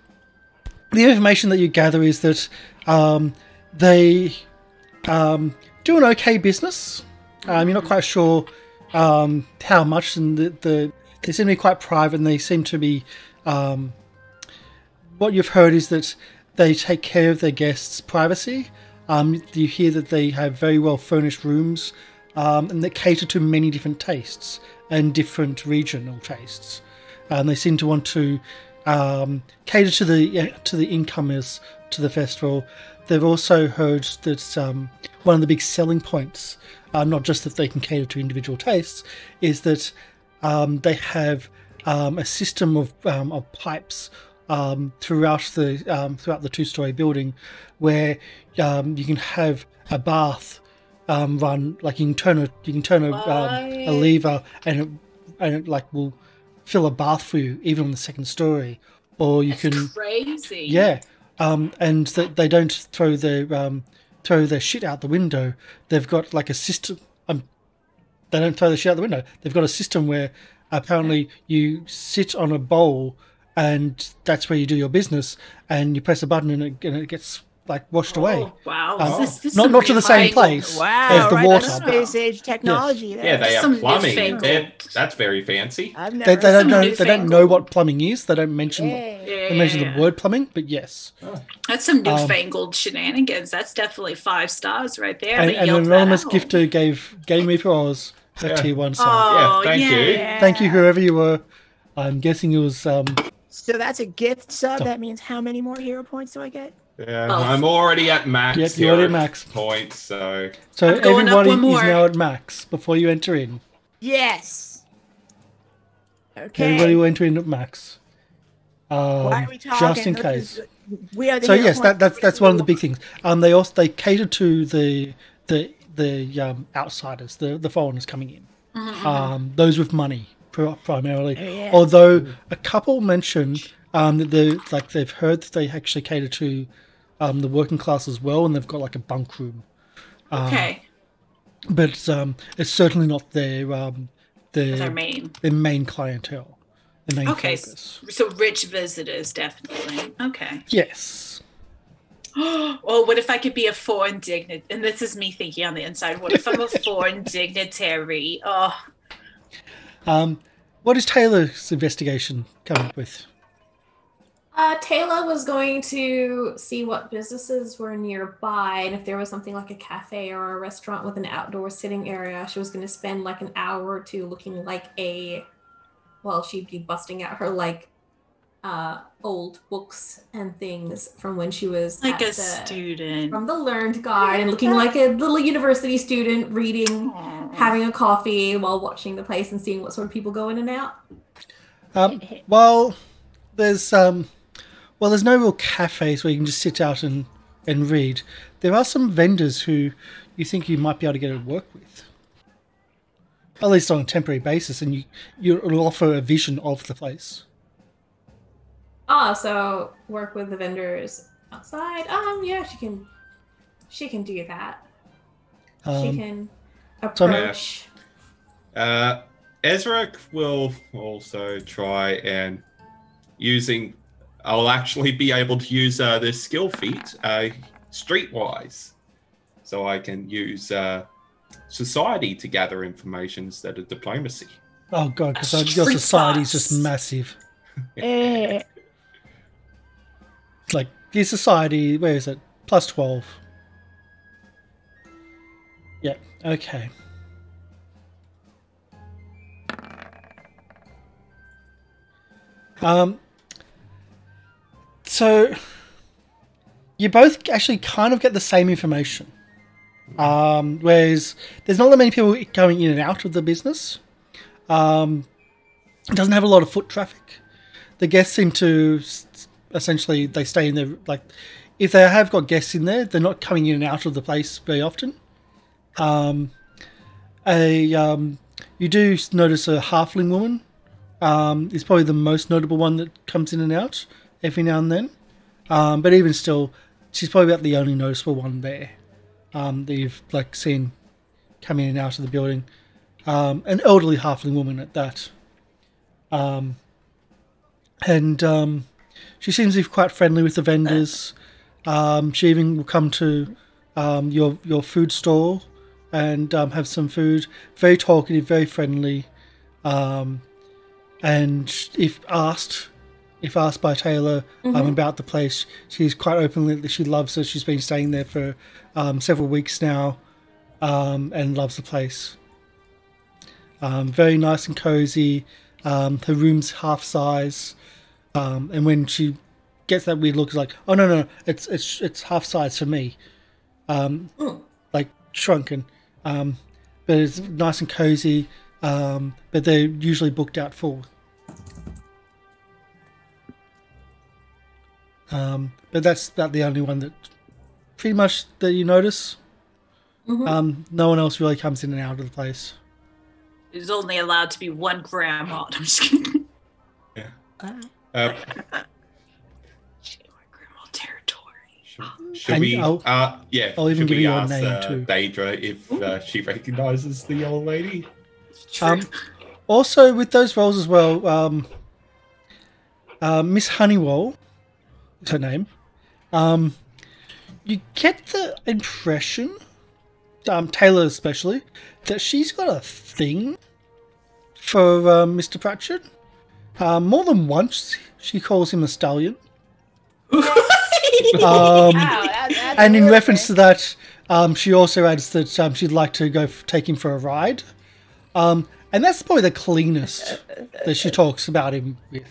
information that you gather is that they do an okay business. You're not quite sure how much, and they seem to be quite private, and they seem to be. What you've heard is that they take care of their guests' privacy. You hear that they have very well furnished rooms, and they cater to many different tastes and different regional tastes. They seem to want to cater to the incomers to the festival. They've also heard that one of the big selling points, not just that they can cater to individual tastes, is that they have a system of pipes throughout the 2-story building, where you can have a bath run, like you can turn a lever and it like will fill a bath for you even on the 2nd story, or you can Crazy. yeah, and that they don't throw their shit out the window. They've got like a system. They don't throw the shit out the window. They've got a system where apparently you sit on a bowl, and that's where you do your business, and you press a button and it gets like washed away. Oh, wow. This Not to the same place Wow, as the right, water. that's space age technology there. Yeah, they have Some plumbing. newfangled. That's very fancy. I've They never don't seen know. it. They don't know what plumbing is. They don't mention. Yay. They mention the word plumbing, but yes. That's some newfangled shenanigans. That's definitely 5 stars right there. And They an yelled that anonymous out. gifter gave Game Reaper Oz a Yeah. tier 1 star. Oh, Yeah, thank you. yeah. Thank you, whoever you were. I'm guessing it was. So that's a gift sub. So- That means how many more hero points do I get? Yeah, Oh. I'm already at max. Yep, you're already at hero max. points. So So I'm going up everybody one more. is now at max before you enter in. Yes. Okay. Everybody will enter in at max. Why are we talking? Just in This case. is- we are the So hero yes, point- that's one of the big things. They cater to the outsiders, the foreigners coming in. Those with money primarily. Oh, yeah. Although a couple mentioned that they've heard that they actually cater to the working class as well, and they've got like a bunk room. Okay. But it's certainly not their Their main. main clientele. The main Okay. focus. So rich visitors, definitely. Okay. Yes. Oh, what if I could be a foreign dignitary? And this is me thinking on the inside. What if I'm a foreign dignitary? Oh, What is Taylor's investigation coming up with? Taylor was going to see what businesses were nearby, and if there was something like a cafe or a restaurant with an outdoor sitting area, she was going to spend like an hour or two looking like she'd be busting out her old books and things from when she was like a student from the Learned Guard, and looking like a little university student, reading, having a coffee while watching the place and seeing what sort of people go in and out. Well, there's no real cafes where you can just sit out and read. There are some vendors who you think you might be able to get to work with, at least on a temporary basis, and you'll offer a vision of the place. Oh, so work with the vendors outside. Yeah, she can do that. She can approach. Ezra will also try and I'll actually be able to use this skill feat streetwise, so I can use society to gather information instead of diplomacy. Oh god, because your society is just massive. Like your society, where is it? Plus 12. Yeah. Okay. So you both actually kind of get the same information. Whereas there's not that many people going in and out of the business. It doesn't have a lot of foot traffic. The guests seem to essentially, they stay in there. Like, if they have got guests in there, they're not coming in and out of the place very often. You do notice a halfling woman. Is probably the most notable one that comes in and out every now and then. But even still, she's probably about the only noticeable one there that you've seen come in and out of the building. An elderly halfling woman at that. She seems to be quite friendly with the vendors. She even will come to your food stall and have some food. Very talkative, very friendly. And if asked by Taylor about the place, she's quite openly that she loves it. She's been staying there for several weeks now, and loves the place. Very nice and cozy. Her room's half size, and when she gets that weird look, it's like, oh no, it's half size for me, like shrunken. But it's nice and cozy. But they're usually booked out full. But that's about the only one that pretty much that you notice. No one else really comes in and out of the place. There's only allowed to be one grandma. I'm just kidding. Yeah. Grandma territory. Should we? I'll even give you your name too. Deidre, if she recognizes the old lady. Also, with those roles as well, Miss Honeywell is her name. You get the impression, Taylor especially, that she's got a thing for Mr. Pratchett. More than once, she calls him a stallion. And in reference to that, she also adds that she'd like to go take him for a ride. And that's probably the cleanest that she talks about him with.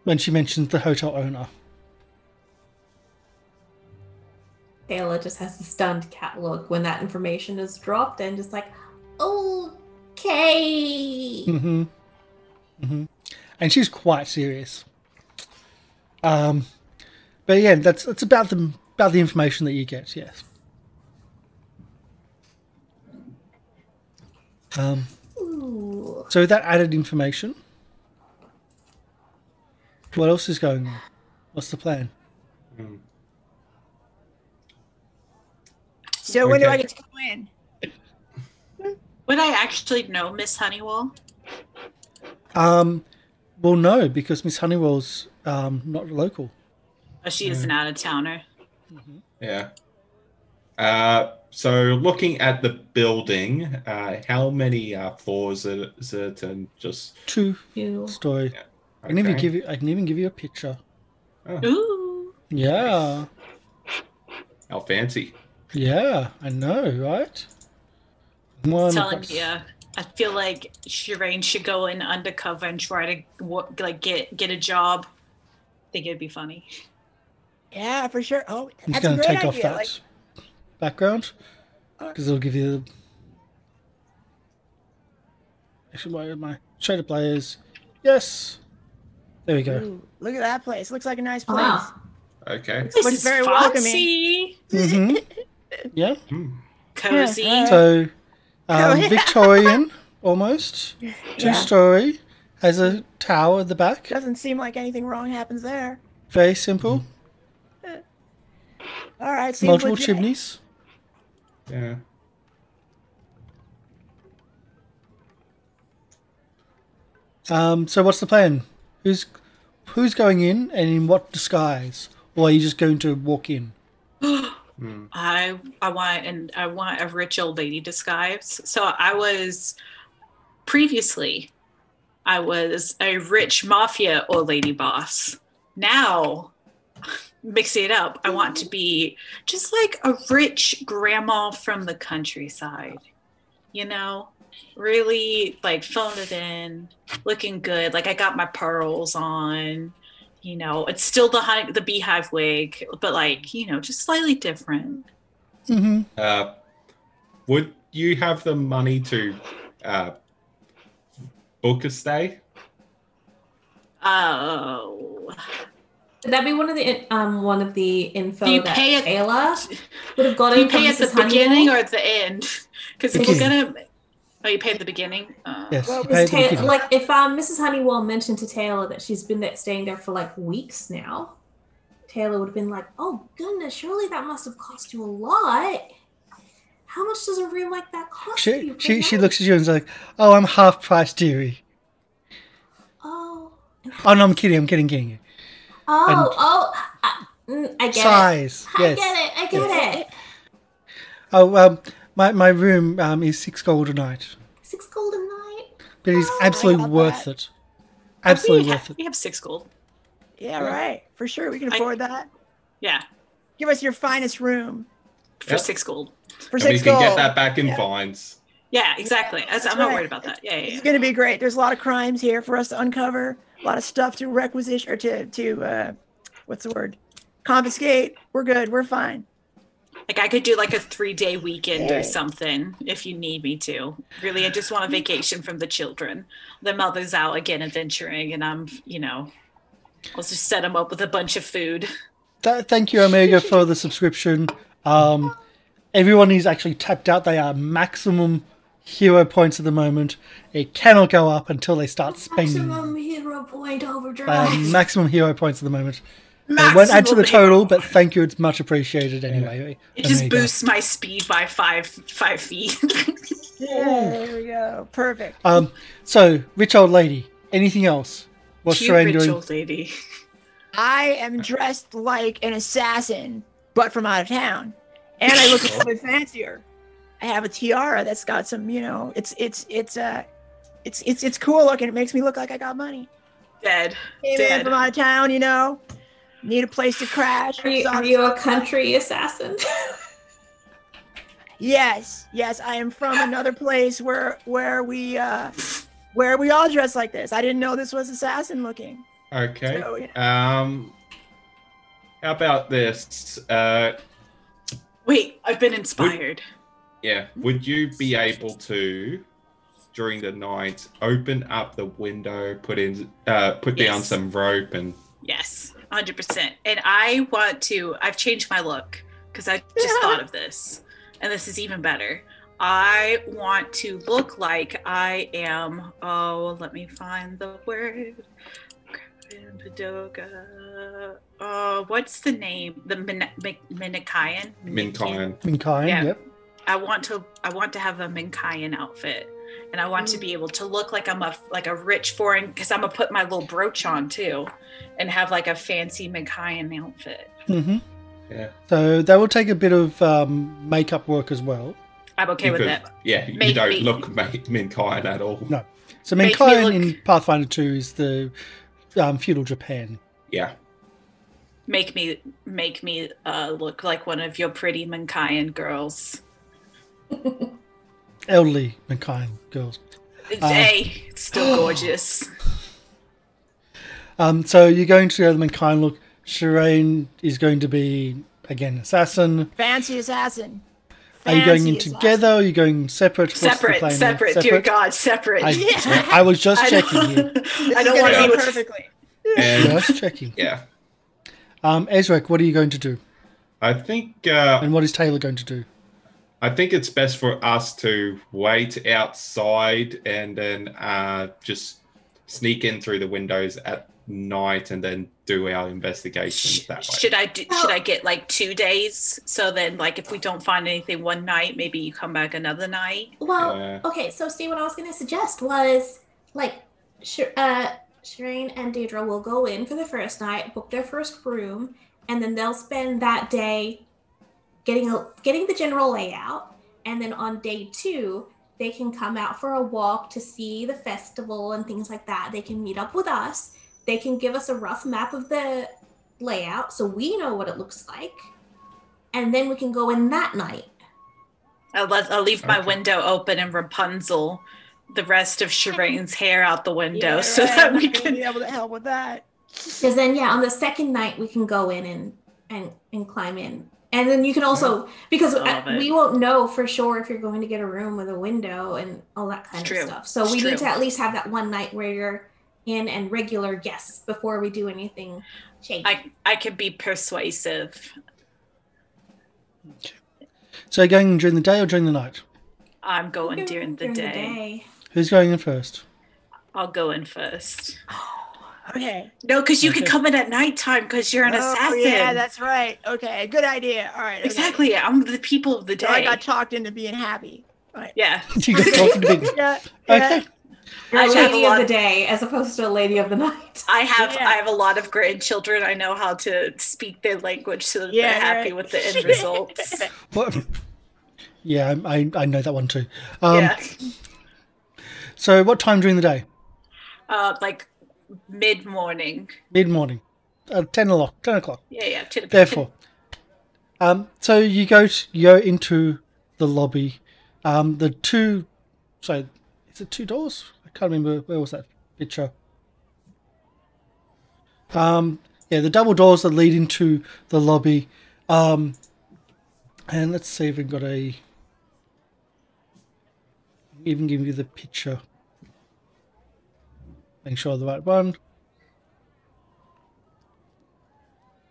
When she mentions the hotel owner. Taylor just has the stunned cat look when that information is dropped and just like, okay. And she's quite serious. But yeah, that's about the information that you get, yes. So with that added information, what else is going on? What's the plan? So when do I get to go in? Would I actually know Miss Honeywell? Well, no, because Miss Honeywell's not local. Oh, she is an out-of-towner. Yeah. So looking at the building, how many floors is it, and just 2 story? I can even give you a picture. Oh, Ooh. Yeah. how fancy. Yeah, I know, right? I'm telling you, I feel like Shireen should go in undercover and try to get a job. I think it'd be funny. Yeah, for sure. Oh, I'm just that's a going to great take off idea. that background because it'll give you the. Actually, where are my shader players? Yes. There we go. Ooh, look at that place. Looks like a nice place. Wow. Okay. This Looks is very fancy. Mm-hmm. Yeah. Cozy. Yeah, So, Oh, yeah. Victorian, almost. Yeah. Two-story. Has a tower at the back. Doesn't seem like anything wrong happens there. Very simple. All right, seems Multiple legit. chimneys. Yeah. So what's the plan? Who's going in and in what disguise? Or are you just going to walk in? I want a rich old lady disguise. So I was a rich mafia old lady boss. Now, mixing it up, I want to be just like a rich grandma from the countryside. You know, really like phone it in, looking good. Like I got my pearls on. You know, it's still the beehive wig, but like, you know, just slightly different. Mm-hmm. Would you have the money to book a stay? Oh. Would that be one of the info Do you that pay it- Taylor would have got Do you in from pay at the Mrs. beginning Honeywell? or at the end? Because we're Beginning. gonna. Oh, you pay at the beginning. Yes. Well, you pay at the beginning. Like if Mrs. Honeywell mentioned to Taylor that she's been staying there for like weeks now, Taylor would have been like, "Oh goodness, surely that must have cost you a lot. How much does a room like that cost you?" She looks at you and is like, "Oh, I'm half price, dearie." Oh. Oh no, I'm kidding you. I get Size, it. yes. I get it. Oh, my room is 6 gold a night, 6 gold a night. but it's Oh, absolutely I got worth that. it. Absolutely we worth it. We have 6 gold. Yeah, right. For sure, we can afford that. Yeah, Give us your finest room for Yep. 6 gold. for And we 6 can gold. get that back in Yeah. fines. Yeah, exactly. I'm not right. worried about that. Yeah, It's going to be great. There's a lot of crimes here for us to uncover. A lot of stuff to requisition or to what's the word? Confiscate. We're good. We're fine. Like I could do like a 3-day weekend Yeah. or something if you need me to. Really, I just want a vacation from the children. The mother's out again adventuring, and I'm, I'll just set them up with a bunch of food. Thank you, Omega, for the subscription. Everyone is actually tapped out. They are maximum hero points at the moment. It cannot go up until they start spending. Maximum hero point They are overdrive. maximum hero points at the moment. It won't add to the total, but thank you. It's much appreciated anyway. It just Omega. boosts my speed by 5 feet. Yeah, there we go. Perfect. So, rich old lady. Anything else? What's Cute Shireen rich doing? old lady. I am dressed like an assassin, but from out of town, and I look a little bit fancier. I have a tiara that's got some, it's cool looking. It makes me look like I got money. Dead. Hey man, Dead. from out of town, need a place to crash. Are you a country assassin? Yes, I am from another place where we all dress like this. I didn't know this was assassin looking. Okay. So, yeah. How about this? Wait, I've been inspired. Would you be able to, during the night, open up the window, put down Yes. some rope, and Yes, 100%. And I've changed my look because I just thought of this. And this is even better. I want to look like I am, let me find the word. Padoga. What's the name? The Minakayan? Minkayan. Yeah. Yep. I want to have a Minkayan outfit. And I want to be able to look like I'm a rich foreign, because I'm gonna put my little brooch on too, and have like a fancy Minkayan outfit. Mm-hmm. Yeah. So that will take a bit of makeup work as well. I'm okay with that. Yeah, you Make don't me- look Minkayan at all. No. So Make me Minkayan look- in Pathfinder 2 is the feudal Japan. Yeah. Make me look like one of your pretty Mankayan girls. Elderly Mankind girls. Hey, still gorgeous. So you're going to go to the Mankind look. Shireen is going to be, again, assassin. Fancy assassin. Are you going in Fancy together? Or are you going separate? What's the plan? Separate. Dear God, separate. I was just checking here. I don't want to be with perfectly. And Just checking. yeah, Ezrak, what are you going to do? I think And what is Taylor going to do? I think it's best for us to wait outside and then just sneak in through the windows at night and then do our investigations that way. Should I get like 2 days? So then, like, if we don't find anything one night, maybe you come back another night. Well, Yeah. okay, so Steve, what I was going to suggest was, like, Shireen and Deidre will go in for the first night, book their first room, and then they'll spend that day getting the general layout, and then on day 2, they can come out for a walk to see the festival and things like that. They can meet up with us. They can give us a rough map of the layout so we know what it looks like, and then we can go in that night. I'll leave my window open and Rapunzel the rest of Shireen's hair out the window so that we can be able to help with that. Because then, yeah, on the second night we can go in and climb in, and then you can also, because we won't know for sure if you're going to get a room with a window and all that kind of stuff. So we need to at least have that one night where you're in and regular guests before we do anything shady. I can be persuasive. So you're going during the day or during the night? I'm going during the day. Who's going in first? I'll go in first. Okay. No, because you can come in at nighttime because you're an assassin. Yeah, that's right. Okay, good idea. All right. Okay. Exactly. I'm the people of the day. So I got talked into being happy. All right. Yeah. You got talking to people. Yeah. Okay. You're a I have lady a lot of the day as opposed to a lady of the night. I have a lot of grandchildren. I know how to speak their language so that they're happy with the end results. What? Yeah, I know that one too. Yeah. So what time during the day? Like mid-morning. Mid-morning. 10 o'clock. Yeah, 10 o'clock. Therefore. So you go into the lobby. Is it 2 doors? I can't remember. Where was that picture? The double doors that lead into the lobby. And let's see if we've got even give you the picture. Make sure the right one.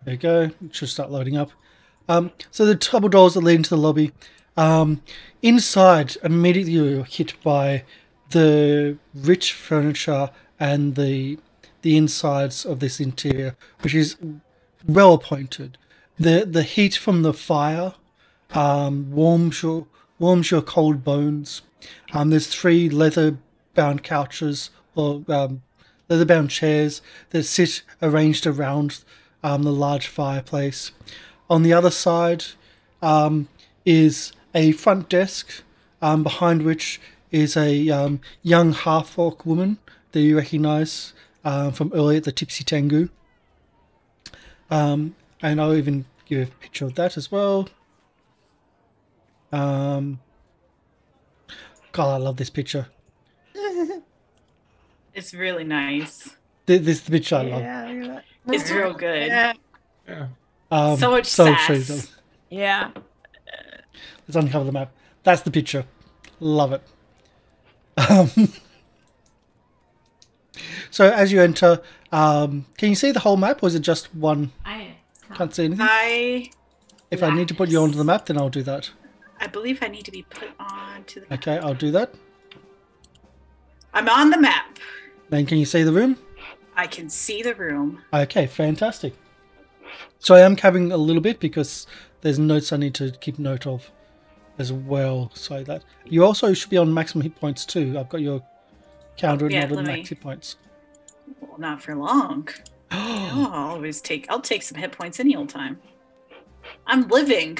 There you go. It should start loading up. So the double doors that lead into the lobby. Inside, immediately you're hit by the rich furniture and the insides of this interior, which is well appointed. The heat from the fire warms your cold bones. There's 3 leather-bound couches or leather-bound chairs that sit arranged around the large fireplace. On the other side is a front desk, behind which is a young half-orc woman that you recognise from earlier at the Tipsy Tengu. And I'll even give a picture of that as well. God, I love this picture. It's really nice. This is the picture I love. Yeah. It's real good. Yeah. Yeah. So much so sass. true. Yeah. Let's uncover the map. That's the picture. Love it. So as you enter, can you see the whole map, or is it just one? I Can't see anything. If I need to put you onto the map, then I'll do that. I believe I need to be put on to the map. Okay, I'll do that. I'm on the map. Then can you see the room? I can see the room. Okay, fantastic. So I am covering a little bit because there's notes I need to keep note of as well. So that you also should be on maximum hit points too. I've got your counter and not max hit points. Well, not for long. I'll take some hit points any old time. I'm living.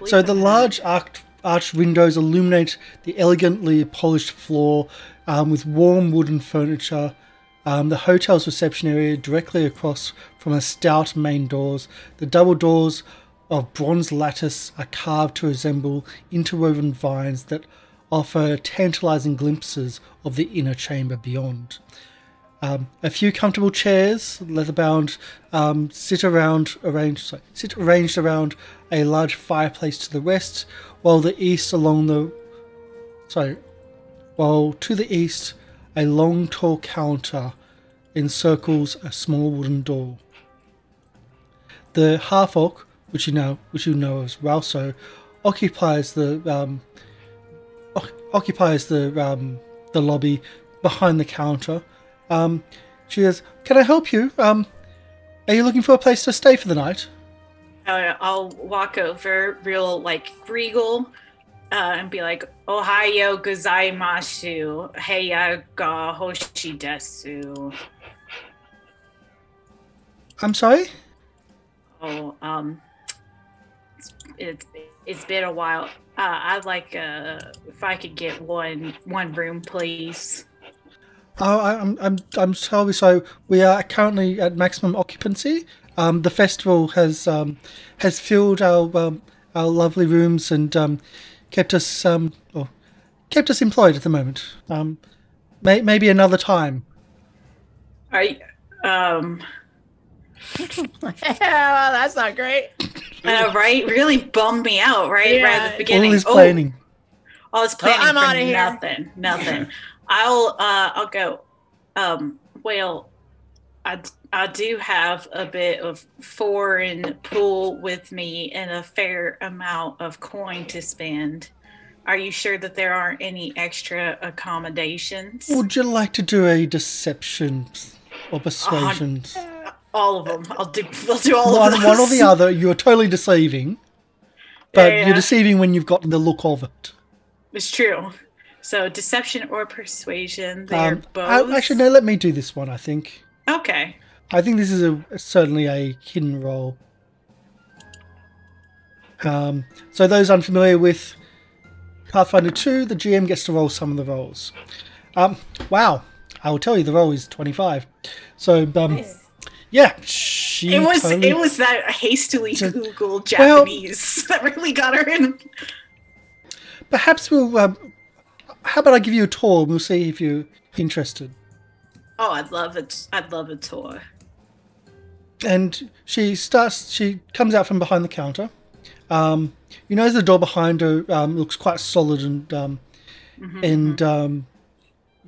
So the large arched windows illuminate the elegantly polished floor with warm wooden furniture The hotel's reception area directly across from the stout main doors. The double doors of bronze lattice are carved to resemble interwoven vines that offer tantalizing glimpses of the inner chamber beyond. A few comfortable chairs, leather-bound, sit arranged around a large fireplace to the west, while to the east a long tall counter encircles a small wooden door. The half-orc, which you know as Ralso, occupies the lobby behind the counter. She says, "Can I help you? Are you looking for a place to stay for the night?" I'll walk over real regal and be like, "Ohayo gozaimasu, heya ga hoshi desu." I'm sorry? Oh, it's been a while. I'd like if I could get one room, please. Oh, I'm sorry. So we are currently at maximum occupancy. The festival has filled our lovely rooms and kept us employed at the moment. Maybe another time. Are you, Well, that's not great. right? Really bummed me out, right? Yeah. Right at the beginning. All his planning. All his planning I'm for outta here. Nothing. I'll go. Well, I do have a bit of foreign pool with me and a fair amount of coin to spend. Are you sure that there aren't any extra accommodations? Would you like to do a deception or persuasion? All of them. I'll do all of those. One or the other. You're totally deceiving, but Yeah. you're deceiving when you've got the look of it. It's true. So deception or persuasion, they're both. Actually, no. Let me do this one. I think. Okay. I think this is certainly a hidden roll. So those unfamiliar with Pathfinder 2, the GM gets to roll some of the rolls. Wow. I will tell you the roll is 25. So, yeah. It was that hastily Googled Japanese that really got her in. Perhaps we'll... how about I give you a tour and we'll see if you're interested. Oh, I'd love it. I'd love a tour. And she comes out from behind the counter. You notice the door behind her looks quite solid and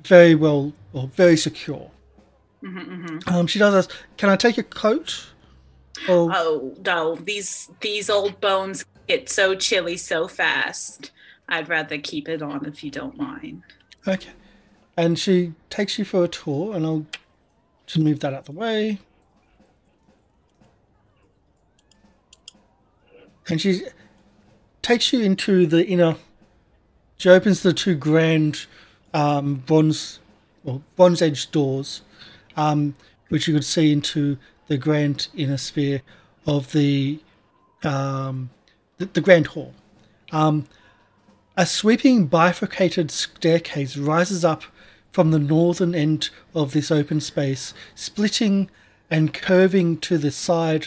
very well, or very secure. She does ask, "Can I take your coat?" Or, Oh no, these old bones get so chilly so fast. I'd rather keep it on if you don't mind. okay. And she takes you for a tour, and I'll just move that out the way. And she takes you into the inner. She opens the two grand bronze-edged doors, which you could see into the grand inner sphere of the grand hall. A sweeping bifurcated staircase rises up from the northern end of this open space, splitting and curving to the side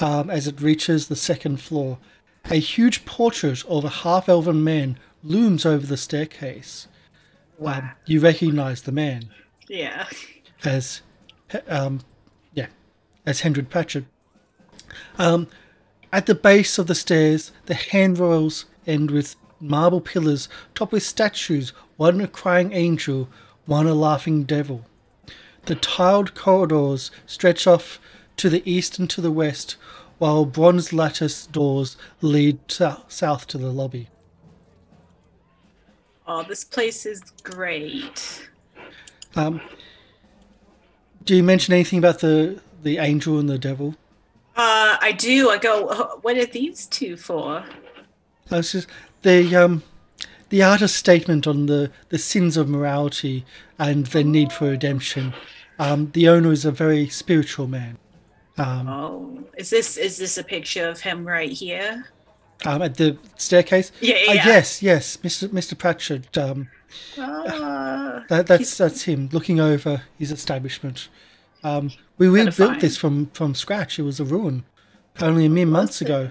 as it reaches the second floor. A huge portrait of a half-elven man looms over the staircase. Wow. You recognize the man Yeah. as Hendred Pratchett. At the base of the stairs, the handrails end with marble pillars topped with statues, one a crying angel, one a laughing devil. The tiled corridors stretch off to the east and to the west, while bronze lattice doors lead south to the lobby. Oh, this place is great. Do you mention anything about the angel and the devil? I do. I go, what are these two for? It's just the artist's statement on the sins of morality and the need for redemption. The owner is a very spiritual man. Is this a picture of him right here? At the staircase? Yeah. Yes, Mr. Pratchett That's him looking over his establishment. We rebuilt this from scratch. It was a ruin only a mere months ago.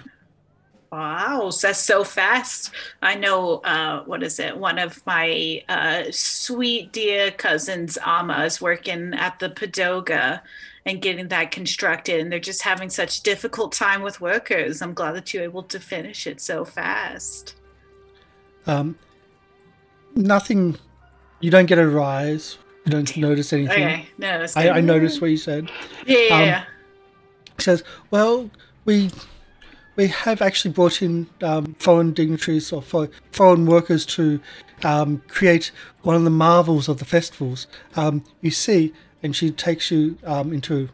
Wow, that's so fast. I know, what is it? One of my sweet dear cousins, Amma, is working at the Padoga and getting that constructed, and they're just having such difficult time with workers. I'm glad that you're able to finish it so fast. Nothing. You don't get a rise. You don't notice anything. Okay, no, that's I noticed what you said. Yeah. He says, well, we have actually brought in foreign dignitaries or foreign workers to create one of the marvels of the festivals. You see, and she takes you into...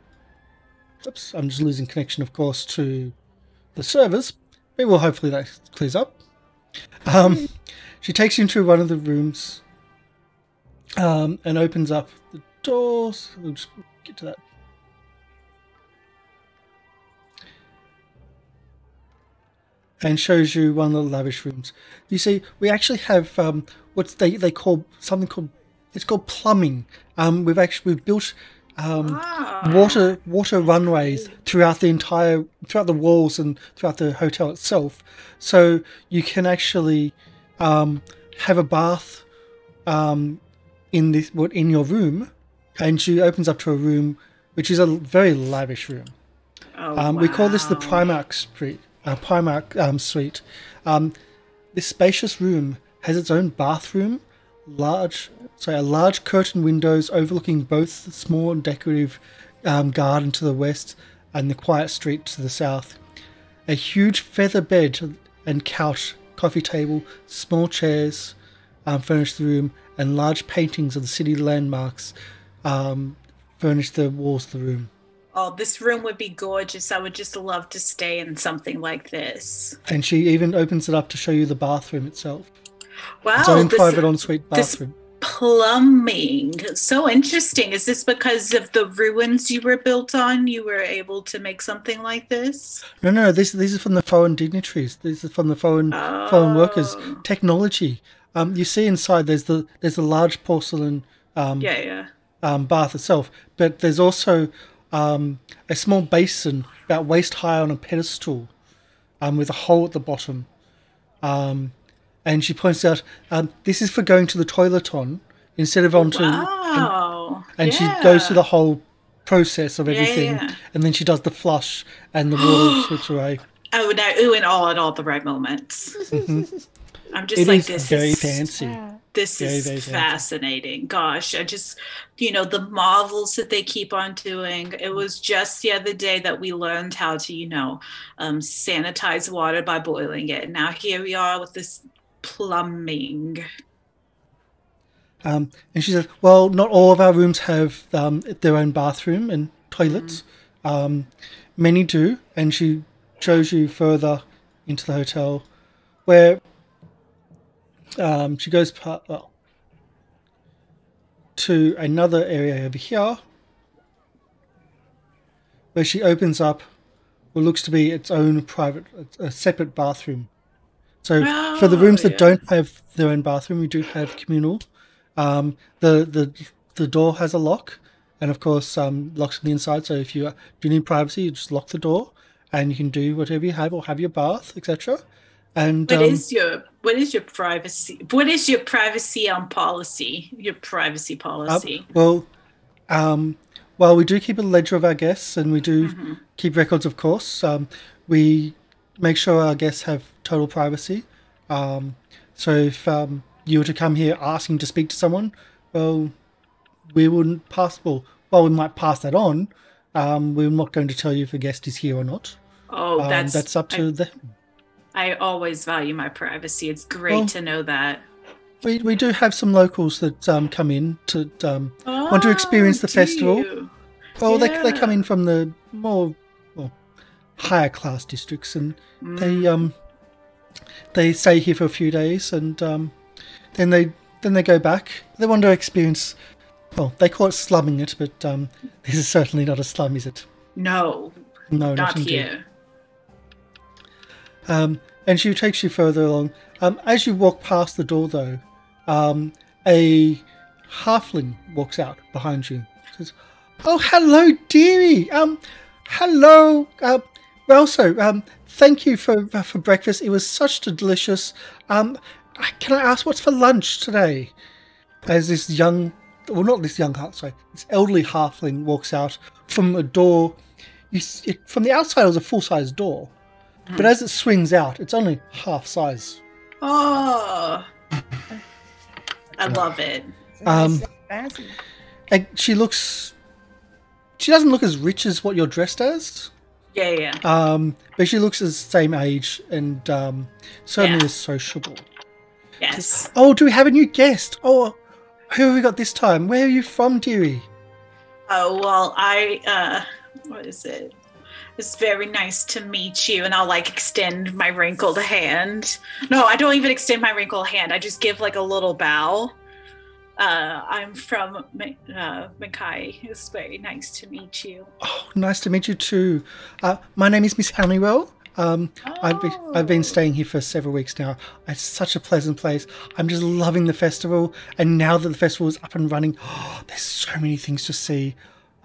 Oops, I'm just losing connection, of course, to the servers. But well, hopefully that clears up. She takes you into one of the rooms and opens up the doors. We'll just get to that. And shows you one of the lavish rooms. You see, we actually have what they call something called plumbing. We've built water runways throughout the walls and throughout the hotel itself, so you can actually have a bath in your room, and she opens up to a room which is a very lavish room. Wow. We call this the Primarch suite. This spacious room has its own bathroom, large curtain windows overlooking both the small and decorative garden to the west and the quiet street to the south. A huge feather bed and couch, coffee table, small chairs furnish the room, and large paintings of the city landmarks furnish the walls of the room. Oh, this room would be gorgeous. I would just love to stay in something like this. And she even opens it up to show you the bathroom itself. Wow. Its own private ensuite bathroom. Plumbing. So interesting. Is this because of the ruins you were built on? You were able to make something like this? No. This is from the foreign dignitaries. This is from the foreign workers. Technology. You see inside there's the large porcelain bath itself, but there's also a small basin about waist high on a pedestal with a hole at the bottom. And she points out, this is for going to the toilet on instead of onto... Wow. And she goes through the whole process of everything. Yeah. And then she does the flush and the water slips away. Oh, no, ooh and all at all the right moments. Mm-hmm. I'm just like, this very is fancy. This is fascinating. Gosh, I just, the marvels that they keep on doing. It was just the other day that we learned how to, sanitize water by boiling it. Now here we are with this plumbing. And she says, well, not all of our rooms have their own bathroom and toilets. Many do. And she shows you further into the hotel where she goes to another area over here where she opens up what looks to be its own a separate bathroom. So for the rooms that don't have their own bathroom, we do have communal. The door has a lock, and of course locks on the inside. So if you do need privacy, you just lock the door, and you can do whatever you have or have your bath, etc. And what is your privacy? What is your privacy policy? Your privacy policy? Well, we do keep a ledger of our guests, and we do keep records, of course. We make sure our guests have total privacy. So if you were to come here asking to speak to someone, well, we wouldn't pass. Well, we might pass that on. We're not going to tell you if a guest is here or not. Oh, that's up to them. I always value my privacy. It's great to know that. We do have some locals that come in to want to experience the festival. Well, they come in from the more higher class districts, and they stay here for a few days, and then they go back. They want to experience. Well, they call it slumming it, but this is certainly not a slum, is it? No, not here. And she takes you further along. As you walk past the door, though, a halfling walks out behind you. Says, "Oh, hello, dearie. Hello. Also, thank you for breakfast. It was such a delicious. Can I ask what's for lunch today?" As this young, well, not this young, sorry, this elderly halfling walks out from a door. From the outside, it was a full-size door, but as it swings out, it's only half size. Oh, I love it. Fancy. And she doesn't look as rich as what you're dressed as. Yeah. But she looks the same age and certainly is sociable. Yes. Oh, do we have a new guest? Oh, who have we got this time? Where are you from, dearie? Oh, well, what is it? It's very nice to meet you. And I'll like extend my wrinkled hand. No, I don't even extend my wrinkled hand. I just give like a little bow. I'm from Mackay. It's very nice to meet you. Oh, nice to meet you too. My name is Miss Honeywell. I've been staying here for several weeks now. It's such a pleasant place. I'm just loving the festival. And now that the festival is up and running, there's so many things to see.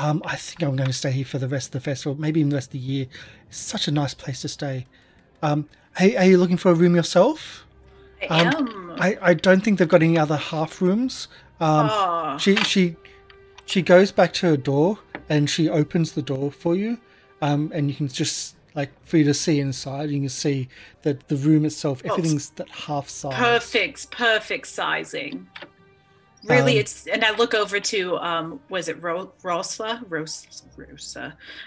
I think I'm going to stay here for the rest of the festival, maybe even the rest of the year. It's such a nice place to stay. Hey, are you looking for a room yourself? I am. I don't think they've got any other half rooms. She goes back to her door and she opens the door for you, and you can just for you to see inside. You can see that the room itself, everything's that half size. Perfect sizing. Really, and I look over to was it Rosa?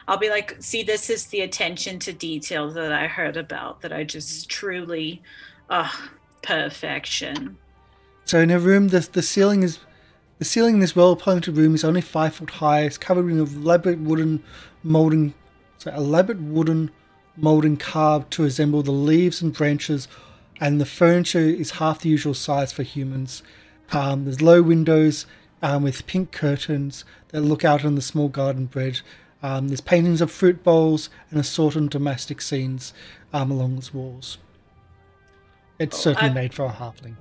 I'll be like, see, this is the attention to detail that I heard about. That I just truly, perfection. So in a room, the ceiling in this well-appointed room is only 5 foot high. It's covered in elaborate wooden molding carved to resemble the leaves and branches, and the furniture is half the usual size for humans. There's low windows with pink curtains that look out on the small garden bed. There's paintings of fruit bowls and assorted domestic scenes along its walls. It's certainly made for a halfling.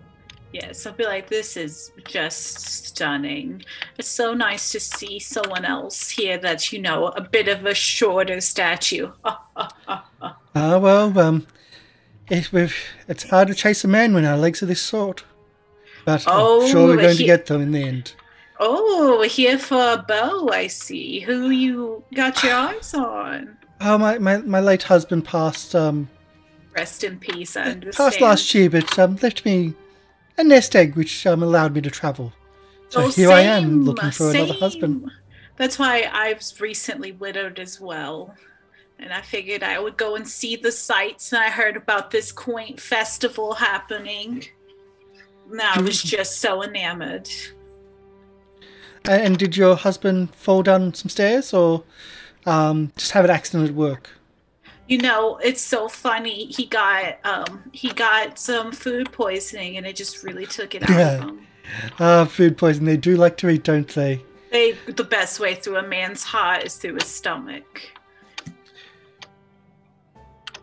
Yes, I'll be like, this is just stunning. It's so nice to see someone else here that's, a bit of a shorter statue. It's hard to chase a man when our legs are this short. But I'm sure we're going to get them in the end. Oh, here for a bow, I see. Who you got your eyes on? Oh, my late husband passed. Rest in peace, I understand. Passed last year, but left me a nest egg, which allowed me to travel. So here I am, looking for another husband. That's why I was recently widowed as well. And I figured I would go and see the sights, and I heard about this quaint festival happening. No, I was just so enamored. And did your husband fall down some stairs, or just have an accident at work? It's so funny. He got some food poisoning, and it just really took it out of him. Food poisoning. They do like to eat, don't they? The best way through a man's heart is through his stomach. I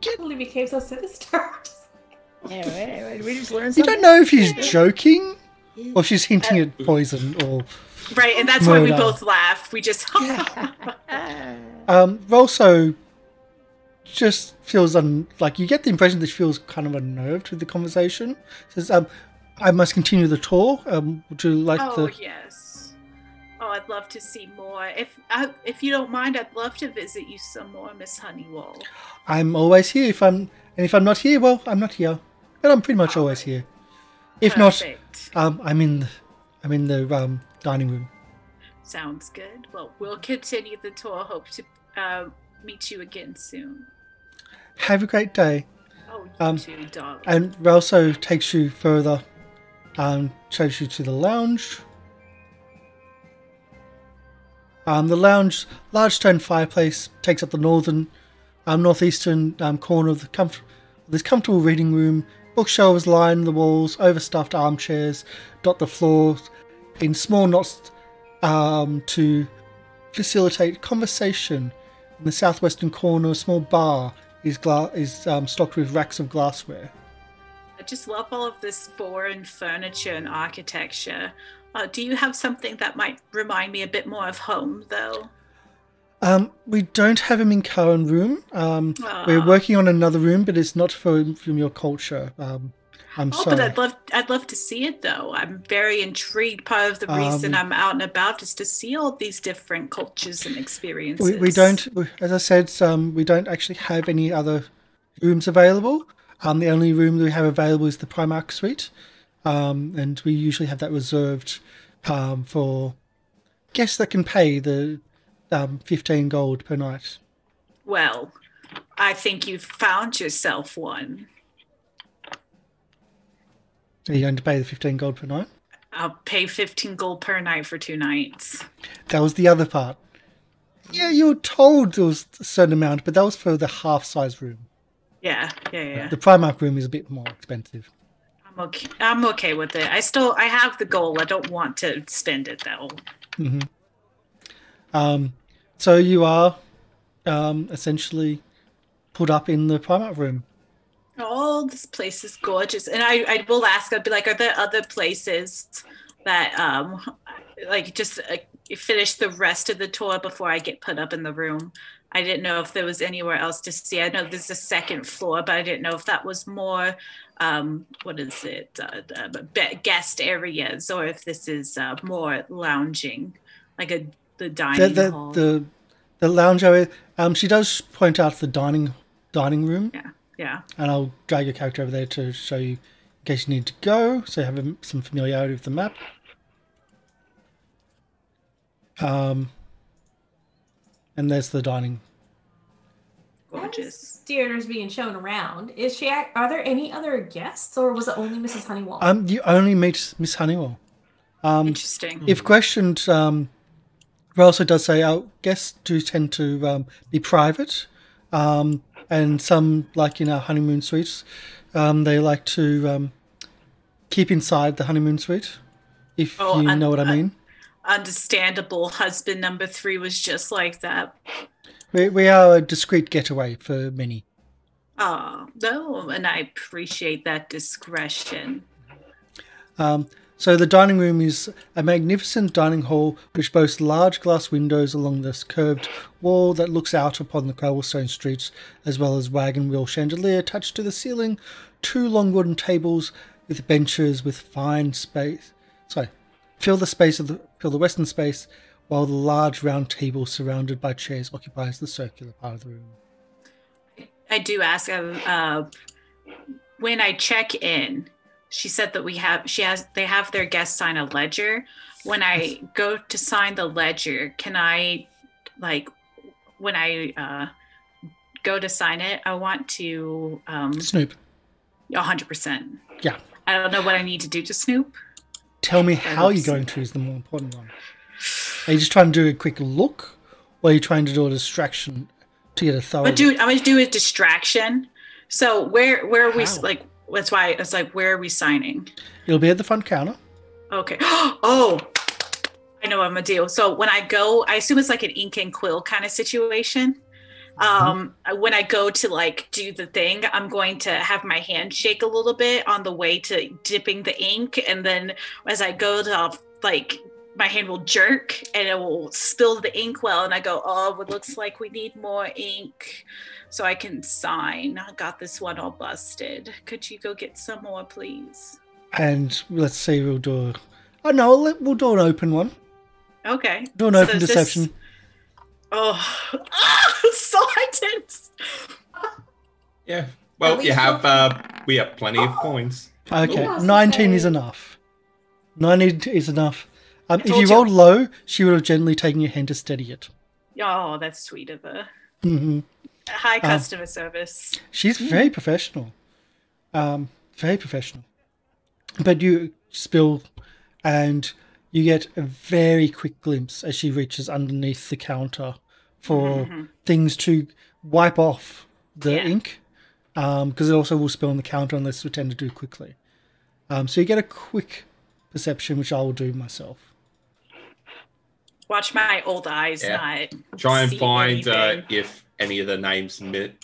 can't believe he became so sinister. Yeah, we just learned You something. don't know if he's joking or she's hinting at poison or right, and that's murder. why we both laugh. We just also just feels like you get the impression that she feels kind of unnerved with the conversation. Says, I must continue the tour. Would you like yes. Oh, I'd love to see more. If you don't mind, I'd love to visit you some more, Miss Honeywell. I'm always here. If I'm not here, well, I'm not here. But I'm pretty much always here. If Perfect. not, I'm in the dining room. Sounds good. Well, we'll continue the tour. Hope to meet you again soon. Have a great day. Oh, you too, darling. And Ralso takes you further, takes you to the lounge. The lounge, large stone fireplace, takes up the northeastern corner of this comfortable reading room. Bookshelves line the walls, overstuffed armchairs dot the floors in small knots to facilitate conversation. In the southwestern corner, a small bar is stocked with racks of glassware. just love all of this foreign furniture and architecture. Do you have something that might remind me a bit more of home, though? We don't have him in current room. We're working on another room, but it's not from your culture. I'm sorry. But I'd love to see it, though. I'm very intrigued. Part of the reason I'm out and about is to see all these different cultures and experiences. We don't, as I said, we don't actually have any other rooms available. The only room we have available is the Primarch Suite, and we usually have that reserved for guests that can pay the 15 gold per night. Well, I think you've found yourself one. Are you going to pay the 15 gold per night? I'll pay 15 gold per night for 2 nights. That was the other part. Yeah, you were told there was a certain amount, but that was for the half-size room. Yeah. The Primarch room is a bit more expensive. I'm okay with it. I have the goal. I don't want to spend it, though. Mm-hmm. So you are essentially put up in the Primarch room. Oh, this place is gorgeous. And I will ask, I'd be like, are there other places that, finish the rest of the tour before I get put up in the room? I didn't know if there was anywhere else to see. I know there's a second floor, but I didn't know if that was more, guest areas, or if this is more lounging, like the dining hall. The lounge area. She does point out the dining room. Yeah. And I'll drag your character over there to show you in case you need to go, so you have some familiarity with the map. And there's the dining. Gorgeous. Theater's being shown around. Are there any other guests, or was it only Mrs. Honeywell? You only meet Miss Honeywell. Interesting. If questioned, also does say our guests do tend to be private. And some, like in our honeymoon suites, they like to keep inside the honeymoon suite, if you know what I mean. Understandable. Husband number 3 was just like that. We are a discreet getaway for many. Oh, no, and I appreciate that discretion. So the dining room is a magnificent dining hall which boasts large glass windows along this curved wall that looks out upon the cobblestone streets, as well as wagon wheel chandelier attached to the ceiling, 2 long wooden tables with benches with fine space. Fill the western space, while the large round table surrounded by chairs occupies the circular part of the room. I do ask, when I check in, she said that they have their guests sign a ledger. When I go to sign the ledger, can I, when I go to sign it, I want to snoop. 100%. Yeah. I don't know what I need to do to snoop. Tell me how you're going to is the more important one. Are you just trying to do a quick look, or are you trying to do a distraction to get a thorough? I'm going to do a distraction. So where are we? That's why it's like, where are we signing? You'll be at the front counter. Okay. Oh, I know what I'm gonna do. So when I go, I assume it's like an ink and quill kind of situation. When I go to do the thing, I'm going to have my hand shake a little bit on the way to dipping the ink, and then as I go to my hand will jerk and it will spill the ink well, and I go, oh, it looks like we need more ink so I can sign. I got this one all busted. Could you go get some more, please? And let's see, we'll do we'll do an open one. Okay. Do an open deception. So intense. Yeah. Well, we have plenty of coins. Okay, 19 is enough. 19 is enough. If you told rolled low, she would have gently taken your hand to steady it. Oh, that's sweet of her. Mm-hmm. High customer service. She's very professional. Very professional. But you spill, and you get a very quick glimpse as she reaches underneath the counter for things to wipe off the ink, because it also will spill on the counter unless we tend to do quickly. So you get a quick perception, which I will do myself. Watch my old eyes not try and see find anything. if any of the names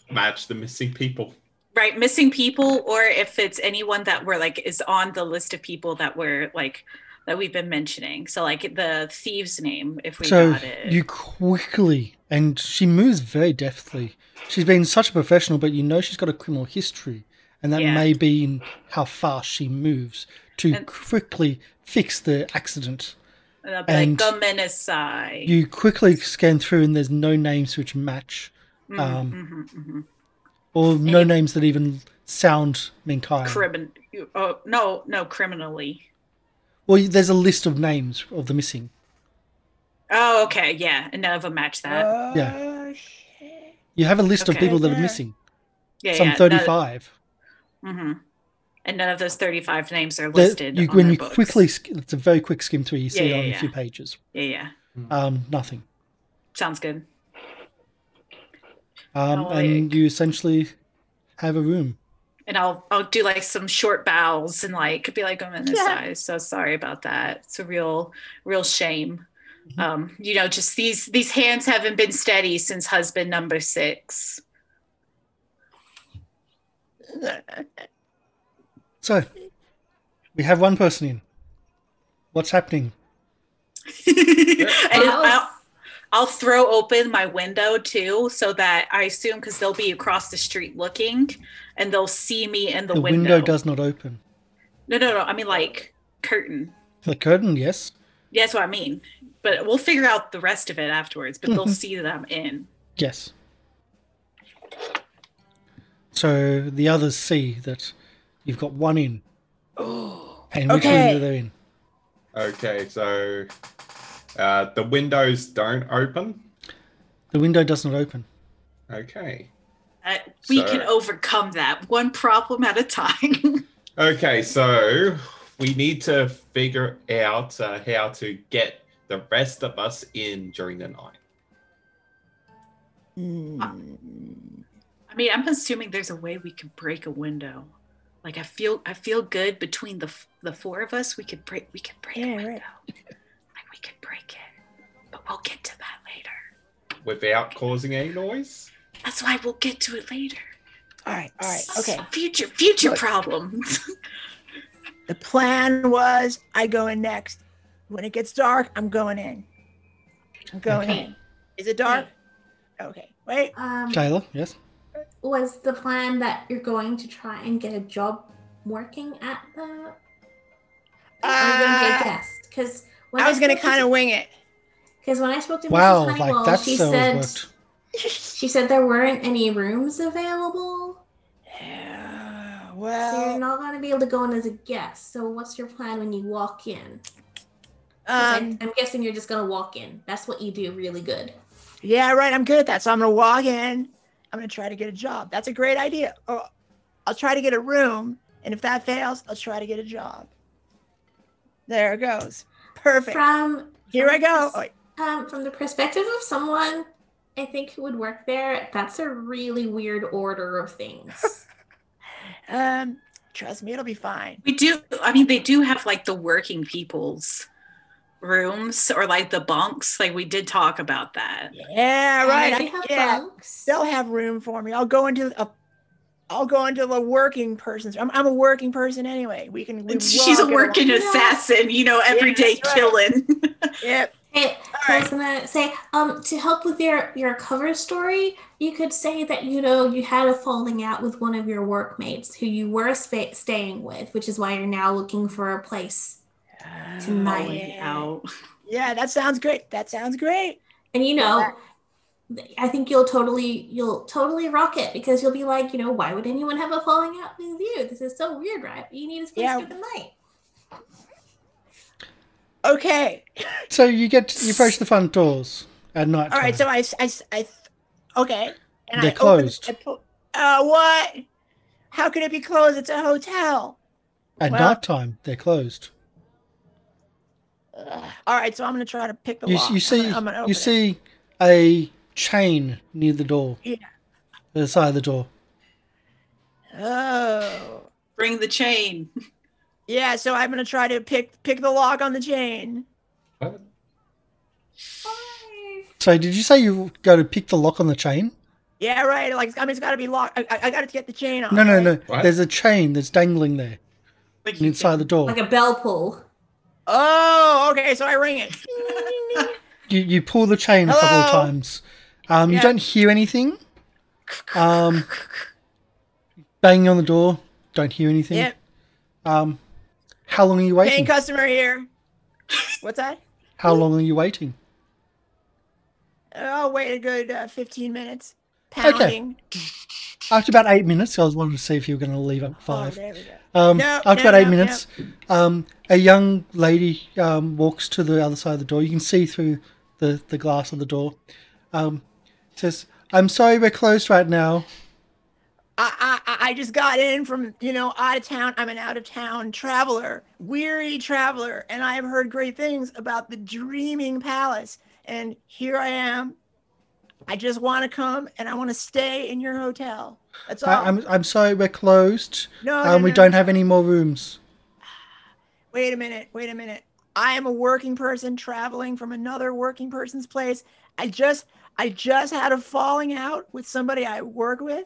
match the missing people. Right, missing people, or if it's anyone that we're like is on the list of people that we're like that we've been mentioning. So like the thieves' name, if we So got it. you quickly, and she moves very deftly. She's been such a professional, but you know she's got a criminal history, and that may be in how fast she moves to quickly fix the accident. And I'll be like, gunman aside. You quickly scan through, and there's no names which match, or no names that even sound Minkai. Criminally. Well, there's a list of names of the missing. Oh, okay, yeah, and none of them match that. Yeah. You have a list of people that are missing. Some 35. And none of those 35 names are listed. When you quickly, it's a very quick skim through. You see it on a few pages. Yeah. Nothing. Sounds good. And you essentially have a room. And I'll do like some short bows and like be like, I'm in this size, so sorry about that. It's a real shame. Just these hands haven't been steady since husband number 6. So we have one person in. What's happening? I'll throw open my window too, so that I assume because they'll be across the street looking, and they'll see me in the window. The window does not open. No. I mean like curtain. The curtain, yes. Yeah, that's what I mean. But we'll figure out the rest of it afterwards. But they'll see that I'm in. Yes. So the others see that you've got one in. Oh. And which window they're in. Okay, so the windows don't open? The window does not open. Okay. We can overcome that one problem at a time. Okay, so we need to figure out how to get the rest of us in during the night. I mean, I'm assuming there's a way we could break a window. Like I feel good between the 4 of us. We could break a window. Right. Like we could break it, but we'll get to that later. Without causing any noise? That's why we'll get to it later. All right. Okay. Future problem. The plan was I go in next. When it gets dark, I'm going in. In. Is it dark? Okay. Wait. Taylor, yes? Was the plan that you're going to try and get a job working at the... Or are you going to be a guest? Because I was going to kind of wing it. Because when I spoke to Mrs. Honeywell, that's she said... She said there weren't any rooms available. Yeah, so you're not going to be able to go in as a guest. So what's your plan when you walk in? I'm guessing you're just going to walk in. That's what you do really good. Yeah, right. I'm good at that. So I'm going to walk in. I'm going to try to get a job. That's a great idea. Or I'll try to get a room. And if that fails, I'll try to get a job. There it goes. Perfect. Here I go. From the perspective of someone I think who would work there, that's a really weird order of things. Trust me, it'll be fine. They do have like the working people's rooms or like the bunks. Like we did talk about that. Yeah, right. They have bunks. They'll have room for me. I'll go into the working person's. I'm a working person anyway. She's a working assassin, everyday killing. Yep. Hey, I was gonna say, to help with your cover story, you could say that you had a falling out with one of your workmates who you were staying with, which is why you're now looking for a place tonight. Yeah, that sounds great. And I think you'll totally rock it because you'll be like, why would anyone have a falling out with you? This is so weird, right? But you need a space for the night. Okay. So you approach the front doors at night. All right. So I okay. And they're closed. What? How could it be closed? It's a hotel. At nighttime, they're closed. All right. So I'm going to try to pick the lock. You see a chain near the door. Yeah. The side of the door. Oh. Bring the chain. Yeah, so I'm gonna try to pick the lock on the chain. What? So did you say you go to pick the lock on the chain? Yeah, right. Like, I mean, it's got to be locked. I got to get the chain off. No, no, right? no. What? There's a chain that's dangling there Like you inside can- the door. Like a bell pull. Oh, okay. So I ring it. You pull the chain a couple of Hello? times. Yeah. You don't hear anything. Banging on the door. Don't hear anything. Yep. How long are you Paying waiting? customer here. What's that? How long are you waiting? I'll wait a good 15 minutes. Pounding. After about 8 minutes, I was wanting to see if you were going to leave at Oh, 5. there we go. After about 8 minutes, a young lady walks to the other side of the door. You can see through the glass of the door. Says, "I'm sorry, we're closed right now." I just got in from, out of town. I'm an out of town traveler, weary traveler, and I have heard great things about the Dreaming Palace. And here I am. I just want to come and I want to stay in your hotel. That's all. I'm sorry, we're closed. No, We don't have any more rooms. Wait a minute. I am a working person traveling from another working person's place. I just had a falling out with somebody I work with,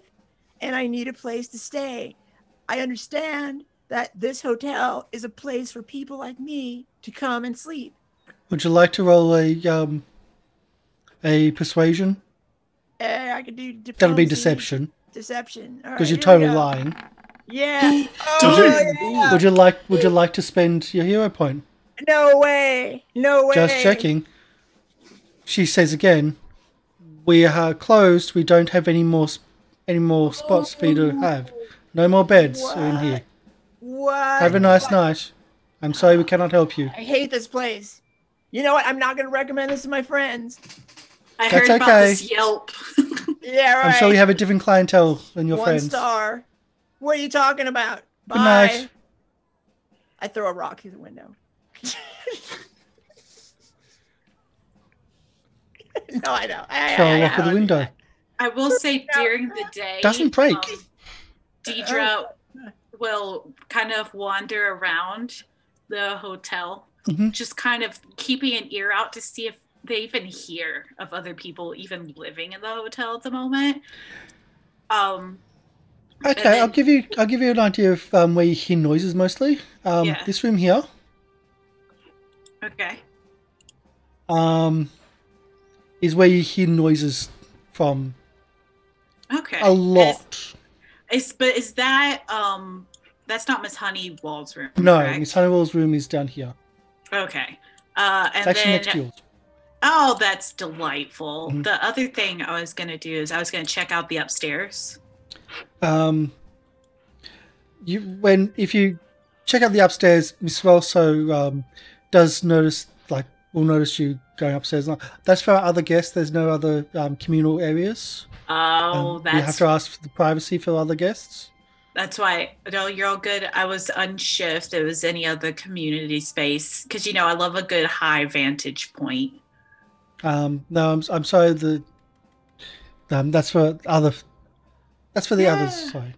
and I need a place to stay. I understand that this hotel is a place for people like me to come and sleep. Would you like to roll a persuasion? I could do diplomacy. That'll be deception Deception. All because right, you're here we totally go. lying. Yeah. Dude. Would you like to spend your hero point? No way. Just checking. She says again, "We are closed. We don't have any more spots for you to have. No more beds are in here. What? Have a nice night. I'm sorry we cannot help you." I hate this place. You know what? I'm not going to recommend this to my friends. I That's heard about okay. this Yelp. Yeah, right. I'm sure you have a different clientele than your 1 friends. star. What are you talking about? Bye. Good night. I throw a rock through the window. No, I know. Throw a rock through the window. I will say during the day, Doesn't break. Deidre will kind of wander around the hotel, Mhm. just kind of keeping an ear out to see if they even hear of other people even living in the hotel at the moment. Okay, then- I'll give you an idea of where you hear noises mostly. Yeah. This room here. Okay. Is where you hear noises from Okay. a lot. But is that that's not Miss Honeywell's room? No, correct? Miss Honeywell's room is down here. Okay. It's And actually then next to yours. oh, that's delightful. Mhm. The other thing I was gonna do is I was gonna check out the upstairs. If you check out the upstairs, Miss Welso will notice you going upstairs. That's for our other guests. There's no other communal areas. Oh, You have that's to ask for the privacy for other guests. why. No, you're all good. I was unsure if there was any other community space because I love a good high vantage point. No, I'm sorry. That's for the Yeah. others. Sorry.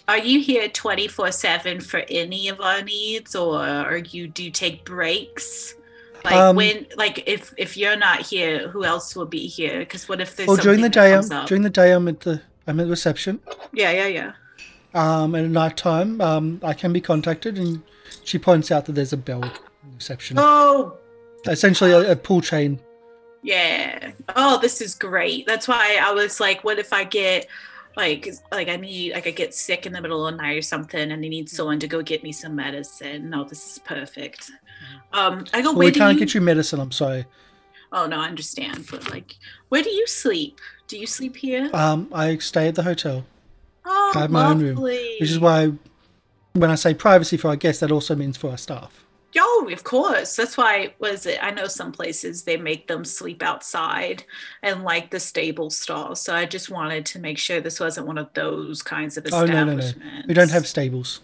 Are you here 24/7 for any of our needs, or do you take breaks? Like if you're not here, who else will be here? Because what if there's Well, something during the that day, comes up? I'm at the reception. Yeah. And at night time, I can be contacted, and she points out that there's a bell in the reception. Oh, Essentially, a pull chain. yeah. Oh, this is great. That's why I was like, what if I get I could get sick in the middle of the night or something, and I need someone to go get me some medicine. No, this is perfect. I go. Well, Where we do can't you? get you medicine. I'm sorry. Oh no, I understand. But where do you sleep? Do you sleep here? I stay at the hotel, Oh, I have my own room, lovely. which is why when I say privacy for our guests, that also means for our staff. Oh, of course. That's why, I know some places they make them sleep outside and like the stable stalls. So I just wanted to make sure this wasn't one of those kinds of Oh, establishments. no. We don't have stables.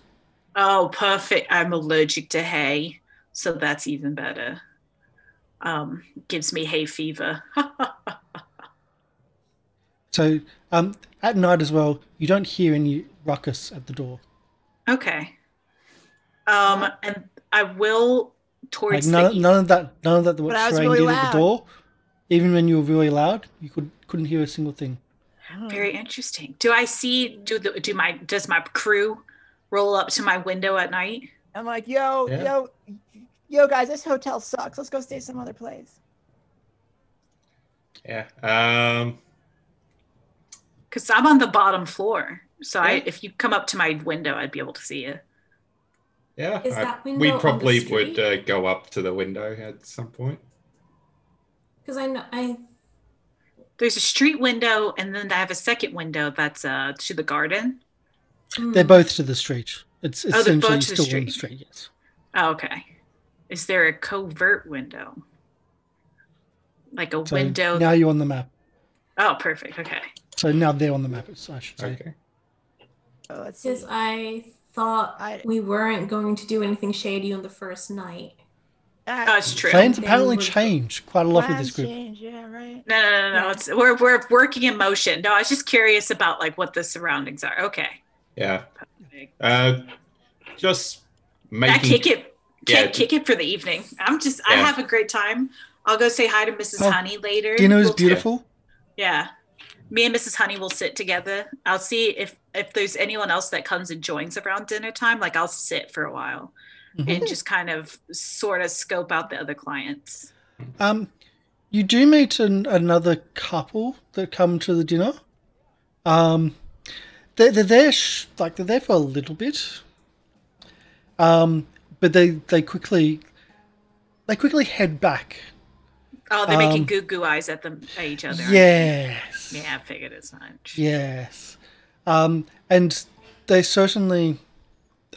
Oh, perfect. I'm allergic to hay. So that's even better. Gives me hay fever. So at night as well, you don't hear any ruckus at the door. Okay. And I will towards Like the none of that But I what was Shireen really did at loud. the door. Even when you were really loud, you couldn't hear a single thing. Very interesting. Do I see? Does my crew roll up to my window at night? I'm like, yo, guys, this hotel sucks. Let's go stay some other place. Yeah. Because I'm on the bottom floor, so if you come up to my window, I'd be able to see you. Yeah. Is that window we on the probably street? would go up to the window at some point. Because I There's a street window, and then I have a second window that's to the garden. They're both to the street. It's they're essentially both to the still on the street. street, yes. Oh, okay. Is there a covert window? Like a So window? now you're on the map. Oh, perfect. Okay. So now they're on the map, I should say. Okay. Oh, let's see. because I thought we weren't going to do anything shady on the first night. Oh, it's true. Plans They apparently were- change quite a lot with Plans this group. change, yeah, right. No. Yeah. It's we're working in motion. No, I was just curious about like what the surroundings are. Okay. Yeah. Just I making. kick it. Yeah. Kick it for the evening. I Yeah. have a great time. I'll go say hi to Mrs. Oh, Honey later. Dinner is We'll- beautiful. Yeah. Me and Mrs. Honey will sit together. I'll see if there's anyone else that comes and joins around dinner time. Like I'll sit for a while and just kind of sort of scope out the other clients. You do meet another couple that come to the dinner. They're there they're there for a little bit. But they quickly head back. Oh, they're making goo goo eyes at each other. aren't Yes. they? Yeah, I figured as much. Yes. And they certainly,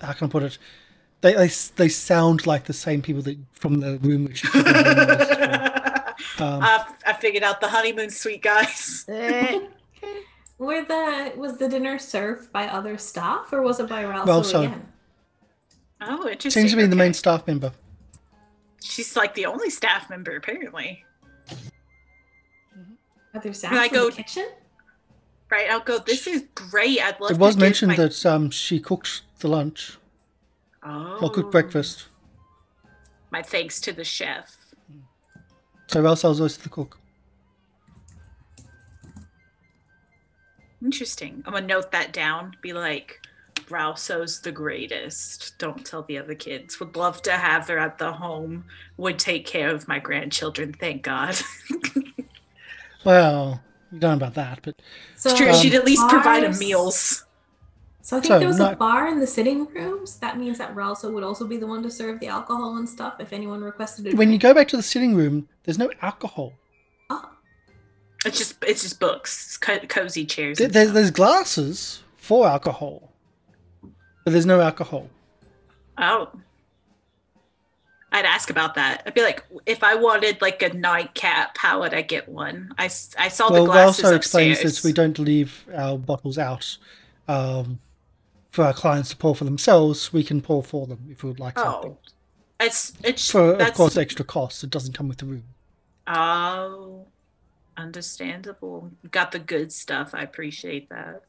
how can I put it? They sound like the same people that from the room which you took in I figured out the honeymoon suite, guys. Was the dinner served by other staff or was it by Ralso Well, so- again? Oh, interesting. Seems to be the Okay. main staff member. She's like the only staff member, apparently. Are there staff Can I in go- the kitchen? Right, I'll go. This is great. I'd love It was to give mentioned my... that she cooked the lunch or cooked breakfast. My thanks to the chef. So Ralsa was always the cook. Interesting. I'm gonna note that down. Be like, Ralso's the greatest. Don't tell the other kids. Would love to have her at the home. Would take care of my grandchildren. Thank God. Well, you don't know about that, but So, True. She'd at least provide them bars- meals. So I think So, there was not- a bar in the sitting rooms. That means that Ralso would also be the one to serve the alcohol and stuff if anyone requested it. when you go back to the sitting room, there's no alcohol. Oh, It's just books. It's cozy chairs. and There's stuff. there's glasses for alcohol, but there's no alcohol. Oh. I'd ask about that. I'd be like, if I wanted like a nightcap, how would I get one? I saw Well, the glasses Ralsa upstairs. explains that we don't leave our bottles out for our clients to pour for themselves. We can pour for them if we would like something. Oh, it's For, of that's, course, extra cost. It doesn't come with the room. Oh, understandable. Got the good stuff. I appreciate that.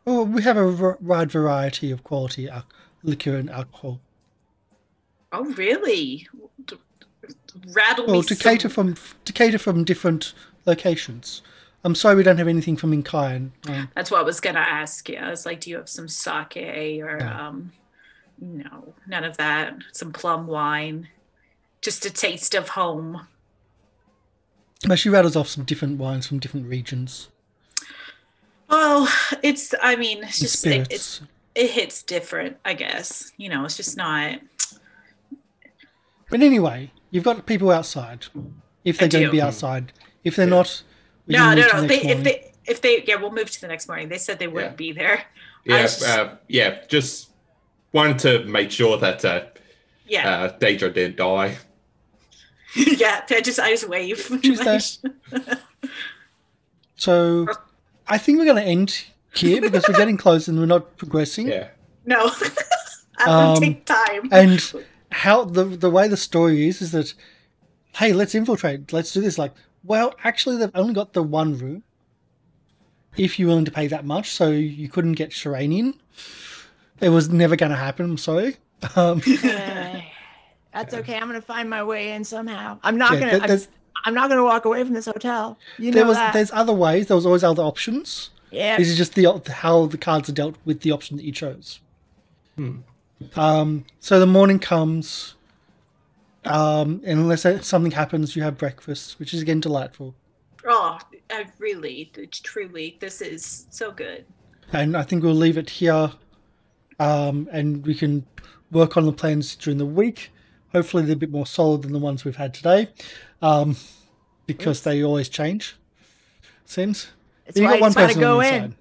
Oh, we have a wide variety of quality liquor and alcohol. Oh, really? Rattle Well, me. to cater from different locations. I'm sorry we don't have anything from Inkai. That's what I was gonna ask you. I was like, do you have some sake or No. no, none of that. Some plum wine. Just a taste of home. But she rattles off some different wines from different regions. Well, it's just And spirits. it hits different, I guess. You know, it's just not. But anyway, you've got people outside. If they're I going to do. be outside. If they're not, we No. can move to the next If morning. they, we'll move to the next morning. They said they wouldn't Yeah. be there. I Yeah, was just- just wanted to make sure that Yeah, Deidre didn't die. yeah. I just wave. Tuesday. So I think we're going to end here because we're getting close and we're not progressing. Yeah. No, I Um, would take time. And how the way the story is that, hey, let's infiltrate. Let's do this. Like, well, actually, they've only got the one room. If you're willing to pay that much, so you couldn't get Shireen in. It was never going to happen. I'm sorry. That's okay. I'm gonna find my way in somehow. I'm not Yeah, gonna. there's I'm not going to walk away from this hotel. You know that. There's other ways. There was always other options. Yeah. This is just how the cards are dealt with the option that you chose. So the morning comes, and unless something happens, you have breakfast, which is again delightful. Oh, truly, this is so good. And I think we'll leave it here, and we can work on the plans during the week. Hopefully they're a bit more solid than the ones we've had today, because they always change, seems. It's why you got to go in.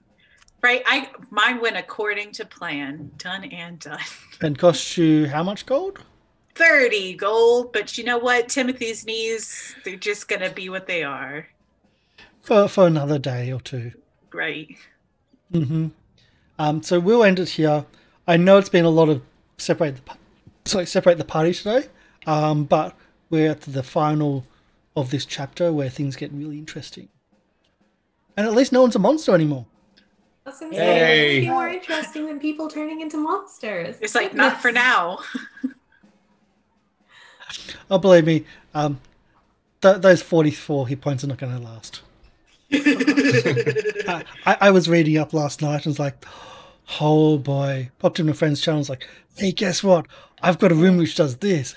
Right, mine went according to plan. Done and done. And cost you how much gold? 30 gold, but you know what? Timothy's knees, they're just going to be what they are. For another day or two. Right. So we'll end it here. I know it's been a lot of separate the party today, but we're at the final of this chapter where things get really interesting. And at least no one's a monster anymore. I was going to say, it would be more interesting than people turning into monsters. It's like, not for now. Oh, believe me, those 44 hit points are not going to last. I was reading up last night and was like, oh boy. Popped in a friend's channel and was like, hey, guess what? I've got a room which does this.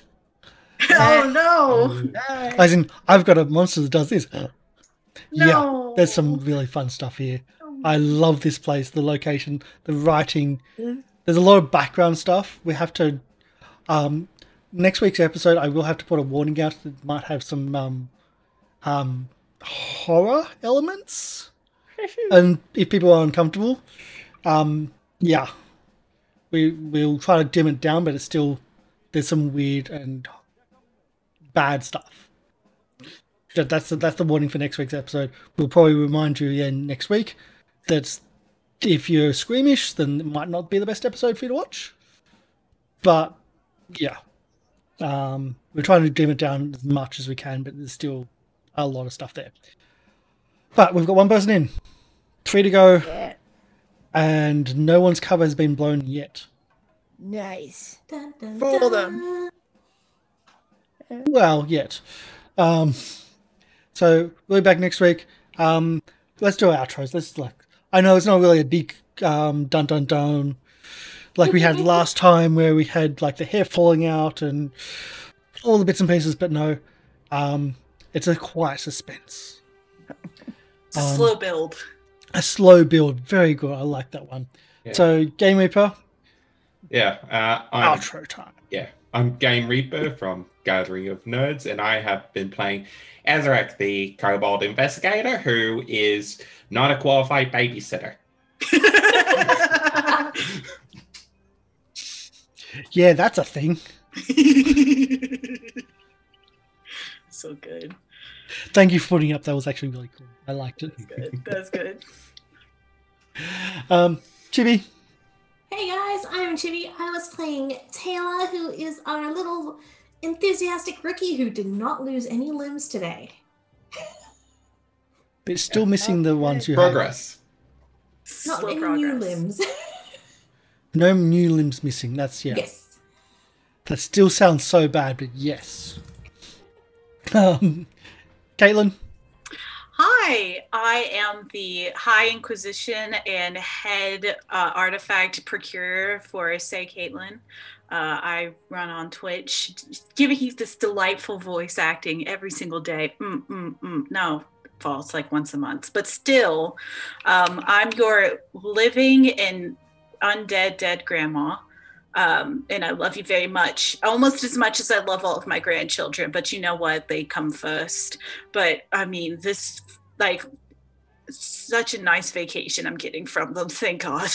Oh, no. As in, I've got a monster that does this. No. Yeah, there's some really fun stuff here. I love this place, the location, the writing. There's a lot of background stuff. We have to... next week's episode, I will have to put a warning out that it might have some horror elements. And if people are uncomfortable, yeah. We'll try to dim it down, but it's still... There's some weird and bad stuff. That's the warning for next week's episode. We'll probably remind you again next week that if you're squeamish, then it might not be the best episode for you to watch. But, yeah. We're trying to dim it down as much as we can, but there's still a lot of stuff there. But we've got one person in. 3 to go. Yeah. And no one's cover has been blown yet. Nice. Dun, dun, Fool dun. Well, yet. So we'll be back next week. Let's do our outros. I know it's not really a big dun dun dun like we had last time where we had like the hair falling out and all the bits and pieces, but no. It's a quiet suspense. It's a slow build. A slow build. Very good. I like that one. Yeah. So Game Reaper. Yeah. Outro time. Yeah. I'm Game Reaper from Gathering of Nerds, and I have been playing Azarek, the Kobold Investigator, who is not a qualified babysitter. Yeah, that's a thing. So good. Thank you for putting up. That was actually really cool. I liked it. That's good. Chibi. Hey guys, I'm Chibi. I was playing Taylor, who is our little enthusiastic rookie who did not lose any limbs today. But it's still missing the ones you Progress. Not Slow any progress. new limbs. have. No new limbs missing. That's, yeah. Yes. That still sounds so bad, but yes. Caitlin. Hi, I am the High Inquisition and head artifact procurer for Say Caitlin. I run on Twitch, giving you this delightful voice acting every single day. No, false, like once a month. But still, I'm your living and undead dead grandma. And I love you very much, almost as much as I love all of my grandchildren. But you know what? They come first. But I mean, this, like, such a nice vacation I'm getting from them. Thank God.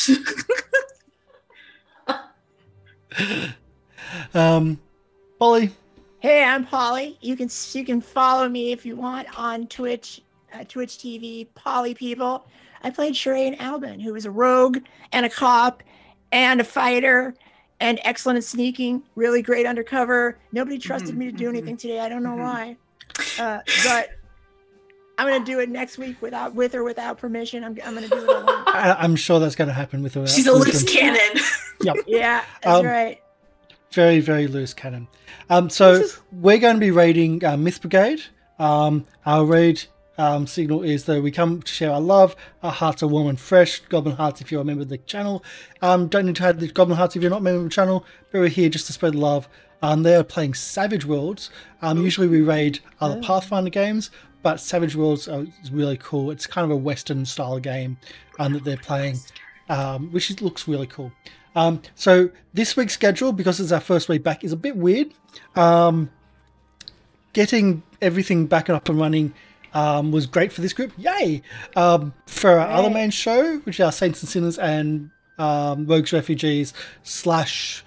Polly. Hey, I'm Polly. You can follow me if you want on Twitch, Twitch TV, Polly People. I played Shireen Albin, who was a rogue and a cop and a fighter and excellent at sneaking, really great undercover. Nobody trusted me to do anything today. I don't know why. But I'm going to do it next week with or without permission. I'm going to do it alone. I'm sure that's going to happen with her. She's a loose cannon. Yep. Yeah, that's right. Very, very loose cannon. So we're going to be raiding Myth Brigade. Our raid signal is that we come to share our love. Our hearts are warm and fresh. Goblin hearts if you're a member of the channel. Don't need to have the goblin hearts if you're not a member of the channel, but we're here just to spread love. They are playing Savage Worlds. Usually we raid other Pathfinder games, but Savage Worlds is really cool. It's kind of a Western style game that they're playing, which looks really cool. So this week's schedule, because it's our first week back, is a bit weird. Getting everything back up and running was great for this group. Yay! For our other main show, which are Saints and Sinners and Rogues Refugees / Smugglers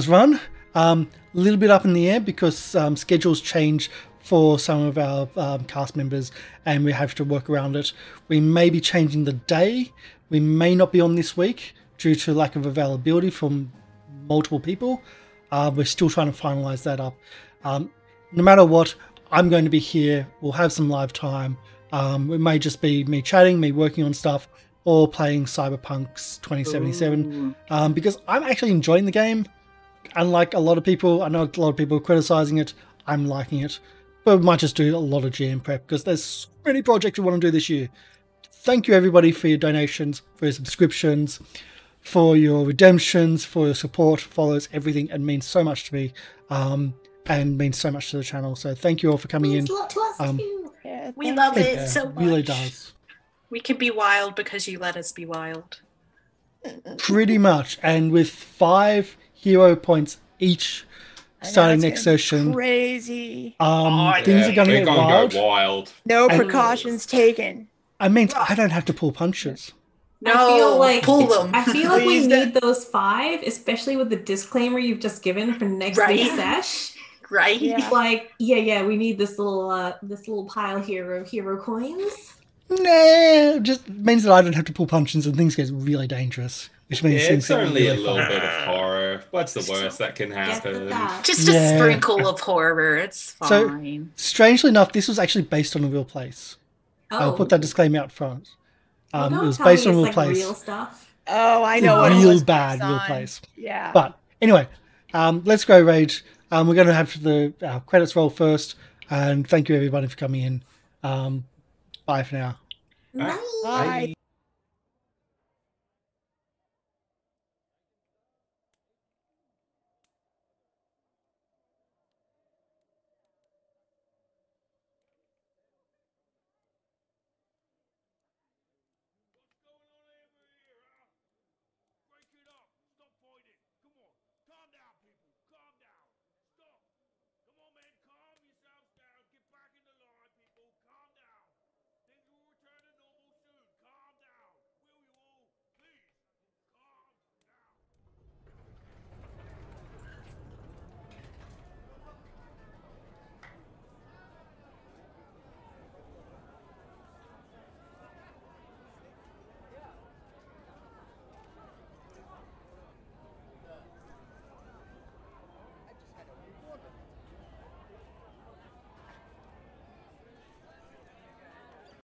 Run, a little bit up in the air because schedules change for some of our cast members and we have to work around it. We may be changing the day. We may not be on this week due to lack of availability from multiple people. We're still trying to finalize that up. No matter what, I'm going to be here. We'll have some live time. It may just be me chatting, me working on stuff, or playing Cyberpunk's 2077 because I'm actually enjoying the game. Unlike a lot of people, I know a lot of people are criticizing it. I'm liking it. But we might just do a lot of GM prep because there's so many projects we want to do this year. Thank you everybody for your donations, for your subscriptions, for your redemptions, for your support, follows, everything. It means so much to me. And means so much to the channel. So thank you all for coming in. Means a lot to us too. Yeah, We love it so It much. really does. We can be wild because you let us be wild. Pretty much. And with 5 hero points each starting next session. Crazy. Things are going to we're get gonna wild. go wild. No precautions taken. It means I don't have to pull punches. No, I feel like pull them. I feel like we Please need those 5, especially with the disclaimer you've just given for next Right. week's sesh. Right? Yeah. Like, we need this little pile here of hero coins. Nah, it just means that I don't have to pull punches and things get really dangerous. Which means Yeah, things it's get only a really little fun. bit of horror. What's the worst that can Get the happen? that. Just a Yeah. sprinkle of horror. It's So- fine. Strangely enough, this was actually based on a real place. I'll put that disclaimer out front. Well, It don't was tell based me on a real it's place. real stuff. Oh, I It's know a what it real was bad based real on. place. Yeah. But anyway, let's go raid. We're going to have the credits roll first. And thank you everybody for coming in. Bye for now. Nice. Bye.